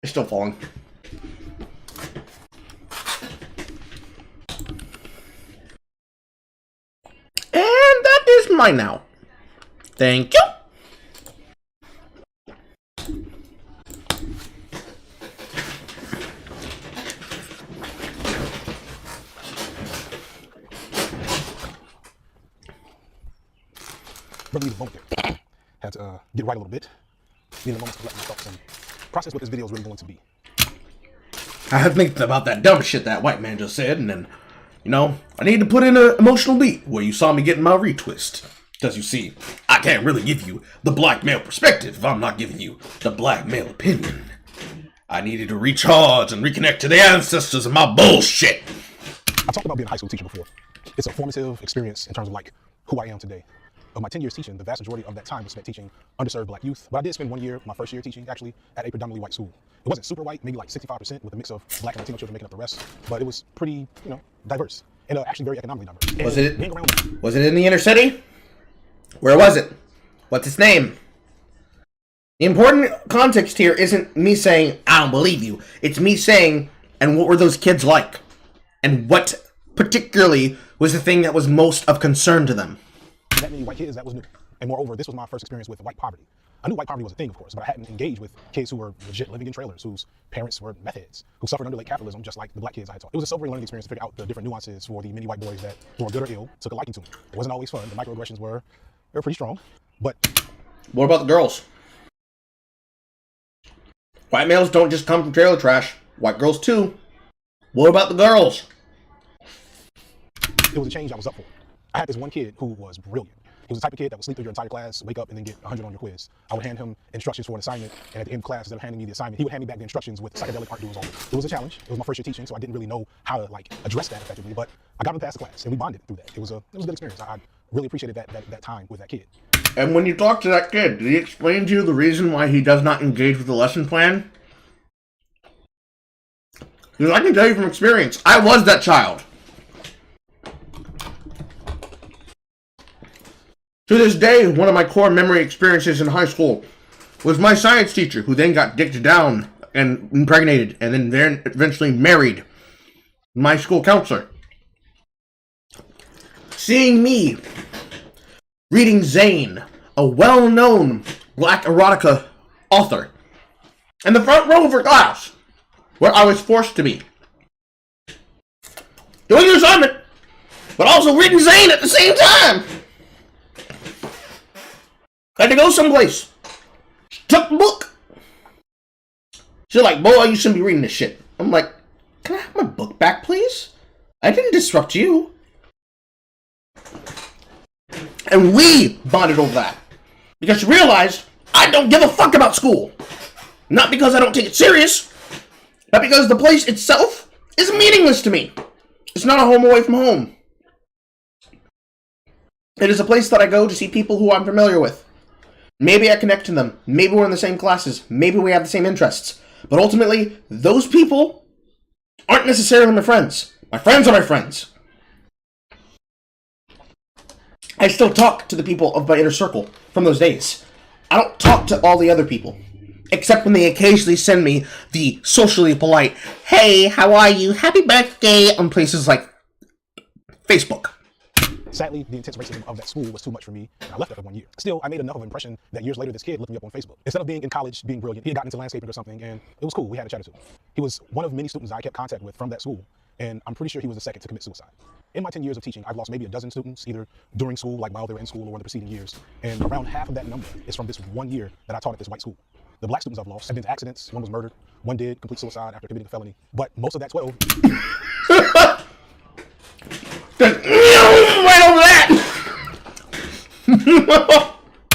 It's still falling. And that is mine now. Thank you. Really need a moment there. Had to get right a little bit. Need a moment to collect my thoughts and process what this video is really going to be. I had to think about that dumb shit that white man just said, and then, you know, I need to put in an emotional beat where you saw me getting my retwist. Because you see, I can't really give you the black male perspective if I'm not giving you the black male opinion. I needed to recharge and reconnect to the ancestors of my bullshit. I talked about being a high school teacher before. It's a formative experience in terms of like who I am today. Of my 10 years teaching, the vast majority of that time was spent teaching underserved black youth. But I did spend 1 year, my first year teaching actually, at a predominantly white school. It wasn't super white, maybe like 65% with a mix of black and Latino children making up the rest. But it was pretty, you know, diverse. And actually very economically diverse. Was it in the inner city? Where was it? What's its name? The important context here isn't me saying, I don't believe you. It's me saying, and what were those kids like? And what particularly was the thing that was most of concern to them? That many white kids, that was new. And moreover, this was my first experience with white poverty. I knew white poverty was a thing, of course, but I hadn't engaged with kids who were legit living in trailers, whose parents were meth heads, who suffered under late capitalism, just like the black kids I had taught. It was a sobering learning experience to figure out the different nuances for the many white boys that were good or ill, took a liking to me. It wasn't always fun. The microaggressions were pretty strong, but... What about the girls? White males don't just come from trailer trash. White girls too. What about the girls? It was a change I was up for. I had this one kid who was brilliant. He was the type of kid that would sleep through your entire class, wake up, and then get 100 on your quiz. I would hand him instructions for an assignment, and at the end of class, instead of handing me the assignment, he would hand me back the instructions with psychedelic art doodles on it. It was a challenge. It was my first year teaching, so I didn't really know how to like address that effectively, but I got him past the class, and we bonded through that. It was a good experience. I really appreciated that time with that kid. And when you talk to that kid, did he explain to you the reason why he does not engage with the lesson plan? Because I can tell you from experience, I was that child. To this day, one of my core memory experiences in high school was my science teacher, who then got dicked down and impregnated, and then eventually married my school counselor. Seeing me reading Zane, a well-known black erotica author, in the front row of her class, where I was forced to be, doing the assignment, but also reading Zane at the same time. I had to go someplace. She took the book. She's like, boy, you shouldn't be reading this shit. I'm like, can I have my book back, please? I didn't disrupt you. And we bonded over that. Because she realized I don't give a fuck about school. Not because I don't take it serious, but because the place itself is meaningless to me. It's not a home away from home. It is a place that I go to see people who I'm familiar with. Maybe I connect to them. Maybe we're in the same classes. Maybe we have the same interests. But ultimately, those people aren't necessarily my friends. My friends are my friends. I still talk to the people of my inner circle from those days. I don't talk to all the other people. Except when they occasionally send me the socially polite, hey, how are you? Happy birthday, on places like Facebook. Sadly, the intense racism of that school was too much for me, and I left after 1 year. Still, I made enough of an impression that years later, this kid looked me up on Facebook. Instead of being in college, being brilliant, he had gotten into landscaping or something, and it was cool. We had a chat or two. He was one of many students I kept contact with from that school, and I'm pretty sure he was the second to commit suicide. In my 10 years of teaching, I've lost maybe a dozen students, either during school, like while they were in school, or in the preceding years, and around half of that number is from this 1 year that I taught at this white school. The black students I've lost have been to accidents. One was murdered. One did complete suicide after committing a felony. But most of that 12... right over that!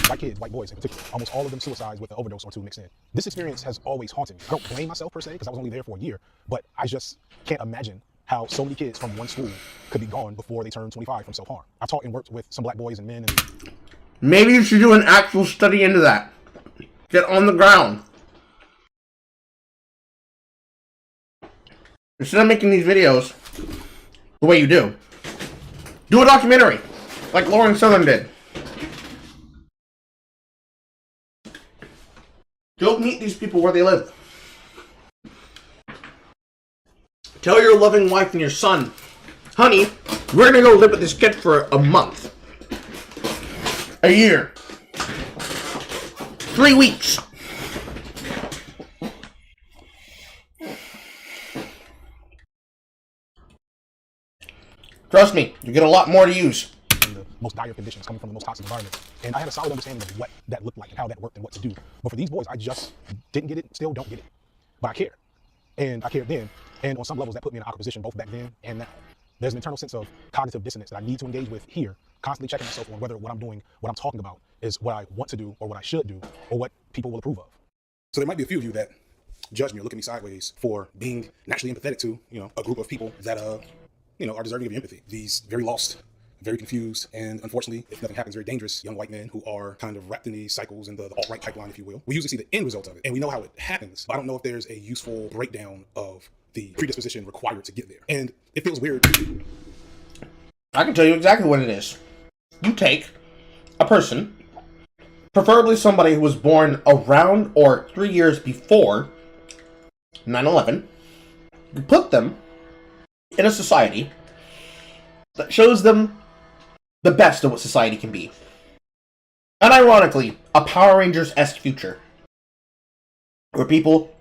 White kids, white boys in particular, almost all of them suicides with an overdose or two mixed in. This experience has always haunted me. I don't blame myself per se, because I was only there for a year, but I just can't imagine how so many kids from one school could be gone before they turn 25 from self-harm. I've taught and worked with some black boys and men. And maybe you should do an actual study into that. Get on the ground. Instead of making these videos the way you do, do a documentary like Lauren Southern did. Go meet these people where they live. Tell your loving wife and your son, honey, we're gonna go live with this kid for a month, a year, 3 weeks. Trust me, you get a lot more to use. In the most dire conditions, coming from the most toxic environments. And I had a solid understanding of what that looked like and how that worked and what to do. But for these boys, I just didn't get it, still don't get it. But I care. And I cared then. And on some levels, that put me in an awkward position both back then and now. There's an internal sense of cognitive dissonance that I need to engage with here, constantly checking myself on whether what I'm doing, what I'm talking about, is what I want to do or what I should do or what people will approve of. So there might be a few of you that judge me or look at me sideways for being naturally empathetic to, a group of people that, are deserving of your empathy. These very lost, very confused, and unfortunately, if nothing happens, very dangerous young white men who are kind of wrapped in these cycles in the alt-right pipeline, if you will. We usually see the end result of it, and we know how it happens, but I don't know if there's a useful breakdown of the predisposition required to get there. And it feels weird. I can tell you exactly what it is. You take a person, preferably somebody who was born around or 3 years before 9/11, you put them in a society that shows them the best of what society can be. Unironically, a Power Rangers-esque future, where people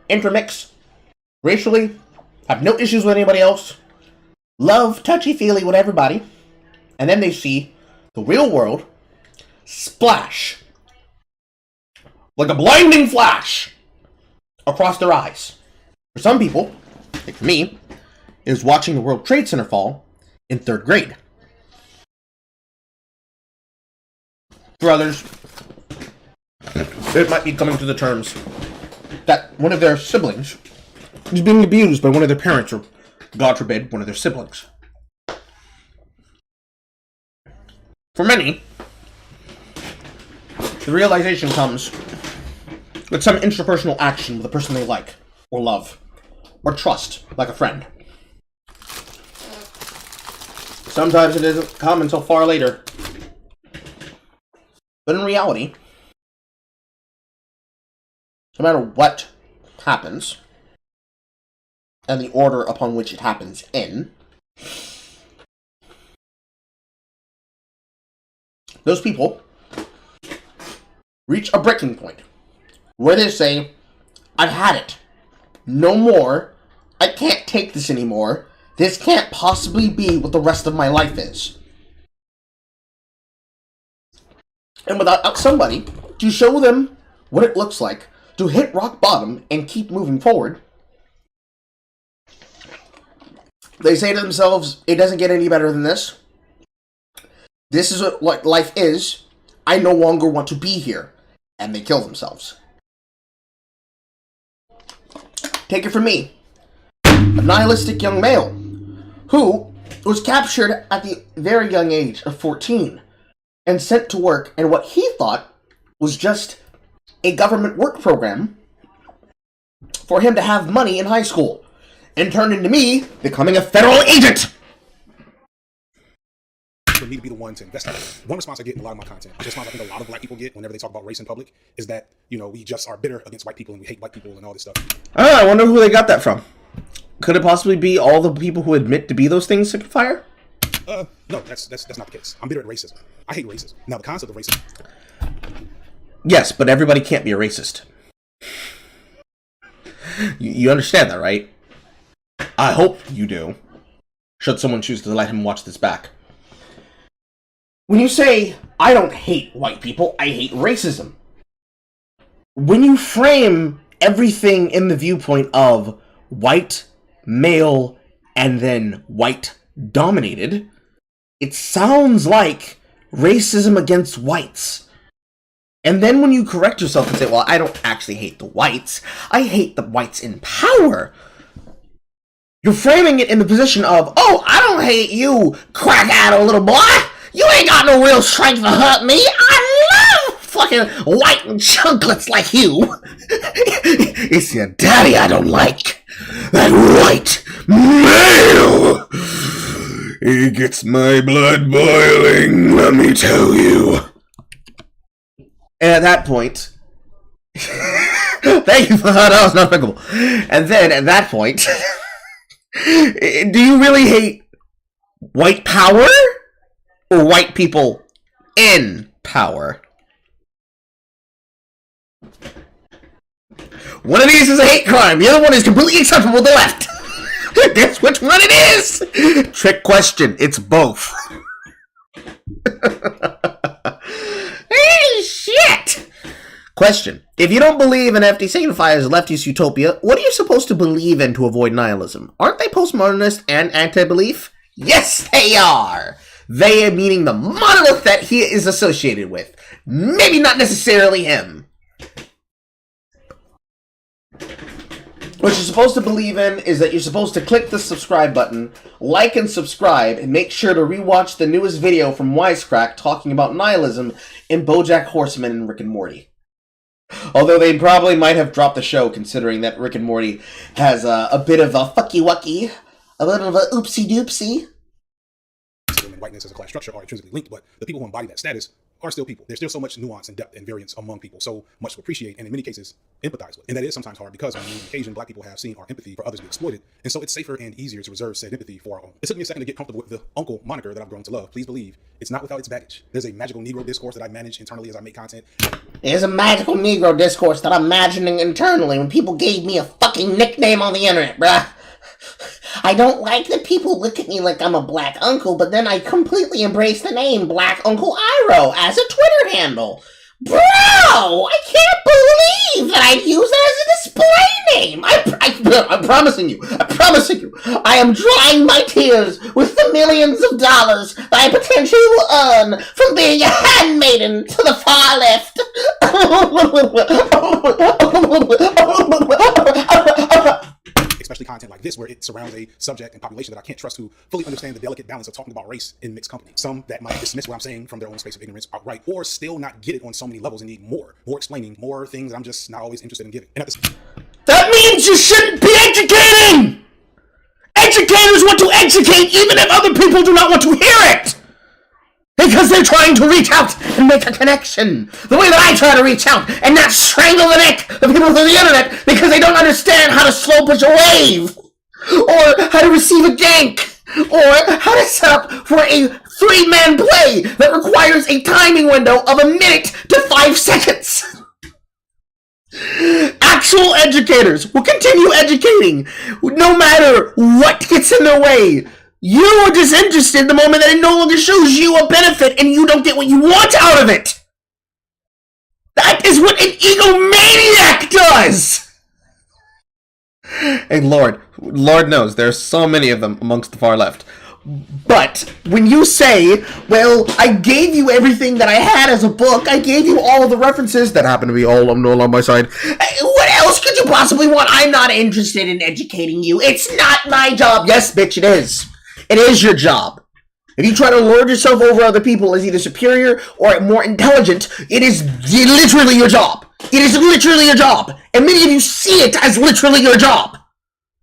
intermix racially, have no issues with anybody else, love touchy-feely with everybody, and then they see the real world splash like a blinding flash across their eyes. For some people, like for me, is watching the World Trade Center fall in 3rd grade. For others, it might be coming to the terms that one of their siblings is being abused by one of their parents, or, God forbid, one of their siblings. For many, the realization comes with some interpersonal action with a person they like, or love, or trust, like a friend. Sometimes it doesn't come until far later. But in reality, no matter what happens, and the order upon which it happens in, those people reach a breaking point where they say, I've had it. No more. I can't take this anymore. This can't possibly be what the rest of my life is. and without somebody to show them what it looks like to hit rock bottom and keep moving forward, they say to themselves, it doesn't get any better than this. This is what life is. I no longer want to be here. And they kill themselves. Take it from me. A nihilistic young male who was captured at the very young age of 14 and sent to work in what he thought was just a government work program for him to have money in high school, and turned into me becoming a federal agent. For me to be the one to investigate. One response I get in a lot of my content, the response I think a lot of black people get whenever they talk about race in public, is that, you know, we just are bitter against white people and we hate white people and all this stuff. I wonder who they got that from. Could it possibly be all the people who admit to be those things to fire? No, that's not the case. I'm bitter at racism. I hate racism. Now, the concept of racism. Yes, but everybody can't be a racist. You understand that, right? I hope you do. Should someone choose to let him watch this back. When you say, I don't hate white people, I hate racism. When you frame everything in the viewpoint of white, male, and then white dominated, it sounds like racism against whites. And then when you correct yourself and say, well, I don't actually hate the whites, I hate the whites in power, you're framing it in the position of, oh, I don't hate you, crack-addle little boy. You ain't got no real strength to hurt me. I love fucking white and chunklets like you. It's your daddy I don't like. That white male. He gets my blood boiling, let me tell you. And at that point, thank you for that was not applicable. And then at that point, do you really hate white power or white people in power? One of these is a hate crime. The other one is completely acceptable to the left. Guess which one it is? Trick question. It's both. Hey, shit! Question. If you don't believe in FD signifiers leftist utopia, what are you supposed to believe in to avoid nihilism? Aren't they postmodernist and anti-belief? Yes, they are! They meaning the monolith that he is associated with. Maybe not necessarily him. What you're supposed to believe in is that you're supposed to click the subscribe button, like and subscribe, and make sure to rewatch the newest video from Wisecrack talking about nihilism in BoJack Horseman and Rick and Morty. Although they probably might have dropped the show, considering that Rick and Morty has a bit of a fucky-wucky, a little of a oopsie-doopsie. Whiteness as a class structure are intrinsically linked, but the people who embody that status are still people. There's still so much nuance and depth and variance among people, so much to appreciate and in many cases empathize with. And that is sometimes hard because on the occasion black people have seen our empathy for others be exploited, and so it's safer and easier to reserve said empathy for our own. It took me a second to get comfortable with the uncle moniker that I've grown to love. Please believe it's not without its baggage. There's a magical Negro discourse that I manage internally as I make content. There's a magical Negro discourse that I'm imagining internally when people gave me a fucking nickname on the internet, bruh. I don't like that people look at me like I'm a black uncle, but then I completely embrace the name Black Uncle Iro as a Twitter handle. Bro, I can't believe that I'd use that as a display name. I'm promising you, I am drying my tears with the millions of dollars that I potentially will earn from being a handmaiden to the far left. Especially content like this, where it surrounds a subject and population that I can't trust to fully understand the delicate balance of talking about race in mixed company. Some that might dismiss what I'm saying from their own space of ignorance outright, or still not get it on so many levels and need more explaining, more things I'm just not always interested in giving. And that means you shouldn't be educating! Educators want to educate even if other people do not want to hear it! Because they're trying to reach out and make a connection. The way that I try to reach out and not strangle the neck of people through the internet because they don't understand how to slow push a wave. Or how to receive a gank. Or how to set up for a 3-man play that requires a timing window of 1 minute to 5 seconds. Actual educators will continue educating no matter what gets in their way. You are disinterested the moment that it no longer shows you a benefit and you don't get what you want out of it. That is what an egomaniac does! And Lord knows, there's so many of them amongst the far left. But when you say, well, I gave you everything that I had as a book, I gave you all of the references that happen to be all on my side, what else could you possibly want? I'm not interested in educating you. It's not my job. Yes, bitch, it is. It is your job. If you try to lord yourself over other people as either superior or more intelligent, it is literally your job. It is literally your job. And many of you see it as literally your job.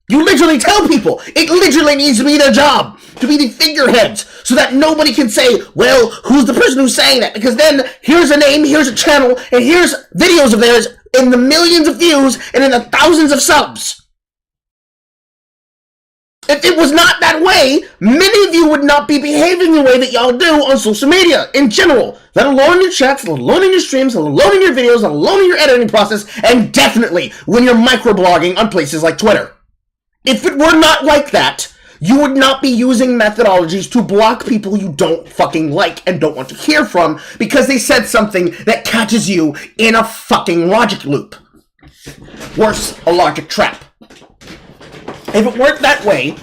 You literally tell people it literally needs to be their job, to be the figureheads, so that nobody can say, well, who's the person who's saying that? Because then here's a name, here's a channel, and here's videos of theirs in the millions of views and in the thousands of subs. If it was not that way, many of you would not be behaving the way that y'all do on social media in general. Let alone in your chats, let alone in your streams, let alone in your videos, let alone in your editing process, and definitely when you're microblogging on places like Twitter. If it were not like that, you would not be using methodologies to block people you don't fucking like and don't want to hear from because they said something that catches you in a fucking logic loop. Worse, a logic trap. If it weren't that way,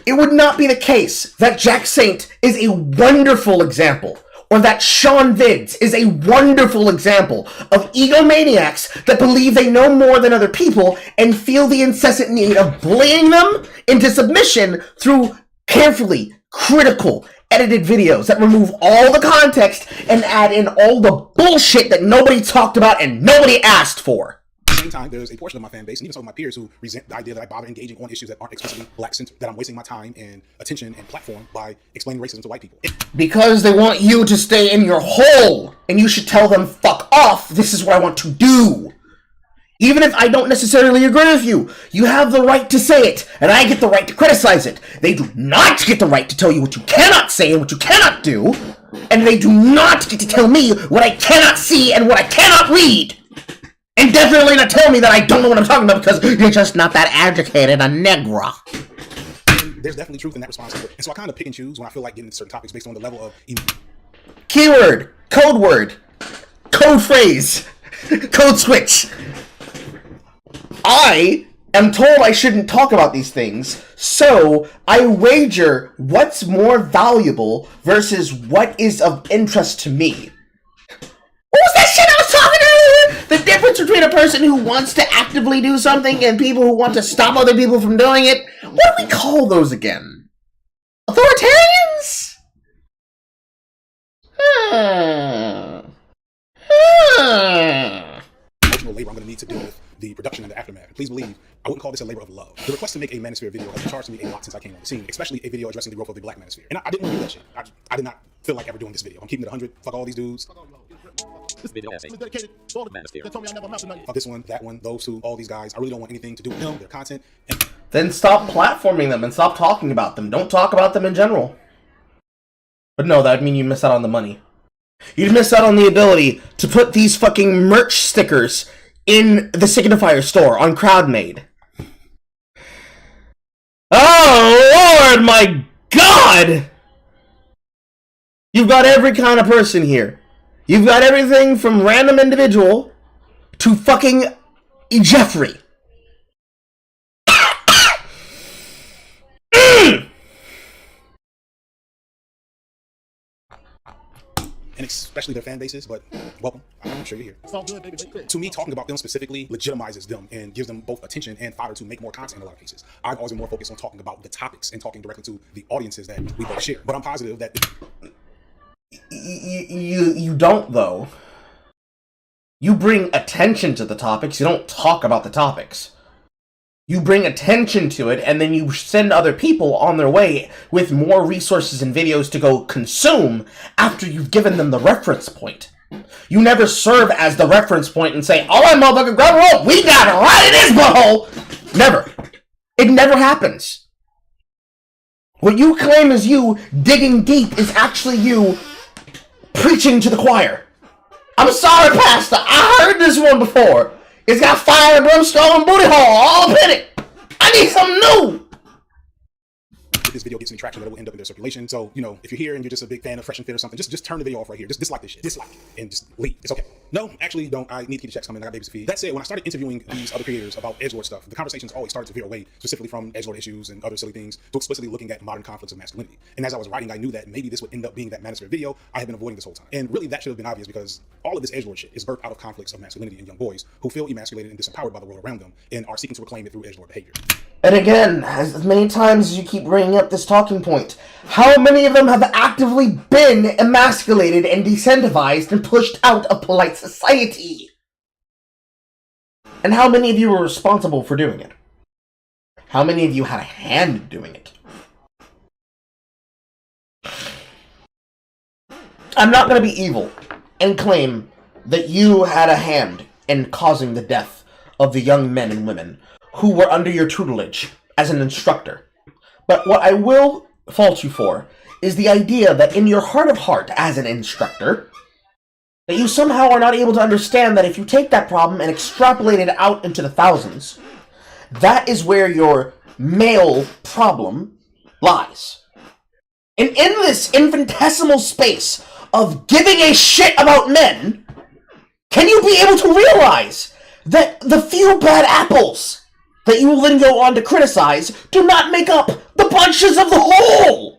it would not be the case that Jack Saint is a wonderful example, or that Sean Vids is a wonderful example of egomaniacs that believe they know more than other people and feel the incessant need of bullying them into submission through carefully, critical, edited videos that remove all the context and add in all the bullshit that nobody talked about and nobody asked for. At the same time, there's a portion of my fan base, and even some of my peers, who resent the idea that I bother engaging on issues that aren't explicitly black-centered, that I'm wasting my time and attention and platform by explaining racism to white people. Because they want you to stay in your hole, and you should tell them, fuck off, this is what I want to do. Even if I don't necessarily agree with you, you have the right to say it, and I get the right to criticize it. They do not get the right to tell you what you cannot say and what you cannot do, and they do not get to tell me what I cannot see and what I cannot read. And definitely not tell me that I don't know what I'm talking about because you're just not that educated, a negra. There's definitely truth in that response. And so I kind of pick and choose when I feel like getting into certain topics based on the level of... Keyword, code word, code phrase, code switch. I am told I shouldn't talk about these things, so I wager what's more valuable versus what is of interest to me. What was that shit I was talking earlier? The difference between a person who wants to actively do something and people who want to stop other people from doing it? What do we call those again? Authoritarians? Emotional labor I'm going to need to deal with the production and the aftermath. Please believe, I wouldn't call this a labor of love. The request to make a manosphere video has been charged to me a lot since I came on the scene, especially a video addressing the growth of the black manosphere. And I didn't want to do that shit. I did not feel like ever doing this video. I'm keeping it 100. Fuck all these dudes. This video has dedicated to all the manosphere. They told me I never amounted to nothing. Fuck this one, that one, those two, all these guys. I really don't want anything to do with them, their content. Then stop platforming them and stop talking about them. Don't talk about them in general. But no, that would mean you miss out on the money. You'd miss out on the ability to put these fucking merch stickers in the Signifier store on CrowdMade. Oh, Lord, my God! You've got every kind of person here. You've got everything from random individual to fucking Jeffrey. And especially their fan bases, but welcome. I'm sure you're here. It's all good, baby. To me, talking about them specifically legitimizes them and gives them both attention and fodder to make more content in a lot of cases. I've always been more focused on talking about the topics and talking directly to the audiences that we both share. But I'm positive that... You don't, though. You bring attention to the topics, you don't talk about the topics. You bring attention to it, and then you send other people on their way with more resources and videos to go consume after you've given them the reference point. You never serve as the reference point and say, all right, motherfucker, grab a rope, we got it right in this butthole! Never. It never happens. What you claim is you digging deep is actually you preaching to the choir. I'm sorry, Pastor, I heard this one before. It's got fire and brimstone and booty hole all up in it. I need something new. this video gets any traction, that it will end up in their circulation. So, you know, if you're here and you're just a big fan of Fresh and Fit or something, just turn the video off right here. Just dislike this shit. Dislike it and just leave. It's okay. No, actually don't. I need to keep the checks coming. I got babies to feed. That said, when I started interviewing these other creators about edgelord stuff, the conversations always started to veer away, specifically from edgelord issues and other silly things, to explicitly looking at modern conflicts of masculinity. And as I was writing, I knew that maybe this would end up being that manosphere video I had been avoiding this whole time. And really, that should have been obvious, because all of this edgelord shit is birthed out of conflicts of masculinity in young boys who feel emasculated and disempowered by the world around them and are seeking to reclaim it through edgelord behavior. And again, as many times as you keep bringing up this talking point, how many of them have actively been emasculated and decentivized and pushed out of polite society? And how many of you were responsible for doing it? How many of you had a hand in doing it? I'm not going to be evil and claim that you had a hand in causing the death of the young men and women who were under your tutelage as an instructor. But what I will fault you for is the idea that in your heart of heart as an instructor, that you somehow are not able to understand that if you take that problem and extrapolate it out into the thousands, that is where your male problem lies. And in this infinitesimal space of giving a shit about men, can you be able to realize that the few bad apples that you will then go on to criticize do not make up the bunches of the whole?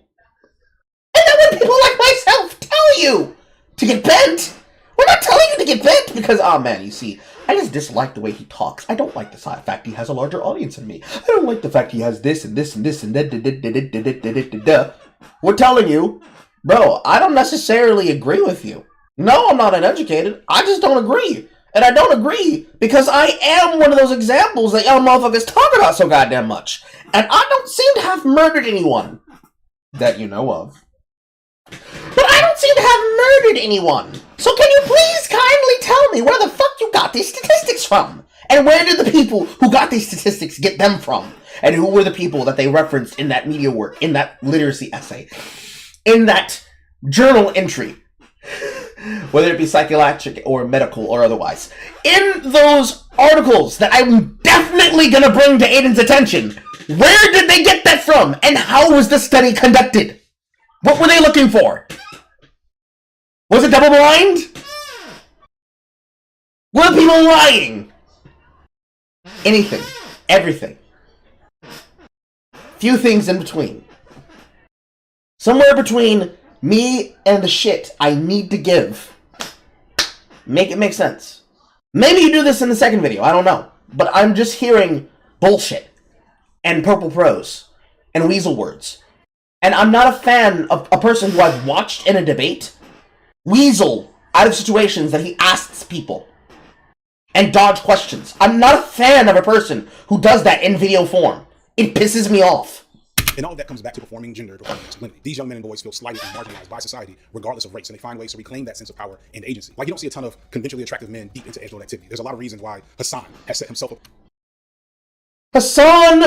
And then when people like myself tell you to get bent, we're not telling you to get bent because, oh man, you see, I just dislike the way he talks. I don't like the fact he has a larger audience than me. I don't like the fact he has this and this and this and that. We're telling you, bro, I don't necessarily agree with you. No, I'm not uneducated. I just don't agree. And I don't agree because I am one of those examples that y'all motherfuckers talk about so goddamn much. And I don't seem to have murdered anyone that you know of. But I don't seem to have murdered anyone. So can you please kindly tell me where the fuck you got these statistics from? And where did the people who got these statistics get them from? And who were the people that they referenced in that media work, in that literacy essay, in that journal entry? Whether it be psychiatric or medical or otherwise. In those articles that I'm definitely going to bring to Aiden's attention, where did they get that from? And how was the study conducted? What were they looking for? Was it double blind? Were people lying? Anything. Everything. Few things in between. Somewhere between me and the shit I need to give. Make it make sense. Maybe you do this in the second video, I don't know. But I'm just hearing bullshit. And purple prose. And weasel words. And I'm not a fan of a person who I've watched in a debate weasel out of situations that he asks people. And dodge questions. I'm not a fan of a person who does that in video form. It pisses me off. And all of that comes back to performing gender or masculinity. These young men and boys feel slighted and marginalized by society, regardless of race, and they find ways to reclaim that sense of power and agency. Like, you don't see a ton of conventionally attractive men deep into edgelord activity. There's a lot of reasons why Hassan has set himself up. Hassan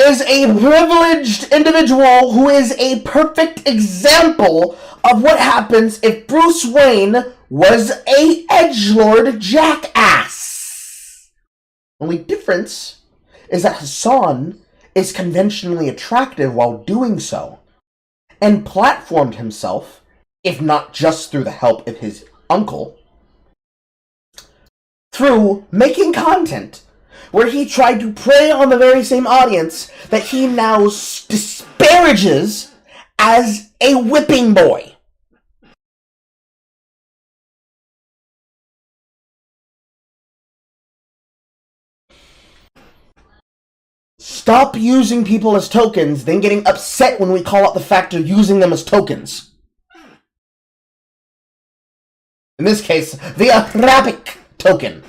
is a privileged individual who is a perfect example of what happens if Bruce Wayne was a edgelord jackass. Only difference is that Hassan is conventionally attractive while doing so, and platformed himself, if not just through the help of his uncle, through making content where he tried to prey on the very same audience that he now disparages as a whipping boy. Stop using people as tokens, then getting upset when we call out the fact of using them as tokens. In this case, the Arabic token.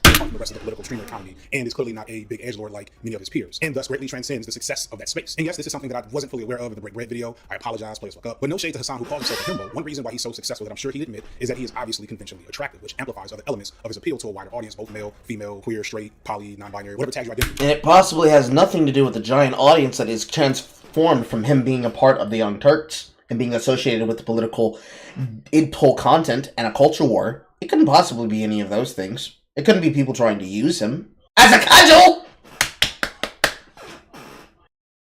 The rest of the political streamer economy, and is clearly not a big edgelord like many of his peers, and thus greatly transcends the success of that space. And yes, this is something that I wasn't fully aware of in the Break Bread video. I apologize, please fuck up. But no shade to Hassan, who calls himself a himbo. One reason why he's so successful that I'm sure he'd admit is that he is obviously conventionally attractive, which amplifies other elements of his appeal to a wider audience, both male, female, queer, straight, poly, non-binary, whatever tags you identify. And it possibly has nothing to do with the giant audience that is transformed from him being a part of the Young Turks and being associated with the political id-pull content and a culture war. It couldn't possibly be any of those things. It couldn't be people trying to use him as a cudgel!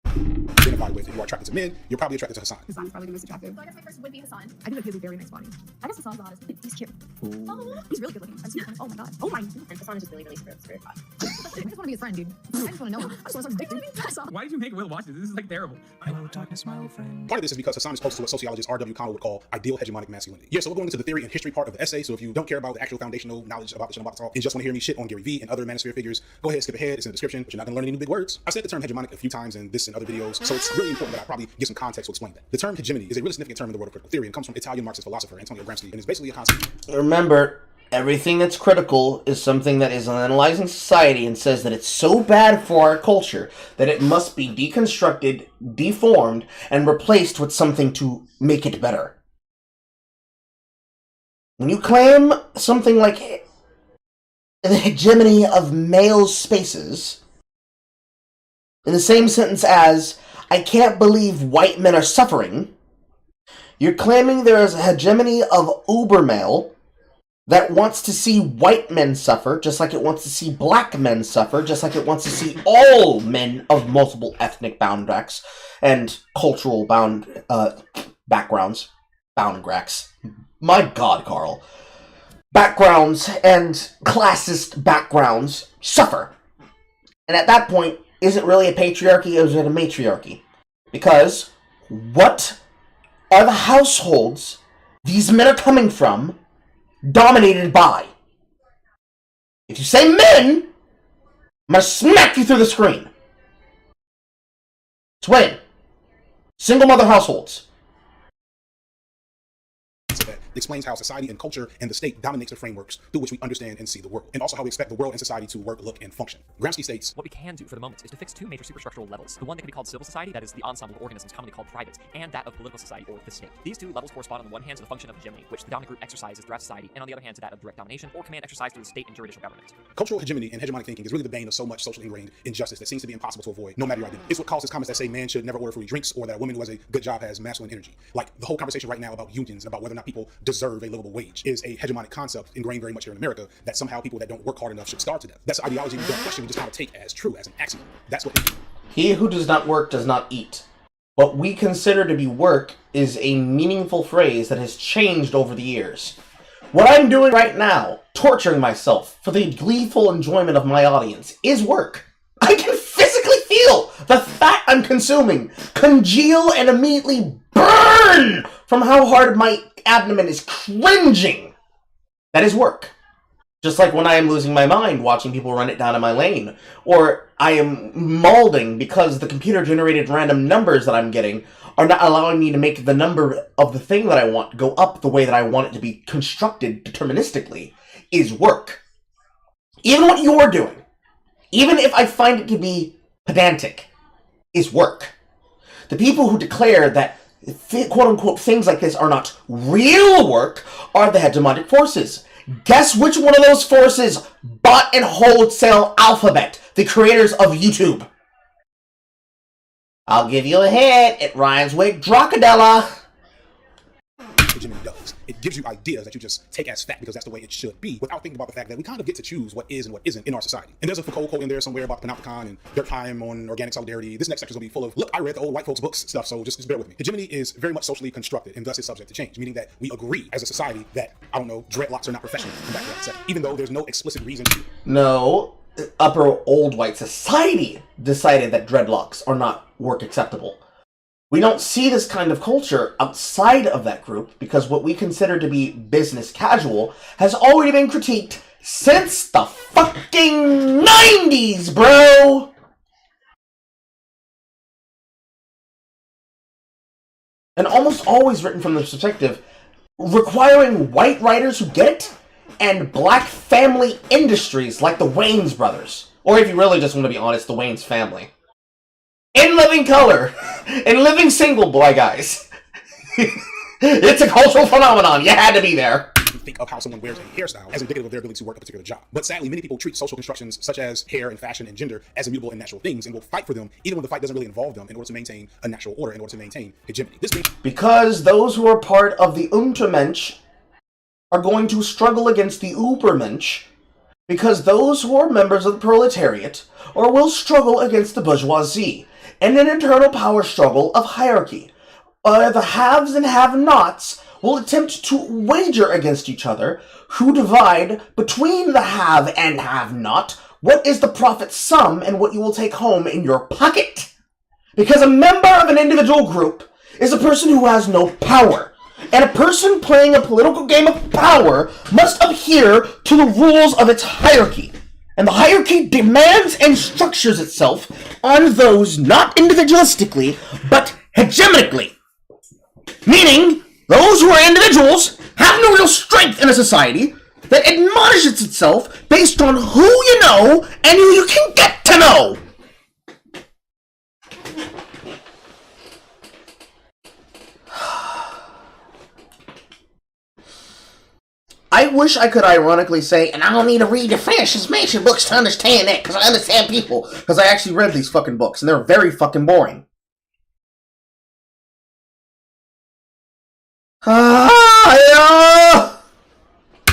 Identify with, if you are attracted to men, you're probably attracted to Hassan. Hassan's probably the most attractive. So I guess my person would be Hassan. I think that he has a very nice body. I guess Hassan's the hottest. He's cute. Oh, he's really good looking. Oh my god. Oh my. And Hassan is just really, really spirit hot. I just want to be his friend, dude. I just want to know him. I just want to start addicted. Why did you make Will watch this? This is like terrible. Hello, darkness, my old friend. Part of this is because Hassan is close to what sociologist R.W. Connell would call ideal hegemonic masculinity. Yeah, so we're going into the theory and history part of the essay, so if you don't care about the actual foundational knowledge about the shit I'm about to talk, and just want to hear me shit on Gary Vee and other manosphere figures, go ahead, skip ahead, it's in the description, but you're not going to learn any new big words. I said the term hegemonic a few times in this and other videos, so it's really important that I probably give some context to explain that. The term hegemony is a really significant term in the world of critical theory and comes from Italian Marxist philosopher Antonio Gramsci, and is basically a concept. Remember, everything that's critical is something that is analyzing society and says that it's so bad for our culture that it must be deconstructed, deformed, and replaced with something to make it better. When you claim something like the hegemony of male spaces, in the same sentence as, I can't believe white men are suffering, you're claiming there is a hegemony of uber male that wants to see white men suffer, just like it wants to see black men suffer, just like it wants to see all men of multiple ethnic boundaries and cultural backgrounds. Boundaries. My God, Carl. Backgrounds and classist backgrounds suffer. And at that point, is it really a patriarchy or is it a matriarchy? Because what are the households these men are coming from dominated by? If you say men, I'm gonna smack you through the screen. It's women. Single mother households. So that explains how society and culture and the state dominates the frameworks through which we understand and see the world, and also how we expect the world and society to work, look, and function. Gramsci states, what we can do for the moment is to fix two major superstructural levels. The one that can be called civil society, that is the ensemble of organisms commonly called privates, and that of political society, or the state. These two levels correspond on the one hand to the function of hegemony, which the dominant group exercises throughout society, and on the other hand to that of direct domination, or command exercised through the state and juridical government. Cultural hegemony and hegemonic thinking is really the bane of so much socially ingrained injustice that seems to be impossible to avoid, no matter your identity. It's what causes comments that say man should never order free drinks, or that a woman who has a good job has masculine energy. Like the whole conversation right now about unions and about whether or not people deserve a livable wage is a hegemonic concept ingrained very much here in America, that somehow people that don't work hard enough should starve to death. That's an ideology we don't question, we just kind of take as true, as an axiom. That's what He who does not work does not eat. What we consider to be work is a meaningful phrase that has changed over the years. What I'm doing right now, torturing myself for the gleeful enjoyment of my audience, is work. I can physically feel the fat I'm consuming congeal and immediately burn from how hard my abdomen is cringing. That is work. Just like when I am losing my mind watching people run it down in my lane, or I am mauling because the computer-generated random numbers that I'm getting are not allowing me to make the number of the thing that I want go up the way that I want it to be constructed deterministically, is work. Even what you're doing, even if I find it to be pedantic, is work. The people who declare that quote-unquote things like this are not real work are the hegemonic forces. Guess which one of those forces bought and wholesale Alphabet, the creators of YouTube? I'll give you a hint. It rhymes with Dracadella. hegemony does. It gives you ideas that you just take as fact because that's the way it should be, without thinking about the fact that we kind of get to choose what is and what isn't in our society. And there's a Foucault quote in there somewhere about Panopticon and Durkheim on organic solidarity. This next section is going to be full of, look, I read the old white folks' books stuff, so just bear with me. Hegemony is very much socially constructed and thus is subject to change, meaning that we agree as a society that, I don't know, dreadlocks are not professional from back then, even though there's no explicit reason to. No, upper old white society decided that dreadlocks are not work acceptable. We don't see this kind of culture outside of that group because what we consider to be business casual has already been critiqued since the fucking 90s, bro! And almost always written from the perspective requiring white writers who get it and black family industries like the Wayans brothers. Or if you really just want to be honest, the Wayans family. In living color. In living single, boy, guys. It's a cultural phenomenon. You had to be there. Think of how someone wears a hairstyle as indicative of their ability to work a particular job. But sadly, many people treat social constructions such as hair and fashion and gender as immutable and natural things and will fight for them even when the fight doesn't really involve them in order to maintain a natural order, in order to maintain hegemony. This means because those who are part of the Untermensch are going to struggle against the Ubermensch because those who are members of the proletariat or will struggle against the bourgeoisie in an internal power struggle of hierarchy. The haves and have-nots will attempt to wager against each other, who divide between the have and have-not what is the profit sum and what you will take home in your pocket. Because a member of an individual group is a person who has no power, and a person playing a political game of power must adhere to the rules of its hierarchy. And the hierarchy demands and structures itself on those not individualistically, but hegemonically. Meaning, those who are individuals have no real strength in a society that admonishes itself based on who you know and who you can get to know. I wish I could ironically say, and I don't need to read the French information books to understand that, because I understand people, because I actually read these fucking books, and they're very fucking boring.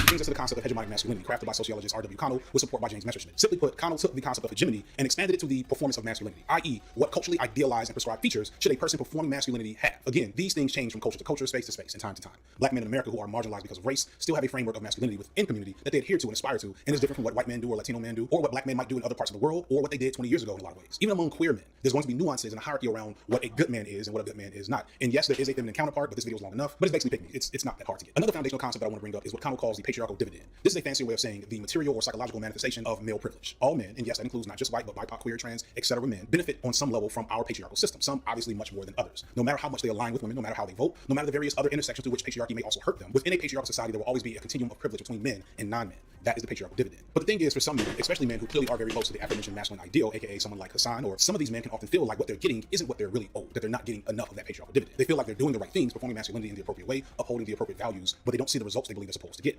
Brings us to the concept of hegemonic masculinity, crafted by sociologist R.W. Connell, with support by James Messerschmitt. Simply put, Connell took the concept of hegemony and expanded it to the performance of masculinity, i.e., what culturally idealized and prescribed features should a person performing masculinity have. Again, these things change from culture to culture, space to space, and time to time. Black men in America who are marginalized because of race still have a framework of masculinity within community that they adhere to and aspire to, and is different from what white men do or Latino men do, or what black men might do in other parts of the world, or what they did 20 years ago in a lot of ways. Even among queer men, there's going to be nuances and a hierarchy around what a good man is and what a good man is not. And yes, there is a feminine counterpart, but this video is long enough, but it's basically pick me. It's not that hard to get. Another foundational concept that I want to bring up is what Connell calls the patriarchal dividend. This is a fancy way of saying the material or psychological manifestation of male privilege. All men, and yes, that includes not just white, but BIPOC, queer, trans, etc. men, benefit on some level from our patriarchal system, some obviously much more than others. No matter how much they align with women, no matter how they vote, no matter the various other intersections through which patriarchy may also hurt them, within a patriarchal society there will always be a continuum of privilege between men and non-men. That is the patriarchal dividend. But the thing is, for some men, especially men who clearly are very close to the aforementioned masculine ideal, aka someone like Hassan, or some of these men can often feel like what they're getting isn't what they're really owed, that they're not getting enough of that patriarchal dividend. They feel like they're doing the right things, performing masculinity in the appropriate way, upholding the appropriate values, but they don't see the results they believe they're supposed to get.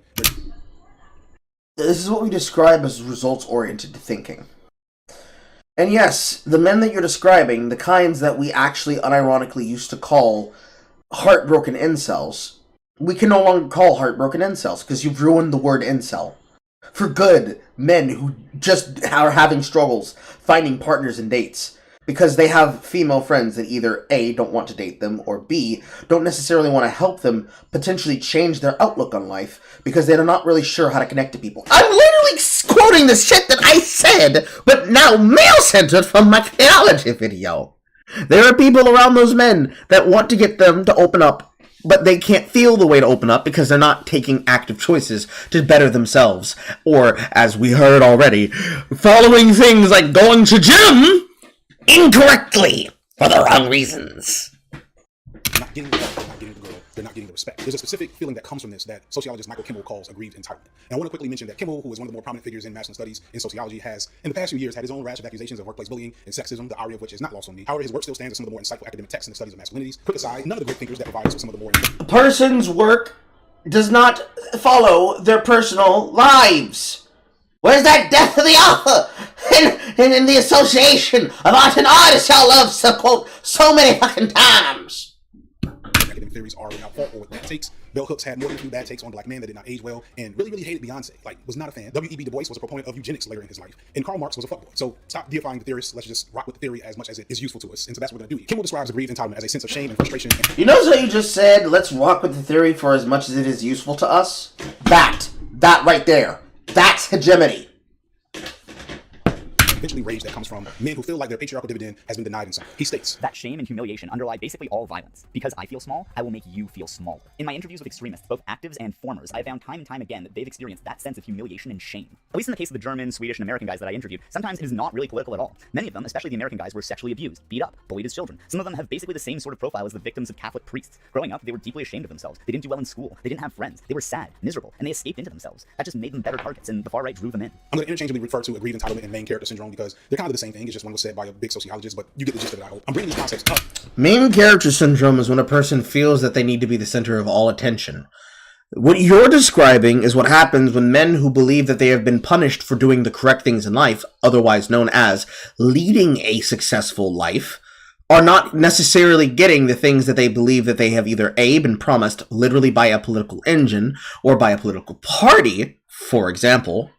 This is what we describe as results-oriented thinking. And yes, the men that you're describing, the kinds that we actually unironically used to call heartbroken incels, we can no longer call heartbroken incels, because you've ruined the word incel. For good men who just are having struggles finding partners and dates, because they have female friends that either A, don't want to date them, or B, don't necessarily want to help them potentially change their outlook on life, because they're not really sure how to connect to people. I'm literally quoting the shit that I said, but now male-centered from my theology video. There are people around those men that want to get them to open up, but they can't feel the way to open up because they're not taking active choices to better themselves. Or, as we heard already, following things like going to gym incorrectly for the wrong reasons. Not getting the love, they're not getting the girl, they're not getting the respect. There's a specific feeling that comes from this that sociologist Michael Kimmel calls aggrieved entitlement. And I want to quickly mention that Kimmel, who is one of the more prominent figures in masculine studies in sociology, has, in the past few years, had his own rash of accusations of workplace bullying and sexism, the irony of which is not lost on me. However, his work still stands as some of the more insightful academic texts in the studies of masculinities. Quick aside, none of the great thinkers that provide us with some of the more... A person's work does not follow their personal lives. Where's that death of the author? In the association of art and artists y'all love to quote so many fucking times. Academic theories are without fault or with bad takes. Bell Hooks had more than a few bad takes on black men that did not age well, and really hated Beyonce. Like, was not a fan. W.E.B. Du Bois was a proponent of eugenics later in his life, and Karl Marx was a fuckboy. So stop deifying the theorists. Let's just rock with the theory as much as it is useful to us, and so that's what we're gonna do. Kimmel describes aggrieved entitlement as a sense of shame and frustration. You notice how you just said, let's rock with the theory for as much as it is useful to us? That right there. That's hegemony. Eventually rage that comes from men who feel like their patriarchal dividend has been denied in some. He states that shame and humiliation underlie basically all violence. Because I feel small, I will make you feel smaller. In my interviews with extremists, both actives and formers, I have found time and time again that they've experienced that sense of humiliation and shame. At least in the case of the German, Swedish, and American guys that I interviewed, sometimes it is not really political at all. Many of them, especially the American guys, were sexually abused, beat up, bullied as children. Some of them have basically the same sort of profile as the victims of Catholic priests. Growing up, they were deeply ashamed of themselves. They didn't do well in school. They didn't have friends. They were sad, miserable, and they escaped into themselves. That just made them better targets, and the far right drew them in. I'm going to interchangeably refer to aggrieved entitlement and main character syndrome because they're kind of the same thing. It's just one was said by a big sociologist, but you get the gist of it, I hope. I'm bringing these concepts up. Main character syndrome is when a person feels that they need to be the center of all attention. What you're describing is what happens when men who believe that they have been punished for doing the correct things in life, otherwise known as leading a successful life, are not necessarily getting the things that they believe that they have either A, been promised literally by a political engine or by a political party. For example,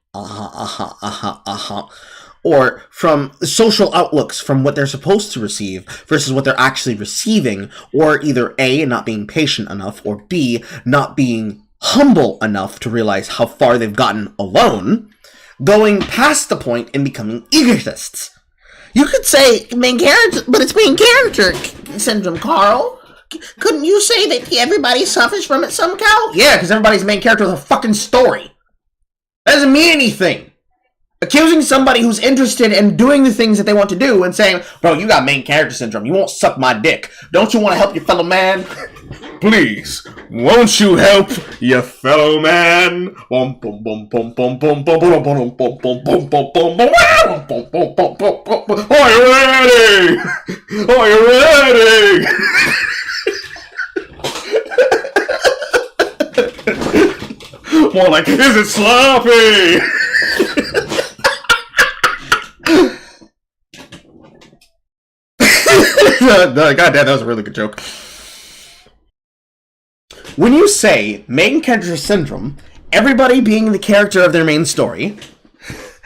or from social outlooks from what they're supposed to receive versus what they're actually receiving, or either A, not being patient enough, or B, not being humble enough to realize how far they've gotten alone, going past the point and becoming egotists. You could say main character, but it's main character syndrome, Carl. Couldn't you say that everybody suffers from it somehow? Yeah, because everybody's main character with a fucking story. That doesn't mean anything. Accusing somebody who's interested in doing the things that they want to do and saying, bro, you got main character syndrome. You won't suck my dick. Don't you want to help your fellow man? Please, won't you help your fellow man? Are you ready? Are you ready? More like, is it sloppy? God damn, that was a really good joke. When you say main character syndrome, everybody being the character of their main story,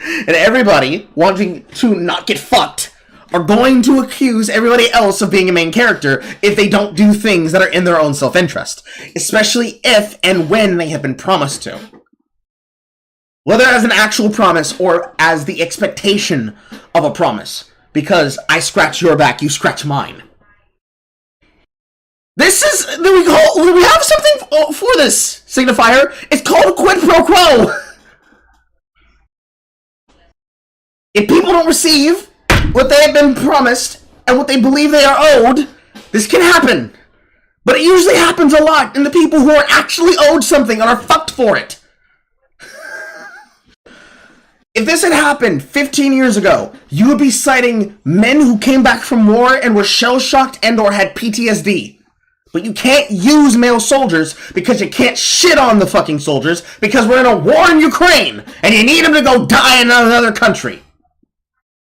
and everybody wanting to not get fucked, are going to accuse everybody else of being a main character if they don't do things that are in their own self-interest, especially if and when they have been promised to. Whether as an actual promise or as the expectation of a promise. Because I scratch your back, you scratch mine. This is... We have something for this signifier. It's called a quid pro quo. If people don't receive what they have been promised and what they believe they are owed, this can happen. But it usually happens a lot in the people who are actually owed something and are fucked for it. If this had happened 15 years ago, you would be citing men who came back from war and were shell-shocked and or had PTSD. But you can't use male soldiers because you can't shit on the fucking soldiers because we're in a war in Ukraine and you need them to go die in another country.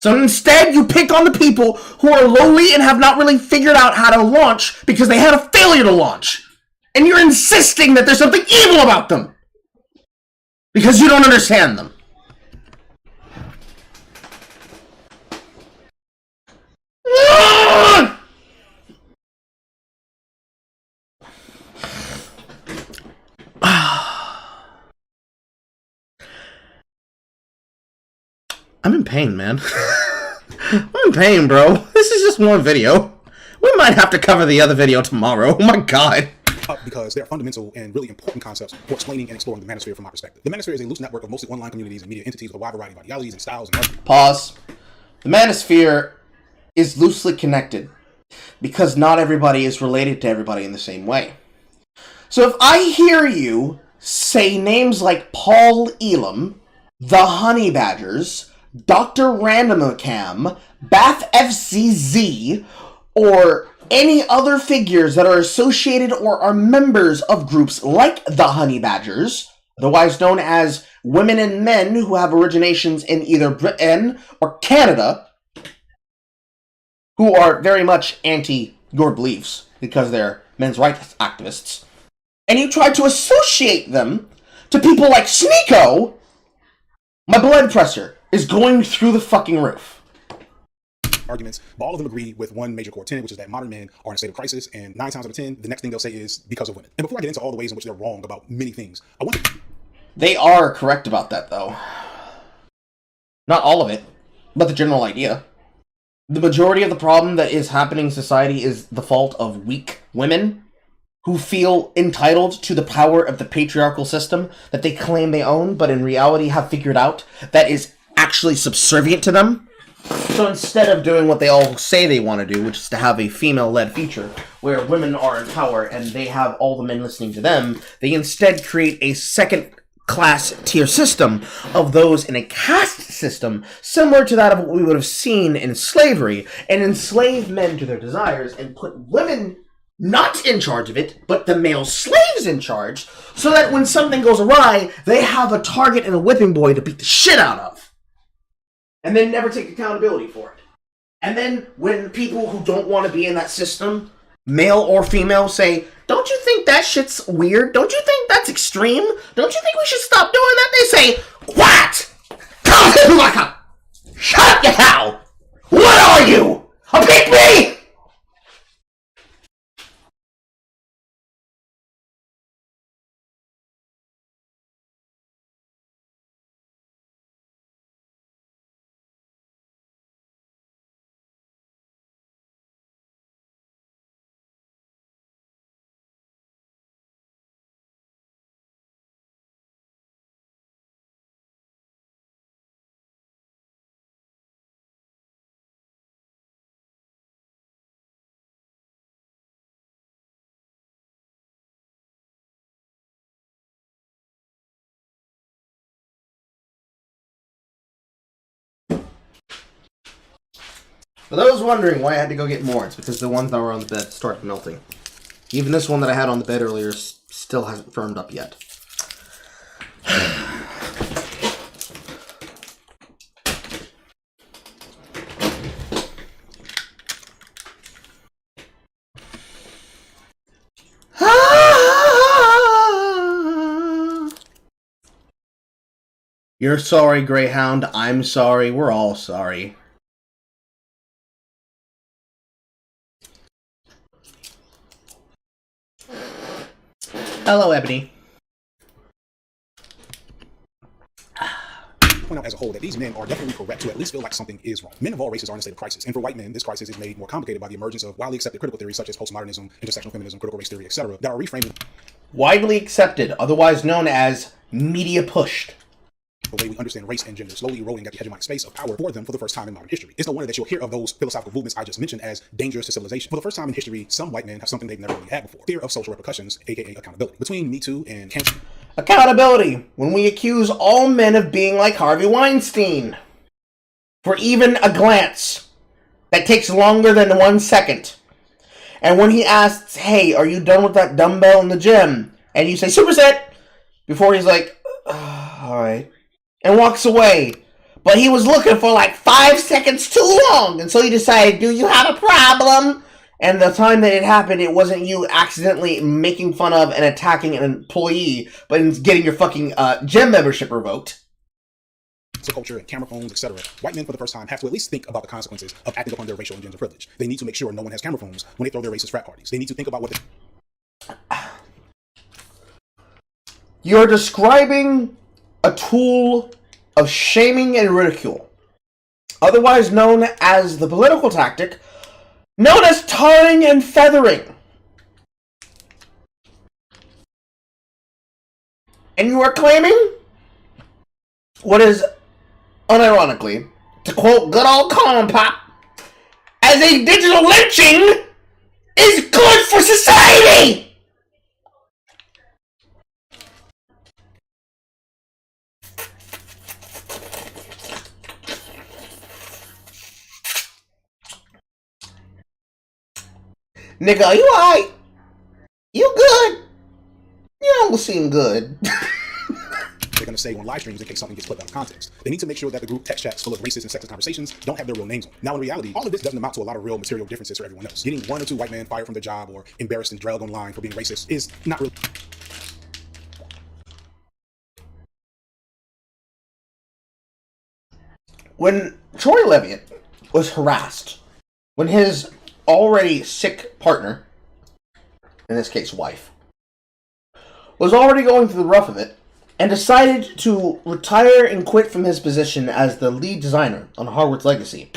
So instead, you pick on the people who are lowly and have not really figured out how to launch because they had a failure to launch. And you're insisting that there's something evil about them. Because you don't understand them. I'm in pain, man. I'm in pain, bro. This is just one video. We might have to cover the other video tomorrow. Oh my god. Because they're fundamental and really important concepts for explaining and exploring the manosphere from my perspective. The manosphere is a loose network of mostly online communities and media entities with a wide variety of ideologies and styles and... Pause. The manosphere is loosely connected because not everybody is related to everybody in the same way. So if I hear you say names like Paul Elam, the Honey Badgers, Dr. Randomcam, Bath FCZ, or any other figures that are associated or are members of groups like the Honey Badgers, otherwise known as women and men who have originations in either Britain or Canada, who are very much anti your beliefs because they're men's rights activists, and you try to associate them to people like Sneeko, my blood pressure is going through the fucking roof. Arguments, but all of them agree with one major core tenet, which is that modern men are in a state of crisis, and 9 times out of 10, the next thing they'll say is because of women. And before I get into all the ways in which they're wrong about many things, I want to... They are correct about that, though. Not all of it, but the general idea. The majority of the problem that is happening in society is the fault of weak women who feel entitled to the power of the patriarchal system that they claim they own, but in reality have figured out that is actually subservient to them. So instead of doing what they all say they want to do, which is to have a female-led feature where women are in power and they have all the men listening to them, they instead create a second-class tier system of those in a caste system similar to that of what we would have seen in slavery, and enslave men to their desires and put women not in charge of it, but the male slaves in charge, so that when something goes awry, they have a target and a whipping boy to beat the shit out of. And then never take accountability for it. And then when people who don't want to be in that system, male or female, say, don't you think that shit's weird? Don't you think that's extreme? Don't you think we should stop doing that? They say, what? Shut up, you cow! What are you? A pygmy? For those wondering why I had to go get more, it's because the ones that were on the bed started melting. Even this one that I had on the bed earlier still hasn't firmed up yet. You're sorry, Greyhound. I'm sorry. We're all sorry. Hello, Ebony. Point out as a whole that these men are definitely correct to at least feel like something is wrong. Men of all races are in a state of crisis, and for white men, this crisis is made more complicated by the emergence of widely accepted critical theories such as postmodernism, intersectional feminism, critical race theory, etc., that are reframing widely accepted, otherwise known as media pushed, the way we understand race and gender, slowly eroding at the hegemonic space of power for them for the first time in modern history. It's no wonder that you'll hear of those philosophical movements I just mentioned as dangerous to civilization. For the first time in history, some white men have something they've never really had before: fear of social repercussions, aka accountability. Between Me Too and cancel. Accountability, when we accuse all men of being like Harvey Weinstein. For even a glance that takes longer than 1 second. And when he asks, hey, are you done with that dumbbell in the gym? And you say, superset! Before he's like, alright. And walks away. But he was looking for like 5 seconds too long. And so he decided, do you have a problem? And the time that it happened, it wasn't you accidentally making fun of and attacking an employee, but it's getting your fucking gym membership revoked. Culture and camera phones, etc. White men, for the first time, have to at least think about the consequences of acting upon their racial and gender privilege. They need to make sure no one has camera phones when they throw their racist frat parties. They need to think about what You're describing a tool of shaming and ridicule, otherwise known as the political tactic known as tarring and feathering. And you are claiming what is, unironically, to quote good old Colin Pop, as a digital lynching is good for society! Nigga, are you alright? You good? You don't seem good. They're going to say on live streams in case something gets clipped out of context. They need to make sure that the group text chats full of racist and sexist conversations don't have their real names on. Now, in reality, all of this doesn't amount to a lot of real material differences for everyone else. Getting 1 or 2 white men fired from their job or embarrassed and dragged online for being racist is not really. When Troy Levitt was harassed, when his already sick partner, in this case wife, was already going through the rough of it, and decided to retire and quit from his position as the lead designer on Hogwarts Legacy,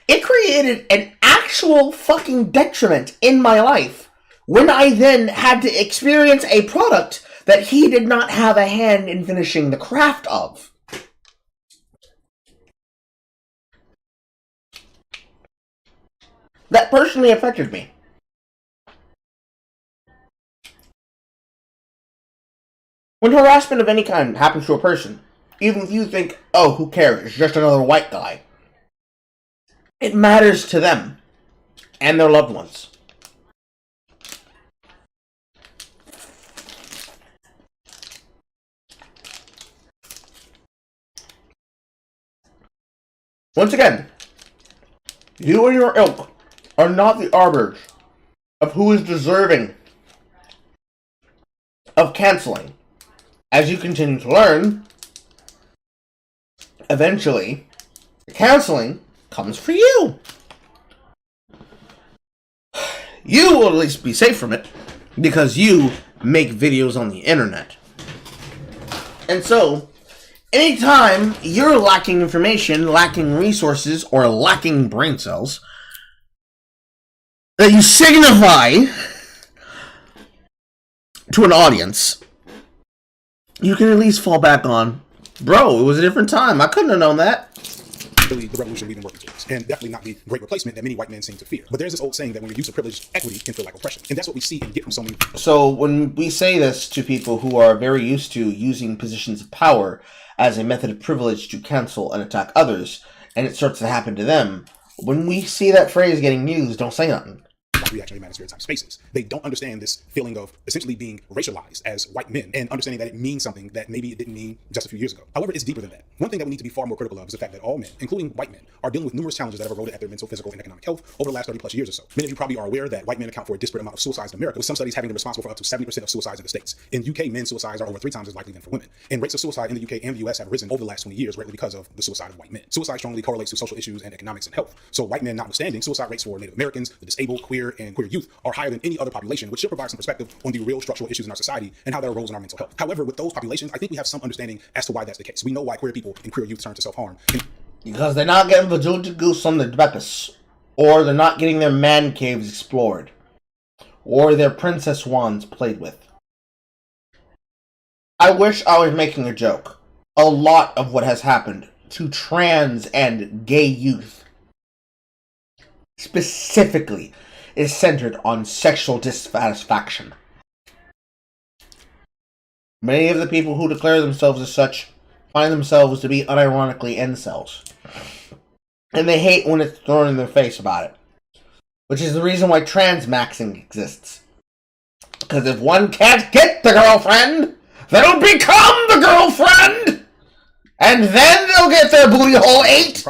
it created an actual fucking detriment in my life when I then had to experience a product that he did not have a hand in finishing the craft of. That personally affected me. When harassment of any kind happens to a person, even if you think, oh, who cares, it's just another white guy, it matters to them and their loved ones. Once again, you and your ilk are not the arbiters of who is deserving of canceling. As you continue to learn, eventually, the counseling comes for you. You will at least be safe from it, because you make videos on the internet. And so, anytime you're lacking information, lacking resources, or lacking brain cells, that you signify to an audience, you can at least fall back on, bro, it was a different time. I couldn't have known that. Really the revolution we've been working towards, and definitely not the great replacement that many white men seem to fear. But there's this old saying that when you're used to privilege, equity can feel like oppression, and that's what we see and get from so many. So when we say this to people who are very used to using positions of power as a method of privilege to cancel and attack others, and it starts to happen to them, when we see that phrase getting used, don't say nothing. Reactionary manosphere type spaces. They don't understand this feeling of essentially being racialized as white men and understanding that it means something that maybe it didn't mean just a few years ago. However, it's deeper than that. One thing that we need to be far more critical of is the fact that all men, including white men, are dealing with numerous challenges that have eroded at their mental, physical, and economic health over the last 30 plus years or so. Many of you probably are aware that white men account for a disparate amount of suicides in America, with some studies having been responsible for up to 70% of suicides in the States. In UK, men's suicides are over 3 times as likely than for women. And rates of suicide in the UK and the US have risen over the last 20 years, greatly because of the suicide of white men. Suicide strongly correlates to social issues and economics and health. So white men notwithstanding, suicide rates for Native Americans, the disabled, queer, and queer youth are higher than any other population, which should provide some perspective on the real structural issues in our society and how there arose in our mental health. However, with those populations, I think we have some understanding as to why that's the case. We know why queer people and queer youth turn to self-harm. Because they're not getting the jilted goose on their breakfast, or they're not getting their man caves explored, or their princess wands played with. I wish I was making a joke. A lot of what has happened to trans and gay youth, specifically, is centered on sexual dissatisfaction. Many of the people who declare themselves as such find themselves to be unironically incels. And they hate when it's thrown in their face about it. Which is the reason why transmaxing exists. Because if one can't get the girlfriend, they'll become the girlfriend! And then they'll get their booty hole ate!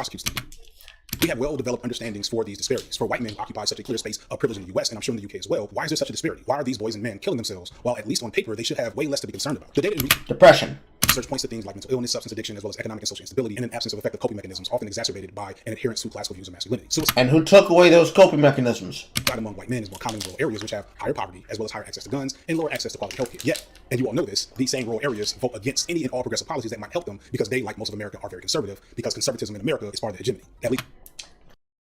We have well-developed understandings for these disparities. For white men who occupy such a clear space of privilege in the US, and I'm sure in the UK as well, why is there such a disparity? Why are these boys and men killing themselves, while at least on paper, they should have way less to be concerned about? The data depression. Research points to things like mental illness, substance addiction, as well as economic and social instability, and an absence of effective coping mechanisms, often exacerbated by an adherence to classical views of masculinity. And who took away those coping mechanisms? Suicide among white men is more common in rural areas, which have higher poverty, as well as higher access to guns, and lower access to quality healthcare. Yet, and you all know this, these same rural areas vote against any and all progressive policies that might help them, because they, like most of America, are very conservative, because conservatism in America is part of the hegemony. At least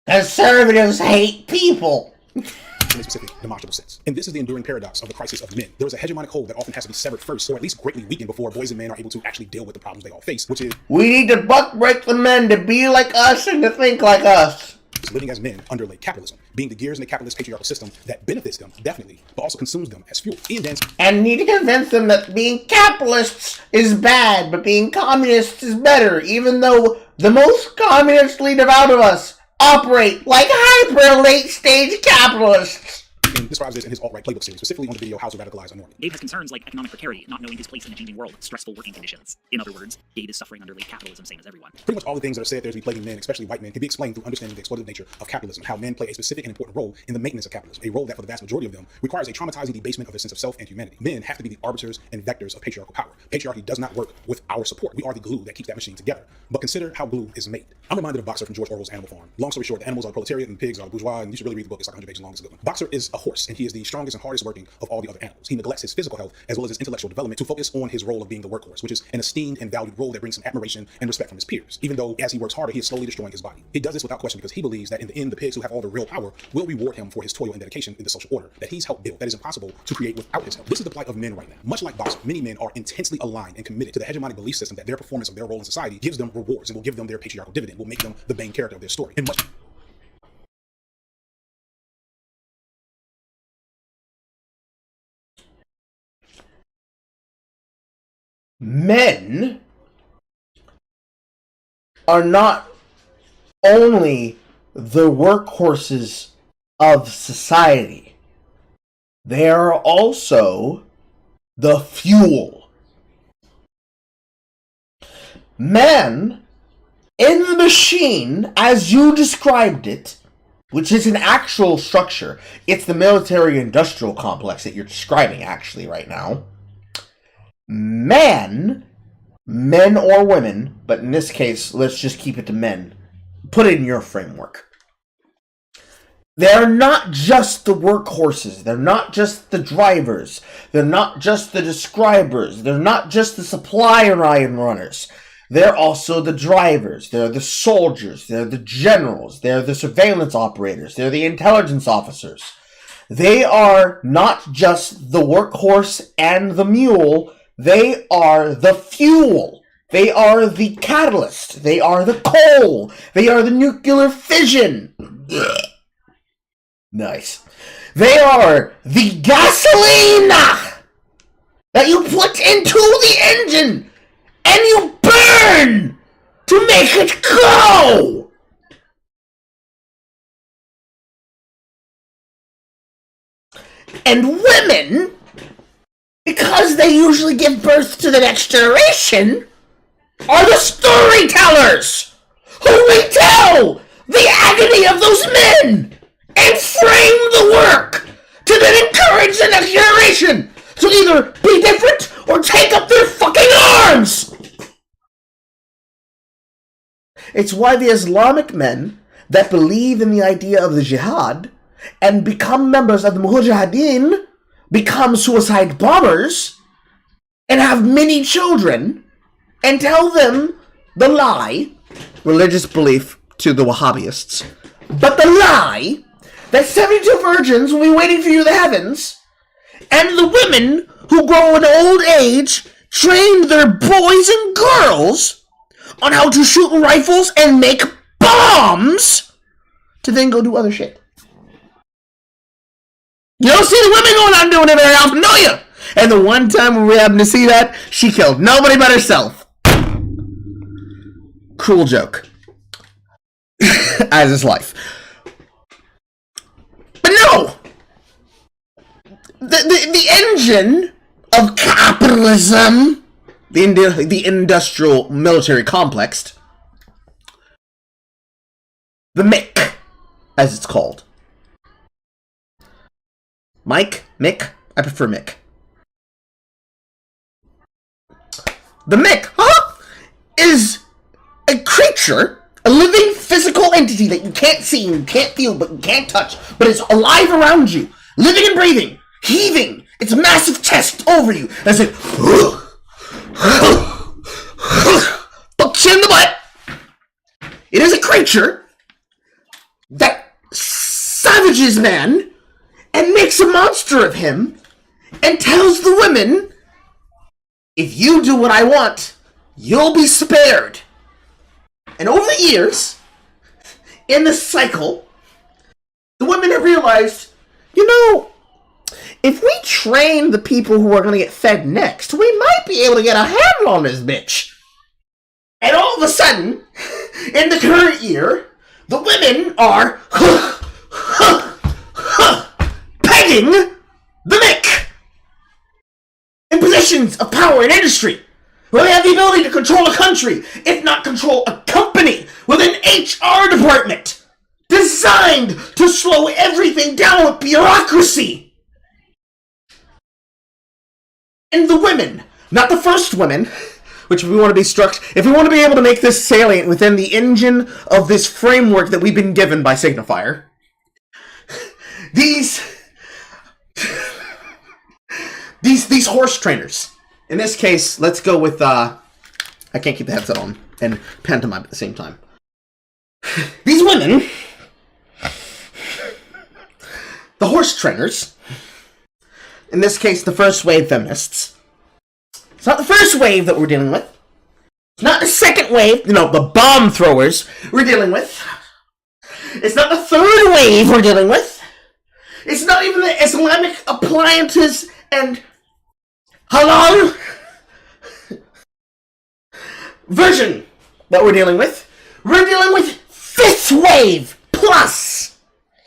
conservatives hate people. In a specific demonstrable sense. And this is the enduring paradox of the crisis of men. There is a hegemonic hold that often has to be severed first, or at least greatly weakened before boys and men are able to actually deal with the problems they all face, which is we need to buck break the men to be like us and to think like us. Living as men under late capitalism, being the gears in the capitalist patriarchal system that benefits them, definitely, but also consumes them as fuel. And need to convince them that being capitalists is bad, but being communists is better, even though the most communistly devout of us operate like hyper late-stage capitalists. And describes this in his alt-right playbook series, specifically on the video How to Radicalize a Normie. Gabe has concerns like economic precarity, not knowing his place in a changing world, stressful working conditions. In other words, Gabe is suffering under late capitalism, same as everyone. Pretty much all the things that are said there to be plaguing men, especially white men, can be explained through understanding the exploitative nature of capitalism, how men play a specific and important role in the maintenance of capitalism, a role that for the vast majority of them requires a traumatizing debasement of their sense of self and humanity. Men have to be the arbiters and vectors of patriarchal power. Patriarchy does not work with our support. We are the glue that keeps that machine together. But consider how glue is made. I'm reminded of Boxer from George Orwell's Animal Farm. Long story short, the animals are the proletariat and the pigs are the bourgeois, and you should really read the book. It's like 100 pages long. It's a good one. Boxer is a horse, and he is the strongest and hardest working of all the other animals. He neglects his physical health as well as his intellectual development to focus on his role of being the workhorse, which is an esteemed and valued role that brings some admiration and respect from his peers. Even though as he works harder, he is slowly destroying his body. He does this without question because he believes that in the end, the pigs who have all the real power will reward him for his toil and dedication in the social order that he's helped build, that is impossible to create without his help. This is the plight of men right now. Much like Boxer, many men are intensely aligned and committed to the hegemonic belief system that their performance of their role in society gives them rewards and will give them their patriarchal dividend, will make them the main character of their story. And much men are not only the workhorses of society, they are also the fuel. Men in the machine, as you described it, which is an actual structure, it's the military-industrial complex that you're describing actually right now. Man men or women, but in this case, let's just keep it to men. Put it in your framework. They're not just the workhorses. They're not just the drivers. They're not just the describers. They're not just the supply line runners. They're also the drivers. They're the soldiers. They're the generals. They're the surveillance operators. They're the intelligence officers. They are not just the workhorse and the mule. They are the fuel. They are the catalyst. They are the coal. They are the nuclear fission. Nice. They are the gasoline that you put into the engine and you burn to make it go. And women, because they usually give birth to the next generation, are the storytellers who retell the agony of those men and frame the work to then encourage the next generation to either be different or take up their fucking arms. It's why the Islamic men that believe in the idea of the jihad and become members of the Mujahideen become suicide bombers and have many children and tell them the lie, religious belief to the Wahhabists, but the lie that 72 virgins will be waiting for you in the heavens, and the women who grow in old age train their boys and girls on how to shoot rifles and make bombs to then go do other shit. You don't see the women going out doing it very often, do you? And the one time when we happened to see that, she killed nobody but herself. Cruel joke. As is life. But no! The engine of capitalism, the industrial military complex, the MIC, as it's called. Mike? Mick? I prefer Mick. The MIC, is a creature, a living physical entity that you can't see and you can't feel but you can't touch, but it's alive around you, living and breathing, heaving its massive chest over you as it fucks you in the butt. It is a creature that savages man and makes a monster of him and tells the women, if you do what I want, you'll be spared. And over the years, in this cycle, the women have realized, you know, if we train the people who are going to get fed next, we might be able to get a handle on this bitch. And all of a sudden, in the current year, the women are pegging the MIC in positions of power in industry, where they have the ability to control a country, if not control a company, with an HR department designed to slow everything down with bureaucracy. And the women, not the first women, which we want to be if we want to be able to make this salient within the engine of this framework that we've been given by Signifier, these horse trainers. In this case, let's go with, I can't keep the headset on and pantomime at the same time. These women, the horse trainers, in this case, the first wave feminists. It's not the first wave that we're dealing with. It's not the second wave, the bomb throwers we're dealing with. It's not the third wave we're dealing with. It's not even the Islamic appliances and halal version that we're dealing with. We're dealing with fifth wave plus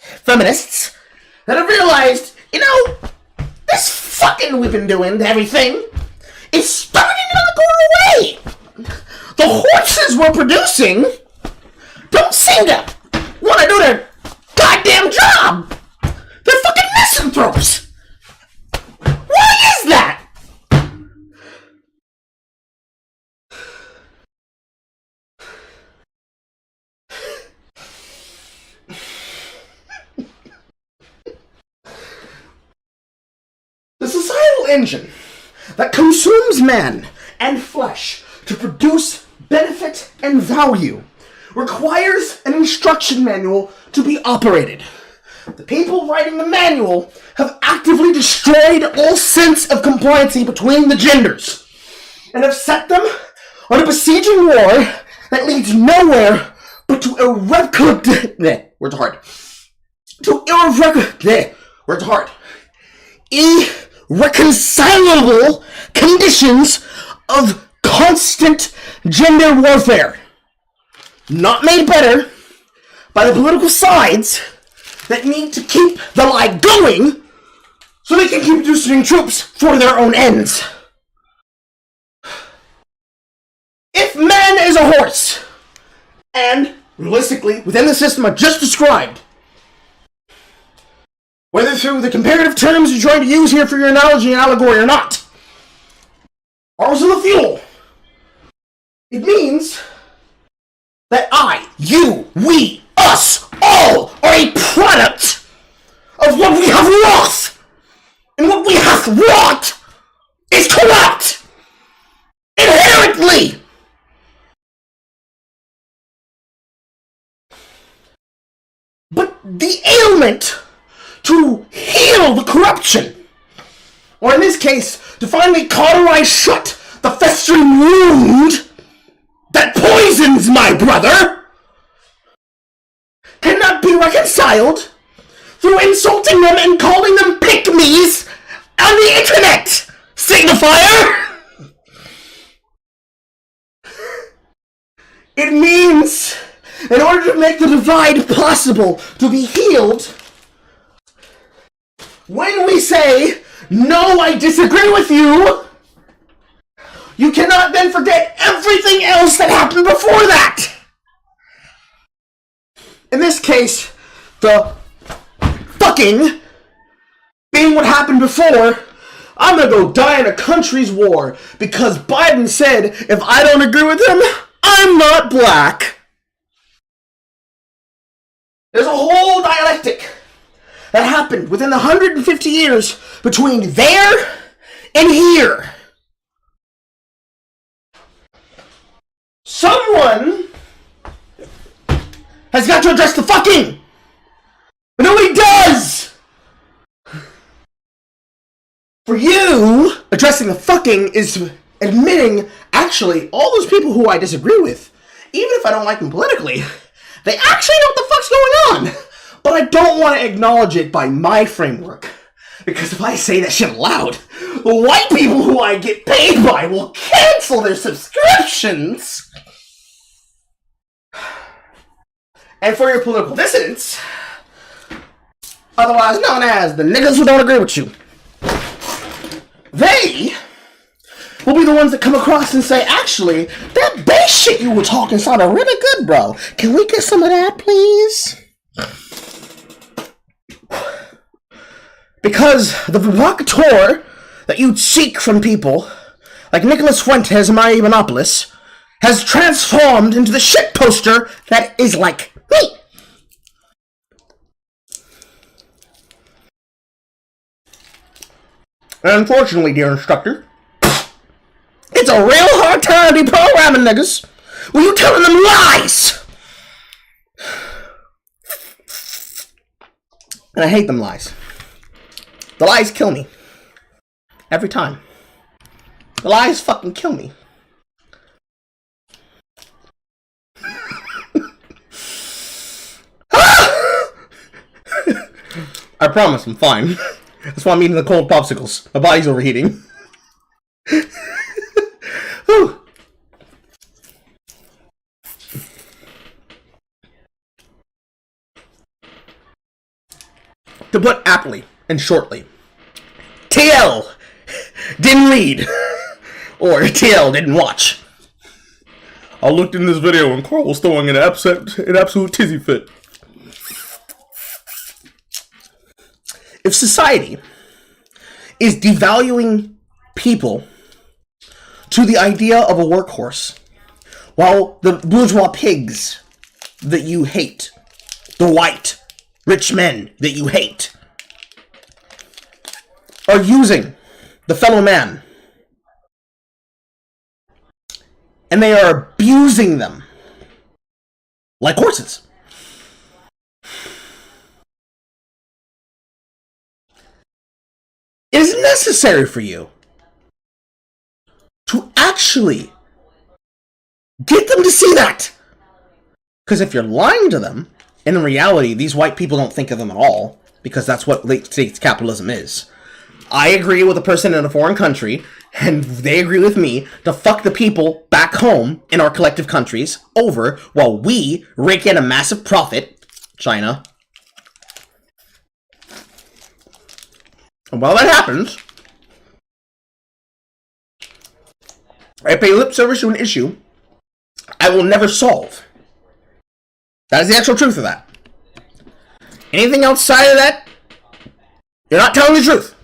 feminists that have realized, this fucking we've been doing to everything is starting to go away. The horses we're producing don't seem to want to do their goddamn job. They're fucking misanthropes. Why is that? powerful engine that consumes man and flesh to produce benefit and value requires an instruction manual to be operated. The people writing the manual have actively destroyed all sense of compliancy between the genders and have set them on a besieging war that leads nowhere but to irreconcilable conditions of constant gender warfare, not made better by the political sides that need to keep the lie going so they can keep producing troops for their own ends. If man is a horse, and realistically, within the system I just described, whether through the comparative terms you're trying to use here for your analogy and allegory or not, ours is the fuel. It means that I, you, we, us, all are a product of what we have wrought. And what we have wrought is corrupt. Inherently. But the ailment to heal the corruption, or in this case, to finally cauterize shut the festering wound that poisons my brother, cannot be reconciled through insulting them and calling them pick-me's on the internet, signifier! It means, in order to make the divide possible to be healed, when we say, no, I disagree with you, you cannot then forget everything else that happened before that. In this case, the fucking being what happened before, I'm gonna go die in a country's war because Biden said if I don't agree with him, I'm not black. There's a whole dialectic that happened within the 150 years between there and here. Someone has got to address the fucking, but nobody does. For you, addressing the fucking is admitting, actually, all those people who I disagree with, even if I don't like them politically, they actually know what the fuck's going on. But I don't want to acknowledge it by my framework. Because if I say that shit aloud, the white people who I get paid by will cancel their subscriptions. And for your political dissidents, otherwise known as the niggas who don't agree with you, they will be the ones that come across and say, actually, that bass shit you were talking sounded really good, bro. Can we get some of that, please? Because the provocateur that you seek from people, like Nicholas Fuentes and Maria Monopolis, has transformed into the shit poster that is like me. And unfortunately, dear instructor, it's a real hard time deprogramming niggas when you telling them lies. And I hate them lies. The lies kill me. Every time. The lies fucking kill me. I promise I'm fine. That's why I'm eating the cold popsicles. My body's overheating. To put aptly and shortly, TL didn't read, or TL didn't watch. I looked in this video and Carl was throwing an absolute tizzy fit. If society is devaluing people to the idea of a workhorse, while the bourgeois pigs that you hate, the white rich men that you hate, are using the fellow man. And they are abusing them like horses. It is necessary for you to actually get them to see that. Because if you're lying to them, and in reality, these white people don't think of them at all, because that's what late states capitalism is. I agree with a person in a foreign country, and they agree with me, to fuck the people back home in our collective countries over while we rake in a massive profit, China. And while that happens, I pay lip service to an issue I will never solve. That is the actual truth of that. Anything outside of that, you're not telling the truth.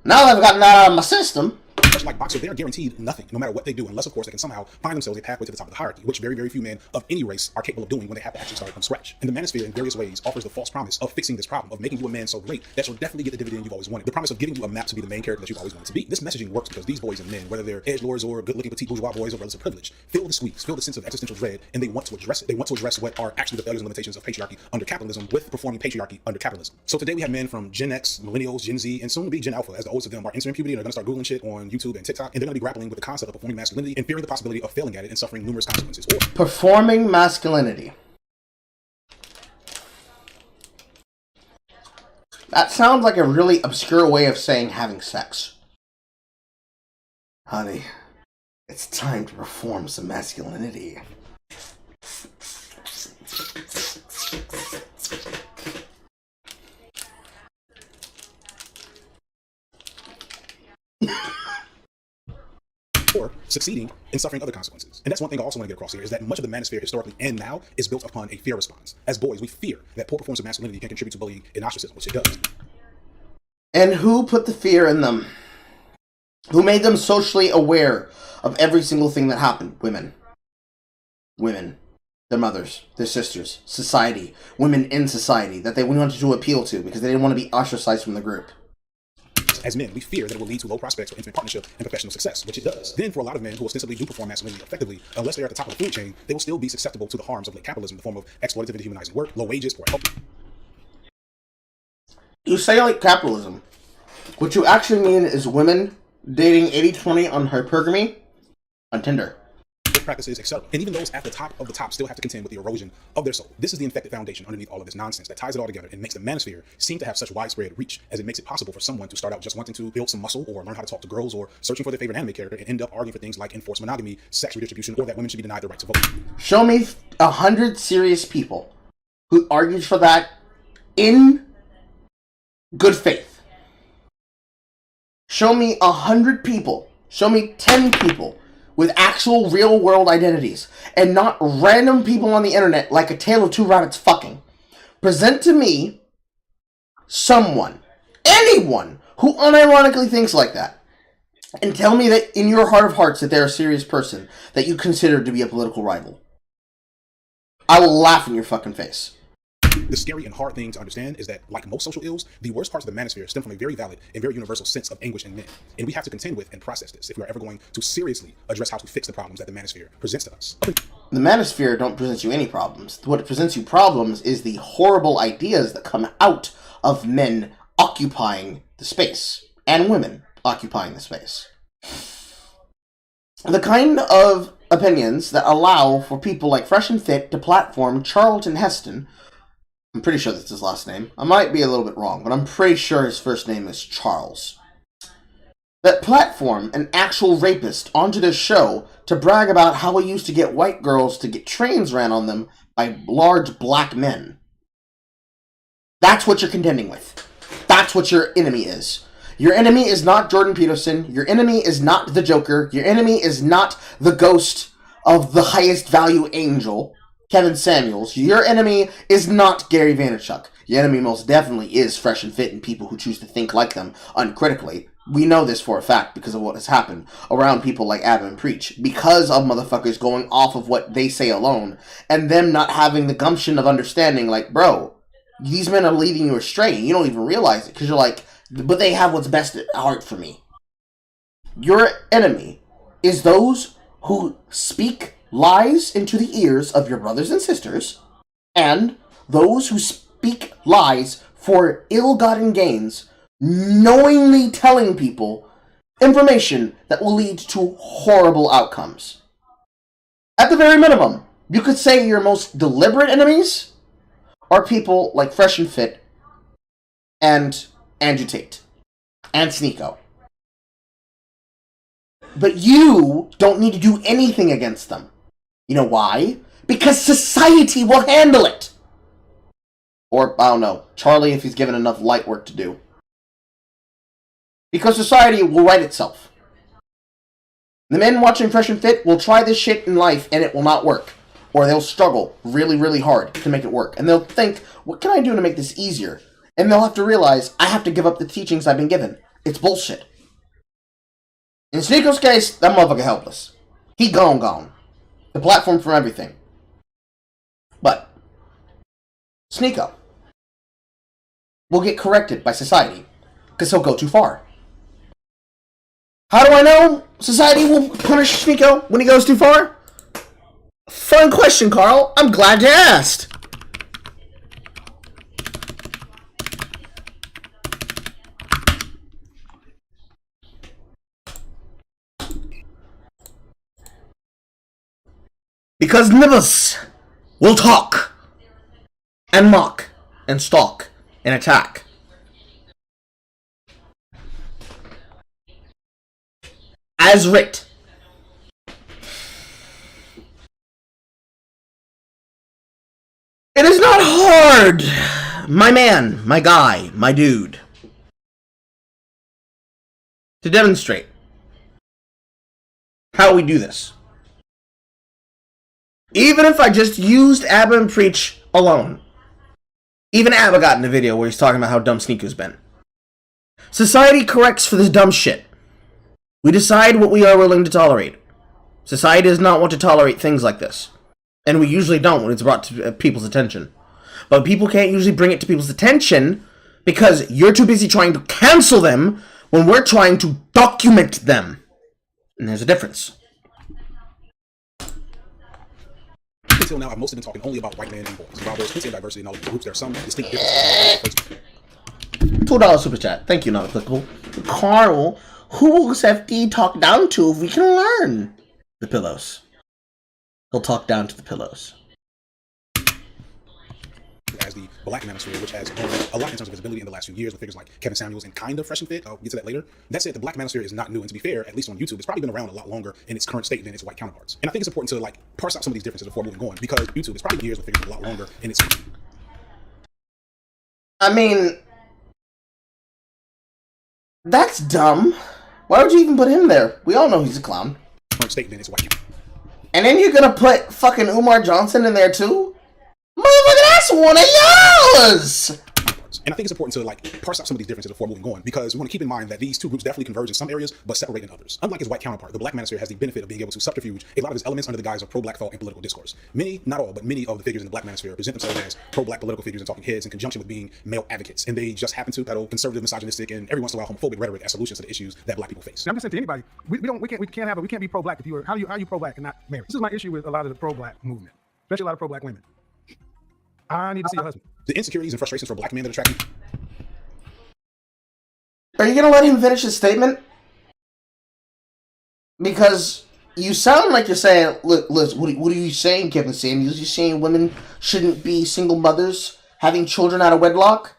Now that I've gotten that out of my system, Much like boxers, they are guaranteed nothing, no matter what they do, unless, of course, they can somehow find themselves a pathway to the top of the hierarchy, which very, very few men of any race are capable of doing when they have to actually start from scratch. And the manosphere, in various ways, offers the false promise of fixing this problem, of making you a man so great that you'll definitely get the dividend you've always wanted. The promise of giving you a map to be the main character that you've always wanted to be. This messaging works because these boys and men, whether they're edgelords or good-looking petite bourgeois boys or brothers of privilege, feel the squeeze, feel the sense of existential dread, and they want to address it. They want to address what are actually the failures and limitations of patriarchy under capitalism with performing patriarchy under capitalism. So today we have men from Gen X, Millennials, Gen Z, and soon to be Gen Alpha, as the oldest of them are entering puberty and are going to start Googling shit on YouTube and TikTok, and they're going to be grappling with the concept of performing masculinity and fearing the possibility of failing at it and suffering numerous consequences. performing masculinity. That sounds like a really obscure way of saying having sex. Honey, it's time to perform some masculinity. Or succeeding and suffering other consequences. And that's one thing I also want to get across here, is that much of the manosphere historically and now is built upon a fear response. As boys, we fear that poor performance of masculinity can contribute to bullying and ostracism, which it does. And who put the fear in them? Who made them socially aware of every single thing that happened? Women. Women. Their mothers. Their sisters. Society. Women in society that they wanted to appeal to because they didn't want to be ostracized from the group. As men, we fear that it will lead to low prospects for intimate partnership and professional success, which it does. Then, for a lot of men who ostensibly do perform masculinity effectively, unless they are at the top of the food chain, they will still be susceptible to the harms of late capitalism in the form of exploitative and dehumanizing work, low wages, poor health. You say like capitalism. What you actually mean is women dating 80-20 on hypergamy on Tinder. Practices, etc. And even those at the top of the top still have to contend with the erosion of their soul. This is the infected foundation underneath all of this nonsense that ties it all together and makes the manosphere seem to have such widespread reach, as it makes it possible for someone to start out just wanting to build some muscle or learn how to talk to girls or searching for their favorite anime character and end up arguing for things like enforced monogamy, sex redistribution, or that women should be denied the right to vote. Show me 100 serious people who argued for that in good faith. Show me 100 people. Show me 10 people with actual real-world identities, and not random people on the internet like a tale of two rabbits fucking. Present to me someone, anyone, who unironically thinks like that, and tell me that in your heart of hearts that they're a serious person that you consider to be a political rival. I will laugh in your fucking face. The scary and hard thing to understand is that, like most social ills, the worst parts of the manosphere stem from a very valid and very universal sense of anguish in men. And we have to contend with and process this if we are ever going to seriously address how to fix the problems that the manosphere presents to us. The manosphere don't present you any problems. What presents you problems is the horrible ideas that come out of men occupying the space, and women occupying the space. The kind of opinions that allow for people like Fresh and Fit to platform Charlton Heston. I'm pretty sure that's his last name. I might be a little bit wrong, but I'm pretty sure his first name is Charles. That platform an actual rapist onto their show to brag about how he used to get white girls to get trains ran on them by large black men. That's what you're contending with. That's what your enemy is. Your enemy is not Jordan Peterson. Your enemy is not the Joker. Your enemy is not the ghost of the highest value angel, Kevin Samuels. Your enemy is not Gary Vaynerchuk. Your enemy most definitely is Fresh and Fit and people who choose to think like them uncritically. We know this for a fact because of what has happened around people like Adam and Preach. Because of motherfuckers going off of what they say alone and them not having the gumption of understanding like, bro, these men are leading you astray, and you don't even realize it, because you're like, but they have what's best at heart for me. Your enemy is those who speak lies into the ears of your brothers and sisters, and those who speak lies for ill-gotten gains, knowingly telling people information that will lead to horrible outcomes. At the very minimum, you could say your most deliberate enemies are people like Fresh and Fit and Andrew Tate and Sneeko. But you don't need to do anything against them. You know why? Because society will handle it. Or, I don't know, Charlie if he's given enough light work to do. Because society will right itself. The men watching Fresh and Fit will try this shit in life and it will not work. Or they'll struggle really, really hard to make it work. And they'll think, what can I do to make this easier? And they'll have to realize, I have to give up the teachings I've been given. It's bullshit. In Sneeko's case, that motherfucker helpless. He gone. The platform for everything. But Sneeko will get corrected by society because he'll go too far. How do I know society will punish Sneeko when he goes too far? Fun question, Carl. I'm glad you asked. Because nibbles will talk and mock and stalk and attack. As writ. It is not hard, my man, my guy, my dude, to demonstrate how we do this. Even if I just used Abba and Preach alone. Even Abba got in a video where he's talking about how dumb Sneeko's been. Society corrects for this dumb shit. We decide what we are willing to tolerate. Society does not want to tolerate things like this. And we usually don't when it's brought to people's attention. But people can't usually bring it to people's attention because you're too busy trying to cancel them when we're trying to document them. And there's a difference. Until now, I've mostly been talking only about white men and boys. While there's plenty of diversity in all of the groups, there are some distinct differences. $2 super chat. Thank you, not applicable. Carl, who will FD talk down to if we can learn? The pillows. He'll talk down to the pillows. As the black manosphere, which has grown a lot in terms of visibility in the last few years with figures like Kevin Samuels and kind of Fresh and Fit. I'll get to that later. That said, the black manosphere is not new, and to be fair, at least on YouTube, it's probably been around a lot longer in its current state than its white counterparts. And I think it's important to like parse out some of these differences before moving on, because YouTube is probably years with figures a lot longer in its. I mean, that's dumb. Why would you even put him there? We all know he's a clown. Current state than its white. And then you're gonna put fucking Umar Johnson in there too? Motherfucker, that's one of yours! And I think it's important to like parse out some of these differences before moving on, because we want to keep in mind that these two groups definitely converge in some areas, but separate in others. Unlike his white counterpart, the black manosphere has the benefit of being able to subterfuge a lot of his elements under the guise of pro-black thought and political discourse. Many, not all, but many of the figures in the black manosphere present themselves as pro-black political figures and talking heads in conjunction with being male advocates, and they just happen to peddle conservative, misogynistic, and every once in a while homophobic rhetoric as solutions to the issues that black people face. I'm just saying to anybody, we can't be pro-black if you are. How are you pro-black and not married? This is my issue with a lot of the pro-black movement, especially a lot of pro-black women. I need to see your husband. The insecurities and frustrations for black men that attract you. Are you gonna let him finish his statement? Because you sound like you're saying, look, Liz, what are you saying, Kevin Samuels? You're saying women shouldn't be single mothers having children out of wedlock?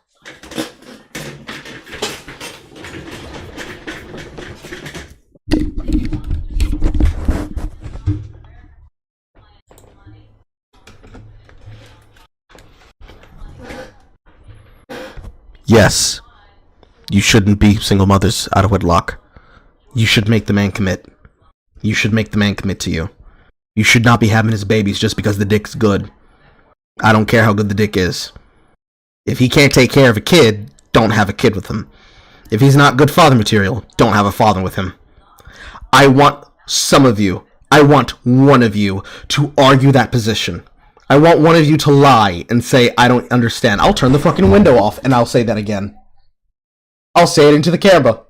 Yes. You shouldn't be single mothers out of wedlock. You should make the man commit. You should make the man commit to you. You should not be having his babies just because the dick's good. I don't care how good the dick is. If he can't take care of a kid, don't have a kid with him. If he's not good father material, don't have a father with him. I want some of you, I want one of you to argue that position. I want one of you to lie and say, I don't understand. I'll turn the fucking window off and I'll say that again. I'll say it into the camera.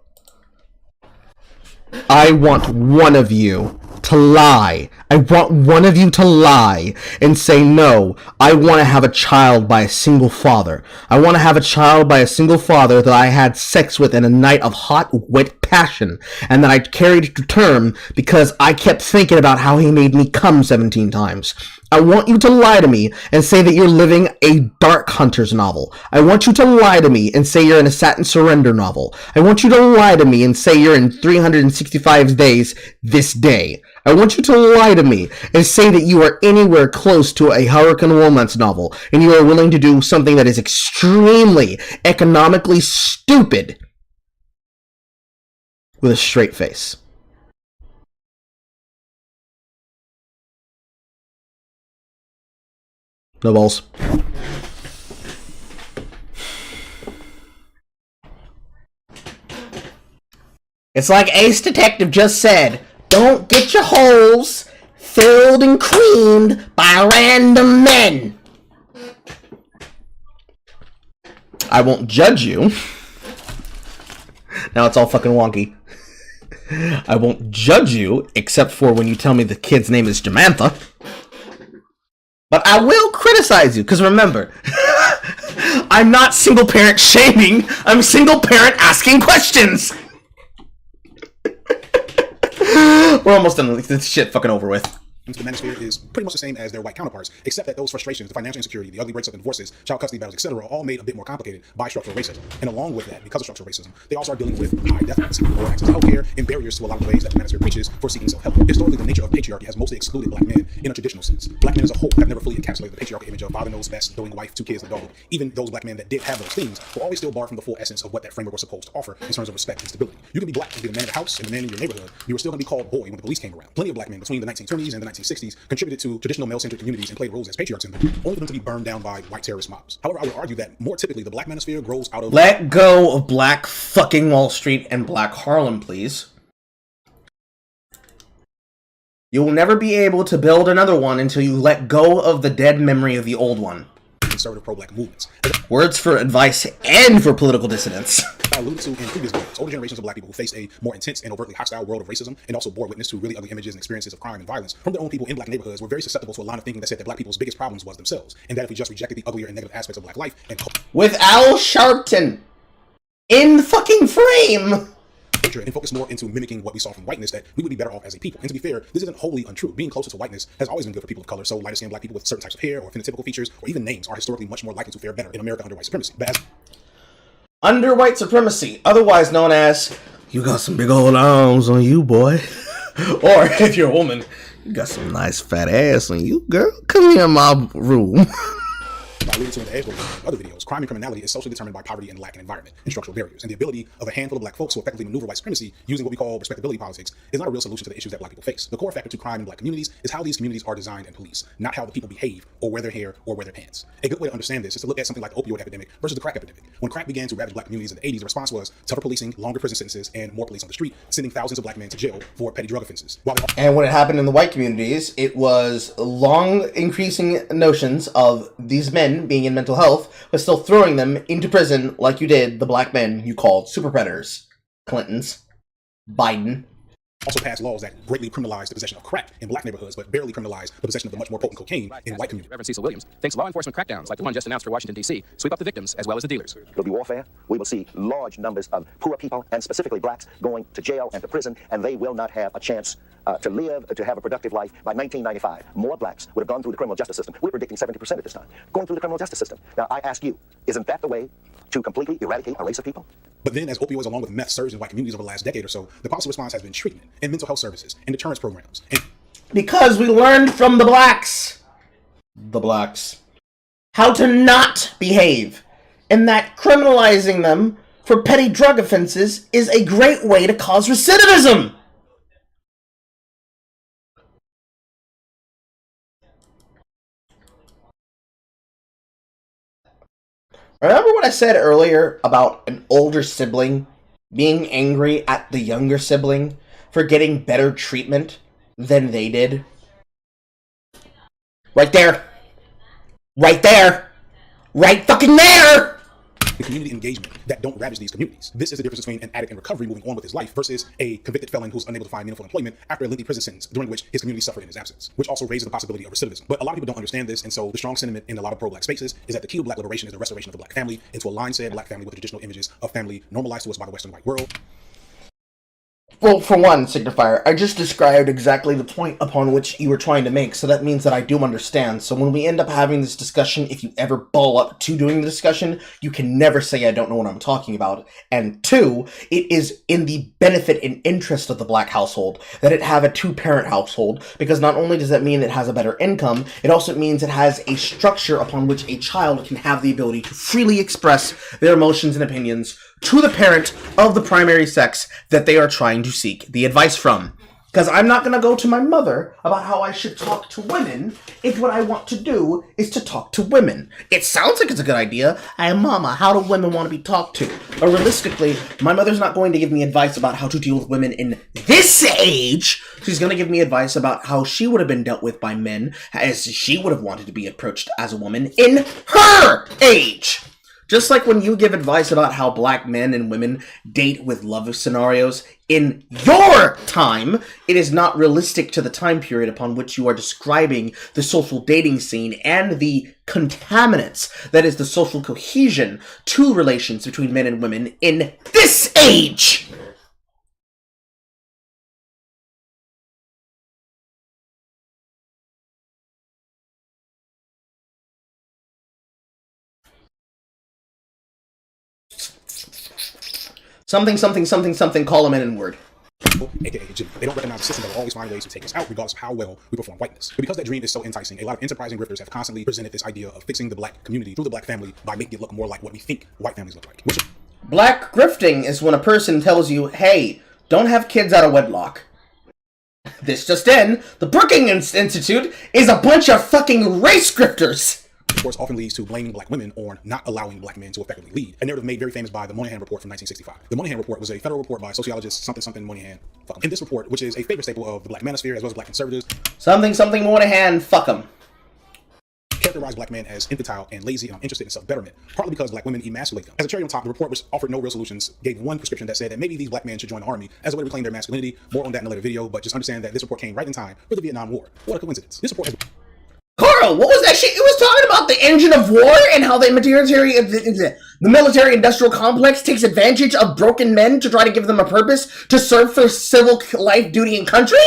I want one of you to lie. I want one of you to lie and say, no, I want to have a child by a single father. I want to have a child by a single father that I had sex with in a night of hot, wet passion, and that I carried to term because I kept thinking about how he made me come 17 times. I want you to lie to me and say that you're living a Dark Hunters novel. I want you to lie to me and say you're in a Satin Surrender novel. I want you to lie to me and say you're in 365 days this day. I want you to lie to me and say that you are anywhere close to a Hurricane Romance novel and you are willing to do something that is extremely economically stupid with a straight face. No balls. It's like Ace Detective just said, don't get your holes filled and creamed by random men. I won't judge you. Now it's all fucking wonky. I won't judge you, except for when you tell me the kid's name is Jamantha. But I will criticize you, because remember, I'm not single parent shaming, I'm single parent asking questions! We're almost done with this shit fucking over with. The manosphere is pretty much the same as their white counterparts, except that those frustrations, the financial insecurity, the ugly breaks up and divorces, child custody battles, etc., are all made a bit more complicated by structural racism. And along with that, because of structural racism, they also are dealing with high death rates, lower access to healthcare, and barriers to a lot of the ways that the manosphere preaches for seeking self-help. Historically, the nature of patriarchy has mostly excluded black men in a traditional sense. Black men as a whole have never fully encapsulated the patriarchal image of father knows best, doing wife, 2 kids, and a dog. Even those black men that did have those things were always still barred from the full essence of what that framework was supposed to offer in terms of respect and stability. You can be black and be the man of the house and the man in your neighborhood. You were still going to be called boy when the police came around. Plenty of black men between the 1920s and the 1960s contributed to traditional male-centric communities and played roles as patriarchs in them, only for them to be burned down by white terrorist mobs. However, I would argue that more typically the black manosphere grows out of— Let go of Black fucking Wall Street and Black Harlem, please. You will never be able to build another one until you let go of the dead memory of the old one. Conservative pro-black movements. Words for advice and for political dissidents. I alluded to in previous videos, older generations of black people who faced a more intense and overtly hostile world of racism and also bore witness to really ugly images and experiences of crime and violence from their own people in black neighborhoods were very susceptible to a line of thinking that said that black people's biggest problems was themselves, and that if we just rejected the uglier and negative aspects of black life and with Al Sharpton in fucking frame and focus more into mimicking what we saw from whiteness, that we would be better off as a people. And to be fair, this isn't wholly untrue. Being closer to whiteness has always been good for people of color, so lighter skinned black people with certain types of hair or phenotypical features or even names are historically much more likely to fare better in America under white supremacy. But as under white supremacy, otherwise known as, you got some big old arms on you, boy. Or if you're a woman, you got some nice fat ass on you, girl. Come here in my room. I alluded to in the Edge in other videos, crime and criminality is socially determined by poverty and lack of environment and structural barriers. And the ability of a handful of black folks to effectively maneuver white supremacy using what we call respectability politics is not a real solution to the issues that black people face. The core factor to crime in black communities is how these communities are designed and policed, not how the people behave or wear their hair or wear their pants. A good way to understand this is to look at something like the opioid epidemic versus the crack epidemic. When crack began to ravage black communities in the 80s, the response was tougher policing, longer prison sentences, and more police on the street, sending thousands of black men to jail for petty drug offenses. And when it happened in the white communities, it was long increasing notions of these men being in mental health, but still throwing them into prison like you did the black men you called super predators. Clintons. Biden. Also passed laws that greatly criminalized the possession of crack in black neighborhoods, but barely criminalized the possession of the much more potent cocaine in white communities. Reverend Cecil Williams thinks law enforcement crackdowns like the one just announced for Washington, D.C. sweep up the victims as well as the dealers. There'll be warfare. We will see large numbers of poor people, and specifically blacks, going to jail and to prison, and they will not have a chance to live, to have a productive life. By 1995, more blacks would have gone through the criminal justice system. We're predicting 70% at this time, going through the criminal justice system. Now, I ask you, isn't that the way to completely eradicate a race of people? But then, as opioids along with meth surged in white communities over the last decade or so, the policy response has been treatment and mental health services and deterrence programs. Because we learned from the blacks. The blacks. How to not behave. And that criminalizing them for petty drug offenses is a great way to cause recidivism. Remember what I said earlier about an older sibling being angry at the younger sibling for getting better treatment than they did? Right there. Right there. Right fucking there. The community engagement that don't ravage these communities. This is the difference between an addict in recovery moving on with his life versus a convicted felon who's unable to find meaningful employment after a lengthy prison sentence during which his community suffered in his absence, which also raises the possibility of recidivism. But a lot of people don't understand this, and so the strong sentiment in a lot of pro-black spaces is that the key to black liberation is the restoration of the black family into a line-said black family with the traditional images of family normalized to us by the Western white world. Well, for one, Signifier, I just described exactly the point upon which you were trying to make, so that means that I do understand. So when we end up having this discussion, if you ever ball up to doing the discussion, you can never say I don't know what I'm talking about. And two, it is in the benefit and interest of the black household that it have a two-parent household, because not only does that mean it has a better income, it also means it has a structure upon which a child can have the ability to freely express their emotions and opinions to the parent of the primary sex that they are trying to seek the advice from. Because I'm not going to go to my mother about how I should talk to women if what I want to do is to talk to women. It sounds like it's a good idea. Hey, mama, how do women want to be talked to? But realistically, my mother's not going to give me advice about how to deal with women in this age. She's going to give me advice about how she would have been dealt with by men, as she would have wanted to be approached as a woman in her age. Just like when you give advice about how black men and women date with love scenarios in your time, it is not realistic to the time period upon which you are describing the social dating scene and the contaminants that is the social cohesion to relations between men and women in this age. Something, call them in N-word. AKA Jimmy. They don't recognize the system that will always find ways to take us out regardless of how well we perform whiteness. But because that dream is so enticing, a lot of enterprising grifters have constantly presented this idea of fixing the black community through the black family by making it look more like what we think white families look like. Black grifting is when a person tells you, hey, don't have kids out of wedlock. This just in, the Brookings Institute is a bunch of fucking race grifters. Of course, often leads to blaming black women or not allowing black men to effectively lead. A narrative made very famous by the Moynihan Report from 1965. The Moynihan Report was a federal report by sociologist something Moynihan. Fuck 'em. In this report, which is a favorite staple of the black manosphere as well as black conservatives, something Moynihan, fuck 'em, characterized black men as infantile and lazy and uninterested in self-betterment, partly because black women emasculate them. As a cherry on top, the report, which offered no real solutions, gave one prescription that said that maybe these black men should join the army as a way to reclaim their masculinity. More on that in a later video, but just understand that this report came right in time for the Vietnam War. What a coincidence. This report has... Carl, what was that shit? It was talking about the engine of war and how the military industrial complex takes advantage of broken men to try to give them a purpose to serve for civil life, duty, and country?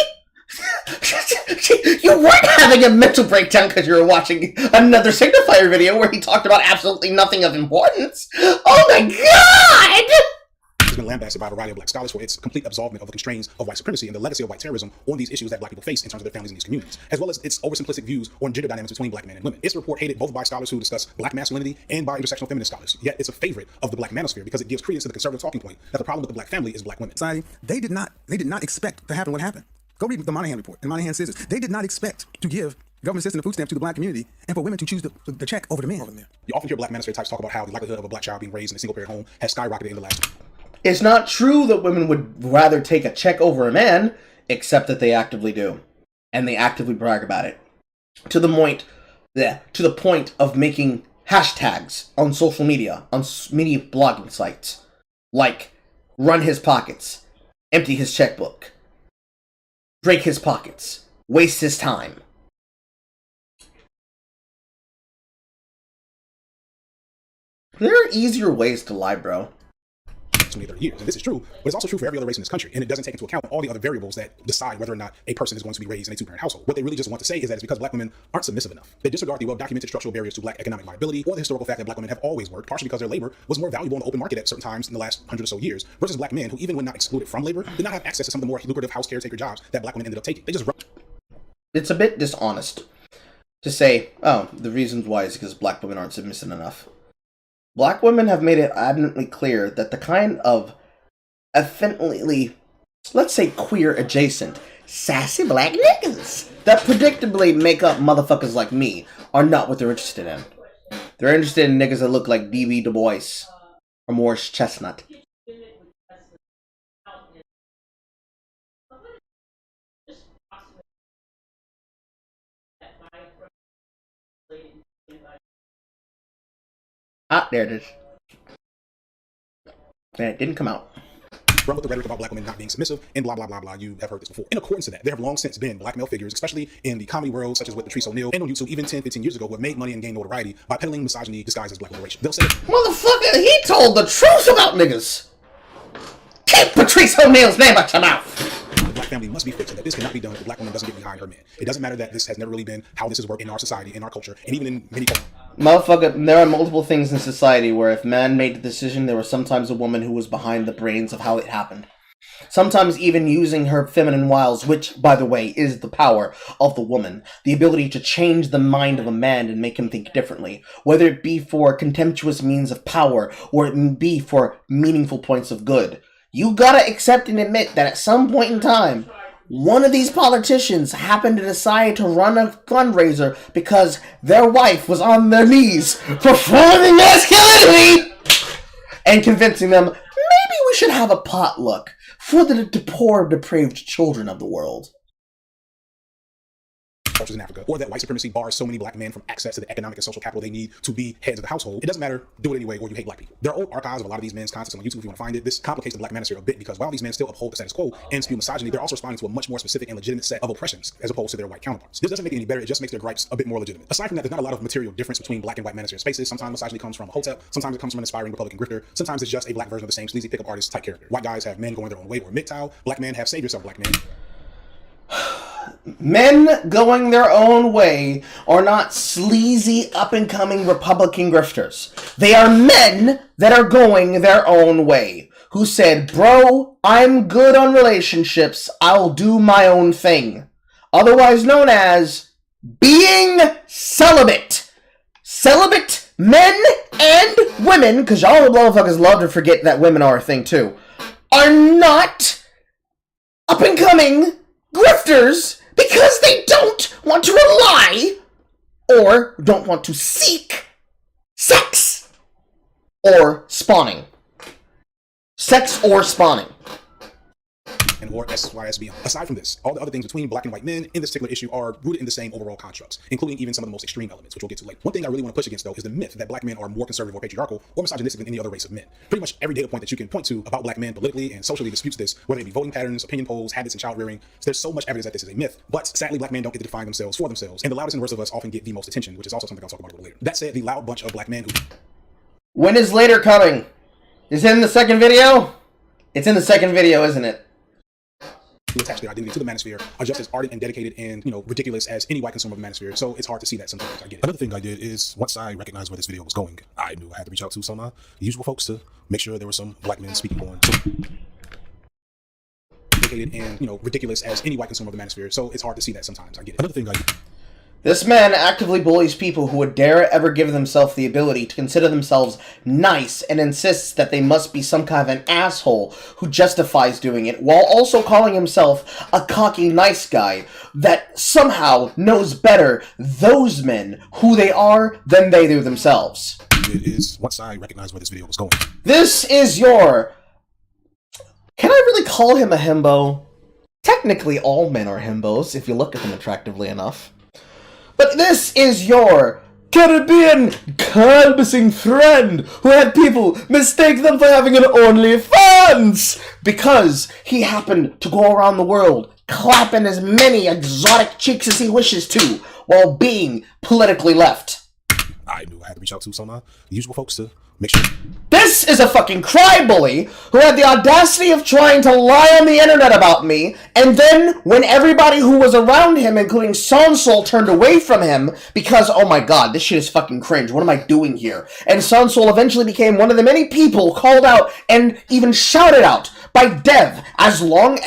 You weren't having a mental breakdown because you were watching another Signifier video where he talked about absolutely nothing of importance. Oh my god! Has been lambasted by a variety of black scholars for its complete absolvement of the constraints of white supremacy and the legacy of white terrorism on these issues that black people face in terms of their families in these communities, as well as its oversimplistic views on gender dynamics between black men and women. Its report hated both by scholars who discuss black masculinity and by intersectional feminist scholars, yet it's a favorite of the black manosphere because it gives credence to the conservative talking point that the problem with the black family is black women. Society, they did not expect to happen what happened. Go read the Moynihan Report and Moynihan says this. They did not expect to give government assistance and food stamps to the black community and for women to choose the check over the men. You often hear black manosphere types talk about how the likelihood of a black child being raised in a single-parent home has skyrocketed in the last... It's not true that women would rather take a check over a man, except that they actively do. And they actively brag about it. To the point of making hashtags on social media, on many blogging sites, like run his pockets, empty his checkbook, break his pockets, waste his time. There are easier ways to lie, bro. 20 or 30 years. And this is true, but it's also true for every other race in this country. And it doesn't take into account all the other variables that decide whether or not a person is going to be raised in a two-parent household. What they really just want to say is that it's because black women aren't submissive enough. They disregard the well-documented structural barriers to black economic viability or the historical fact that black women have always worked, partially because their labor was more valuable in the open market at certain times in the last 100 or so years, versus black men who, even when not excluded from labor, did not have access to some of the more lucrative house caretaker jobs that black women ended up taking. They just... It's a bit dishonest to say, oh, the reasons why is because black women aren't submissive enough. Black women have made it abundantly clear that the kind of effectively, let's say queer adjacent, sassy black niggas that predictably make up motherfuckers like me are not what they're interested in. They're interested in niggas that look like D.B. Du Bois or Morris Chestnut. Ah, there it is. And it didn't come out. Run with the rhetoric about black women not being submissive and blah, blah, blah, blah. You have heard this before. In accordance to that, there have long since been black male figures, especially in the comedy world, such as with Patrice O'Neal and on YouTube even 10, 15 years ago, who have made money and gained notoriety by peddling misogyny disguised as black liberation. They'll say, motherfucker, he told the truth about niggas. Keep Patrice O'Neal's name out your mouth. The black family must be fixed, and that this cannot be done if the black woman doesn't get behind her man. It doesn't matter that this has never really been how this has worked in our society, in our culture, and even in many cultures. Motherfucker, there are multiple things in society where if man made the decision, there was sometimes a woman who was behind the brains of how it happened. Sometimes even using her feminine wiles, which, by the way, is the power of the woman. The ability to change the mind of a man and make him think differently. Whether it be for contemptuous means of power, or it be for meaningful points of good. You gotta accept and admit that at some point in time, one of these politicians happened to decide to run a fundraiser because their wife was on their knees performing masculinity and convincing them, maybe we should have a potluck for the poor, depraved children of the world. Cultures in Africa, or that white supremacy bars so many black men from access to the economic and social capital they need to be heads of the household. It doesn't matter, do it anyway, or you hate black people. There are old archives of a lot of these men's content on YouTube if you want to find it. This complicates the black manosphere a bit because while these men still uphold the status quo and spew misogyny, they're also responding to a much more specific and legitimate set of oppressions as opposed to their white counterparts. This doesn't make it any better, it just makes their gripes a bit more legitimate. Aside from that, there's not a lot of material difference between black and white manosphere spaces. Sometimes misogyny comes from a hotep, sometimes it comes from an aspiring Republican grifter, sometimes it's just a black version of the same sleazy pickup artist type character. White guys have men going their own way or MGTOW, black men have save yourself black men. Men going their own way are not sleazy, up-and-coming Republican grifters. They are men that are going their own way, who said, bro, I'm good on relationships, I'll do my own thing. Otherwise known as being celibate. Celibate men and women, because y'all motherfuckers love to forget that women are a thing too, are not up-and-coming grifters because they don't want to rely or don't want to seek sex or spawning. Sex or spawning. And or SYSB. Aside from this, all the other things between black and white men in this particular issue are rooted in the same overall constructs, including even some of the most extreme elements, which we'll get to later. One thing I really want to push against, though, is the myth that black men are more conservative or patriarchal or misogynistic than any other race of men. Pretty much every data point that you can point to about black men politically and socially disputes this, whether it be voting patterns, opinion polls, habits, and child rearing. So there's so much evidence that this is a myth, but sadly, black men don't get to define themselves for themselves, and the loudest and worst of us often get the most attention, which is also something I'll talk about a little later. That said, the loud bunch of black men who... When is later coming? Is it in the second video? It's in the second video, isn't it? who attach their identity to the manosphere are just as ardent and dedicated and, ridiculous as any white consumer of the manosphere. So it's hard to see that sometimes. I get it. Another thing I did is, once I recognized where this video was going, I knew I had to reach out to some usual folks to make sure there were some black men speaking on. Dedicated and, ridiculous as any white consumer of the manosphere. So it's hard to see that sometimes. I get it. Another thing I did. This man actively bullies people who would dare ever give themselves the ability to consider themselves nice and insists that they must be some kind of an asshole who justifies doing it, while also calling himself a cocky nice guy that somehow knows better those men who they are than they do themselves. It is, once I recognized where this video was going. This is your... Can I really call him a himbo? Technically, all men are himbos, if you look at them attractively enough. But this is your Caribbean canvassing friend who had people mistake them for having an OnlyFans because he happened to go around the world clapping as many exotic cheeks as he wishes to while being politically left. I knew I had to reach out to some usual folks to make sure. This is a fucking cry-bully who had the audacity of trying to lie on the internet about me, and then when everybody who was around him, including Sansol, turned away from him because, oh my god, this shit is fucking cringe, what am I doing here? And Sansol eventually became one of the many people called out and even shouted out by Dev, as well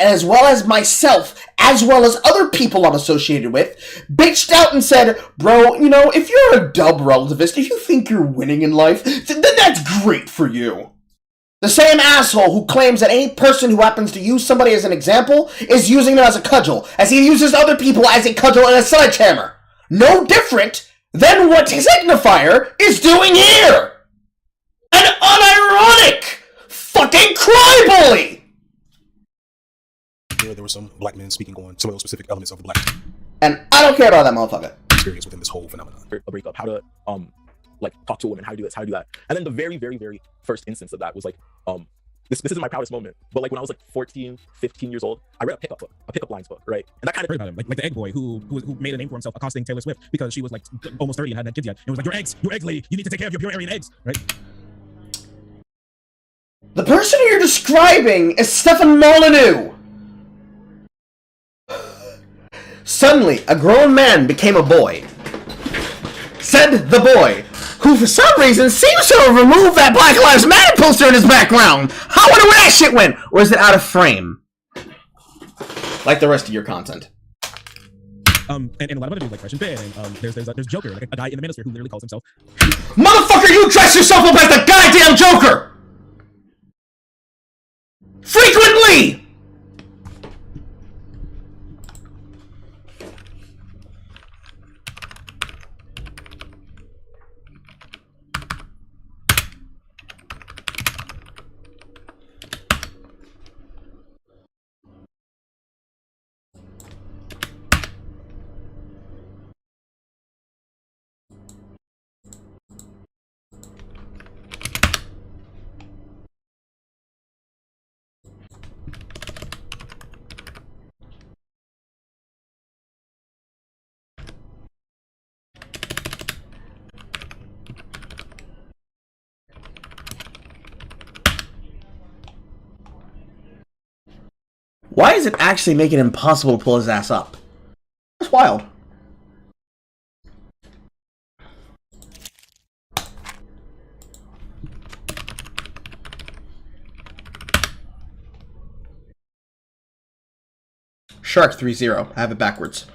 as myself, as well as other people I'm associated with, bitched out and said, bro, if you're a dub relativist, if you think you're winning in life, then that's great for you. The same asshole who claims that any person who happens to use somebody as an example is using them as a cudgel, as he uses other people as a cudgel and a sledgehammer. No different than what Signifier is doing here. An unironic fucking cry-bully! There were some black men speaking on some of those specific elements of the black and I don't care about that motherfucker experience within this whole phenomenon. A breakup, how to like talk to a woman, how to do this, how to do that. And then the very, very, very first instance of that was like, this isn't my proudest moment, but like when I was like 14, 15 years old, I read a pickup book, a pickup lines book, right? And that kind of heard about him, like the egg boy who made a name for himself accosting Taylor Swift because she was like almost 30 and hadn't had kids yet. And it was like, your eggs, lady, you need to take care of your pure Aryan eggs, right? The person you're describing is Stefan Molyneux. Suddenly, a grown man became a boy. Said the boy, who for some reason seems to have removed that Black Lives Matter poster in his background. I wonder where that shit went. Or is it out of frame? Like the rest of your content. And a lot of other dudes like Fresh and Fit, and there's Joker, like a guy in the Minister who literally calls himself. Motherfucker, you dress yourself up as the goddamn Joker! Frequently! Why is it actually make it impossible to pull his ass up? That's wild. Shark 3-0. I have it backwards.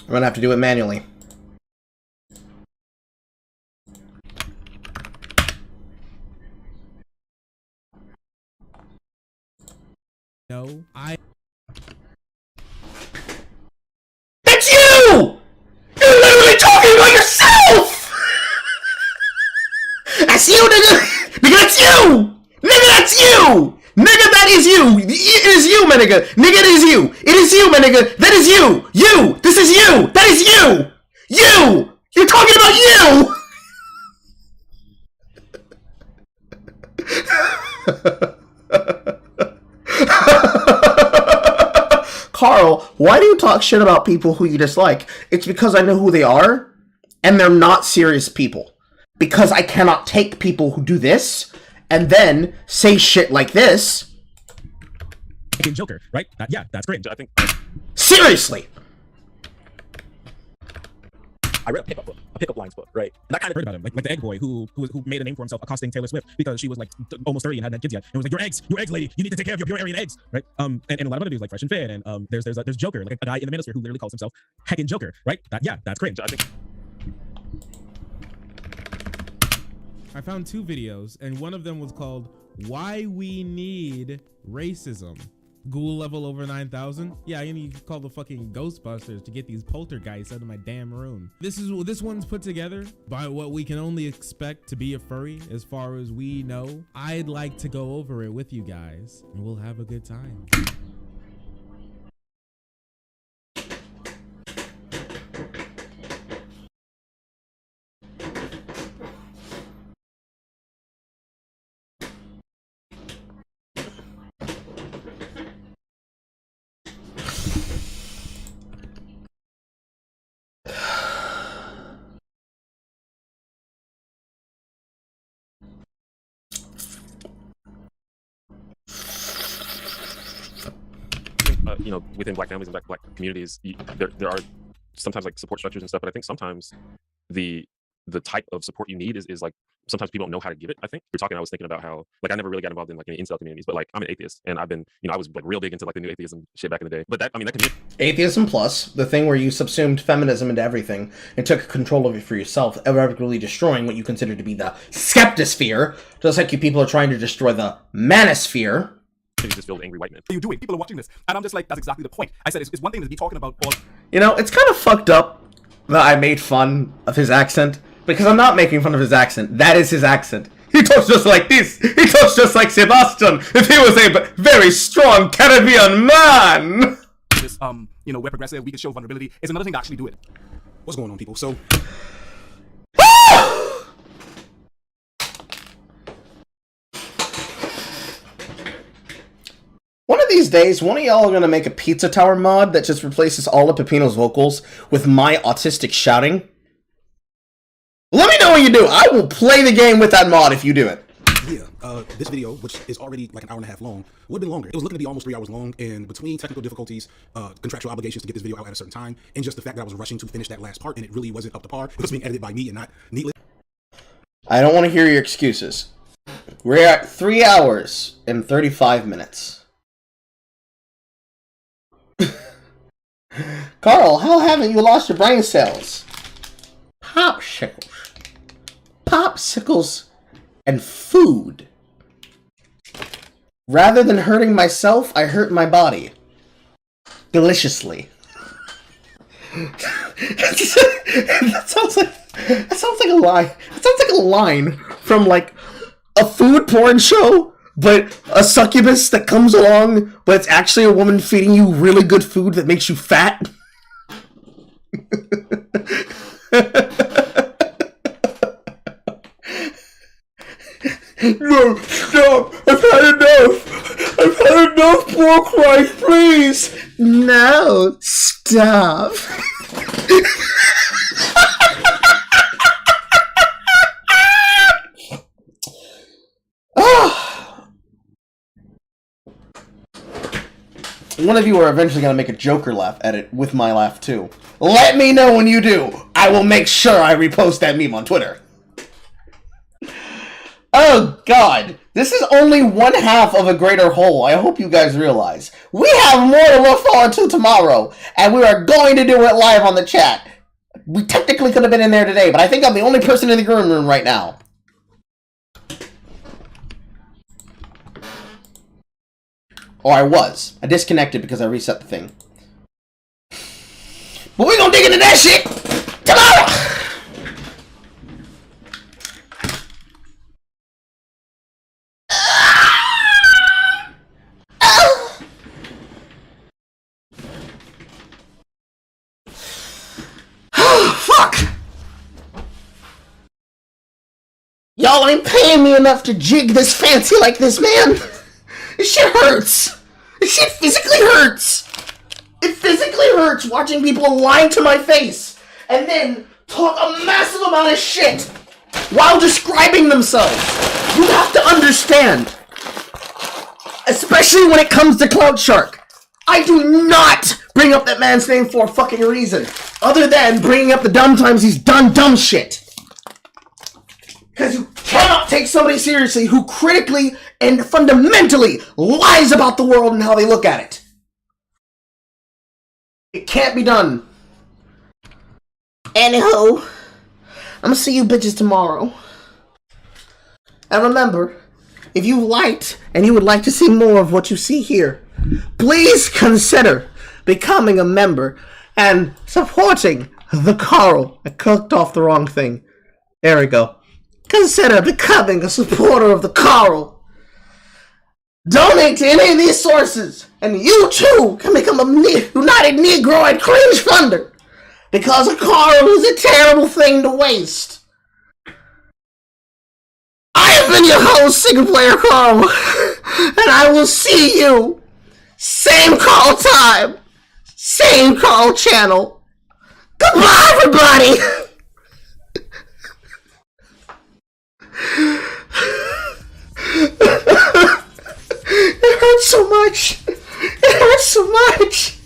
I'm gonna have to do it manually. No, That's you! You're literally talking about yourself! That's you, nigga! Nigga, that's you! Nigga, that's you! Nigga, that is you! It is you, my nigga! Nigga, it is you! It is you, my nigga! That is you! You! This is you! That is you! You! You're talking about you! Carl, why do you talk shit about people who you dislike? It's because I know who they are, and they're not serious people. Because I cannot take people who do this, and then say shit like this. Fucking Joker, right? Yeah, that's great. I think. Seriously! I read a pickup lines book, right? And that kind of heard about him, like the egg boy who made a name for himself accosting Taylor Swift because she was like almost 30 and hadn't had kids yet. And it was like, your eggs, lady, you need to take care of your pure Aryan eggs, right? And a lot of other dudes like Fresh and Fit, and there's Joker, like a guy in the Minister who literally calls himself heckin' Joker, right? Yeah, that's great. I think. I found 2 videos, and one of them was called "Why We Need Racism." Ghoul level over 9,000. Yeah, I need to call the fucking Ghostbusters to get these poltergeists out of my damn room. This one's put together by what we can only expect to be a furry as far as we know. I'd like to go over it with you guys, and we'll have a good time. You know, within Black families and Black communities, there are sometimes like support structures and stuff, but I think sometimes the type of support you need is like sometimes people don't know how to give it. I think you're talking. I was thinking about how like I never really got involved in like any incel communities, but like I'm an atheist and I've been, you know, I was like real big into like the new atheism shit back in the day. But that community. Atheism plus, the thing where you subsumed feminism into everything and took control of it for yourself, irrevocably destroying what you consider to be the skeptosphere, just like you people are trying to destroy the manosphere. city just filled with angry white men. What are you doing? People are watching this. And I'm just like, that's exactly the point. I said, it's one thing to be talking about all... You know, it's kind of fucked up that I made fun of his accent, because I'm not making fun of his accent. That is his accent. He talks just like this. He talks just like Sebastian if he was a very strong Caribbean man. This, you know, we're progressive, we can show vulnerability. It's another thing to actually do it. What's going on, people? So... One of these days, one of y'all are gonna make a Pizza Tower mod that just replaces all of Pepino's vocals with my autistic shouting. Let me know when you do. I will play the game with that mod if you do it. Yeah, this video, which is already like an hour and a half long, would have been longer. It was looking to be almost 3 hours long, and between technical difficulties, contractual obligations to get this video out at a certain time, and just the fact that I was rushing to finish that last part, and it really wasn't up to par. It was being edited by me and not neatly. I don't want to hear your excuses. We're at 3 hours and 35 minutes. Carl, how haven't you lost your brain cells? Popsicles. Popsicles and food. Rather than hurting myself, I hurt my body. Deliciously. That sounds like a lie. That sounds like a line from like a food porn show. But a succubus that comes along, but it's actually a woman feeding you really good food that makes you fat. No, stop! I've had enough! I've had enough, poor Christ, please! No, stop. One of you are eventually going to make a Joker laugh edit with my laugh too. Let me know when you do. I will make sure I repost that meme on Twitter. Oh god, this is only one half of a greater whole. I hope you guys realize. We have more to look forward to tomorrow, and we are going to do it live on the chat. We technically could have been in there today, but I think I'm the only person in the green room right now. Or I was. I disconnected because I reset the thing. But we're gonna dig into that shit tomorrow! Fuck! Y'all ain't paying me enough to jig this fancy like this, man! This shit hurts! This shit physically hurts! It physically hurts watching people lie to my face and then talk a massive amount of shit while describing themselves. You have to understand, especially when it comes to Cloud Shark, I do not bring up that man's name for a fucking reason other than bringing up the dumb times he's done dumb shit. Because you cannot take somebody seriously who critically and fundamentally lies about the world and how they look at it. It can't be done. Anywho, I'm gonna see you bitches tomorrow. And remember, if you liked and you would like to see more of what you see here, please consider becoming a member and supporting the Carl. I cooked off the wrong thing. There we go. Consider becoming a supporter of the Carl. Donate to any of these sources, and you too can become a United Negroid Cringe Funder. Because a Carl is a terrible thing to waste. I have been your host, SinglePlayerCarl, and I will see you same Carl time, same Carl channel. Goodbye, everybody. It hurts so much. It hurts so much.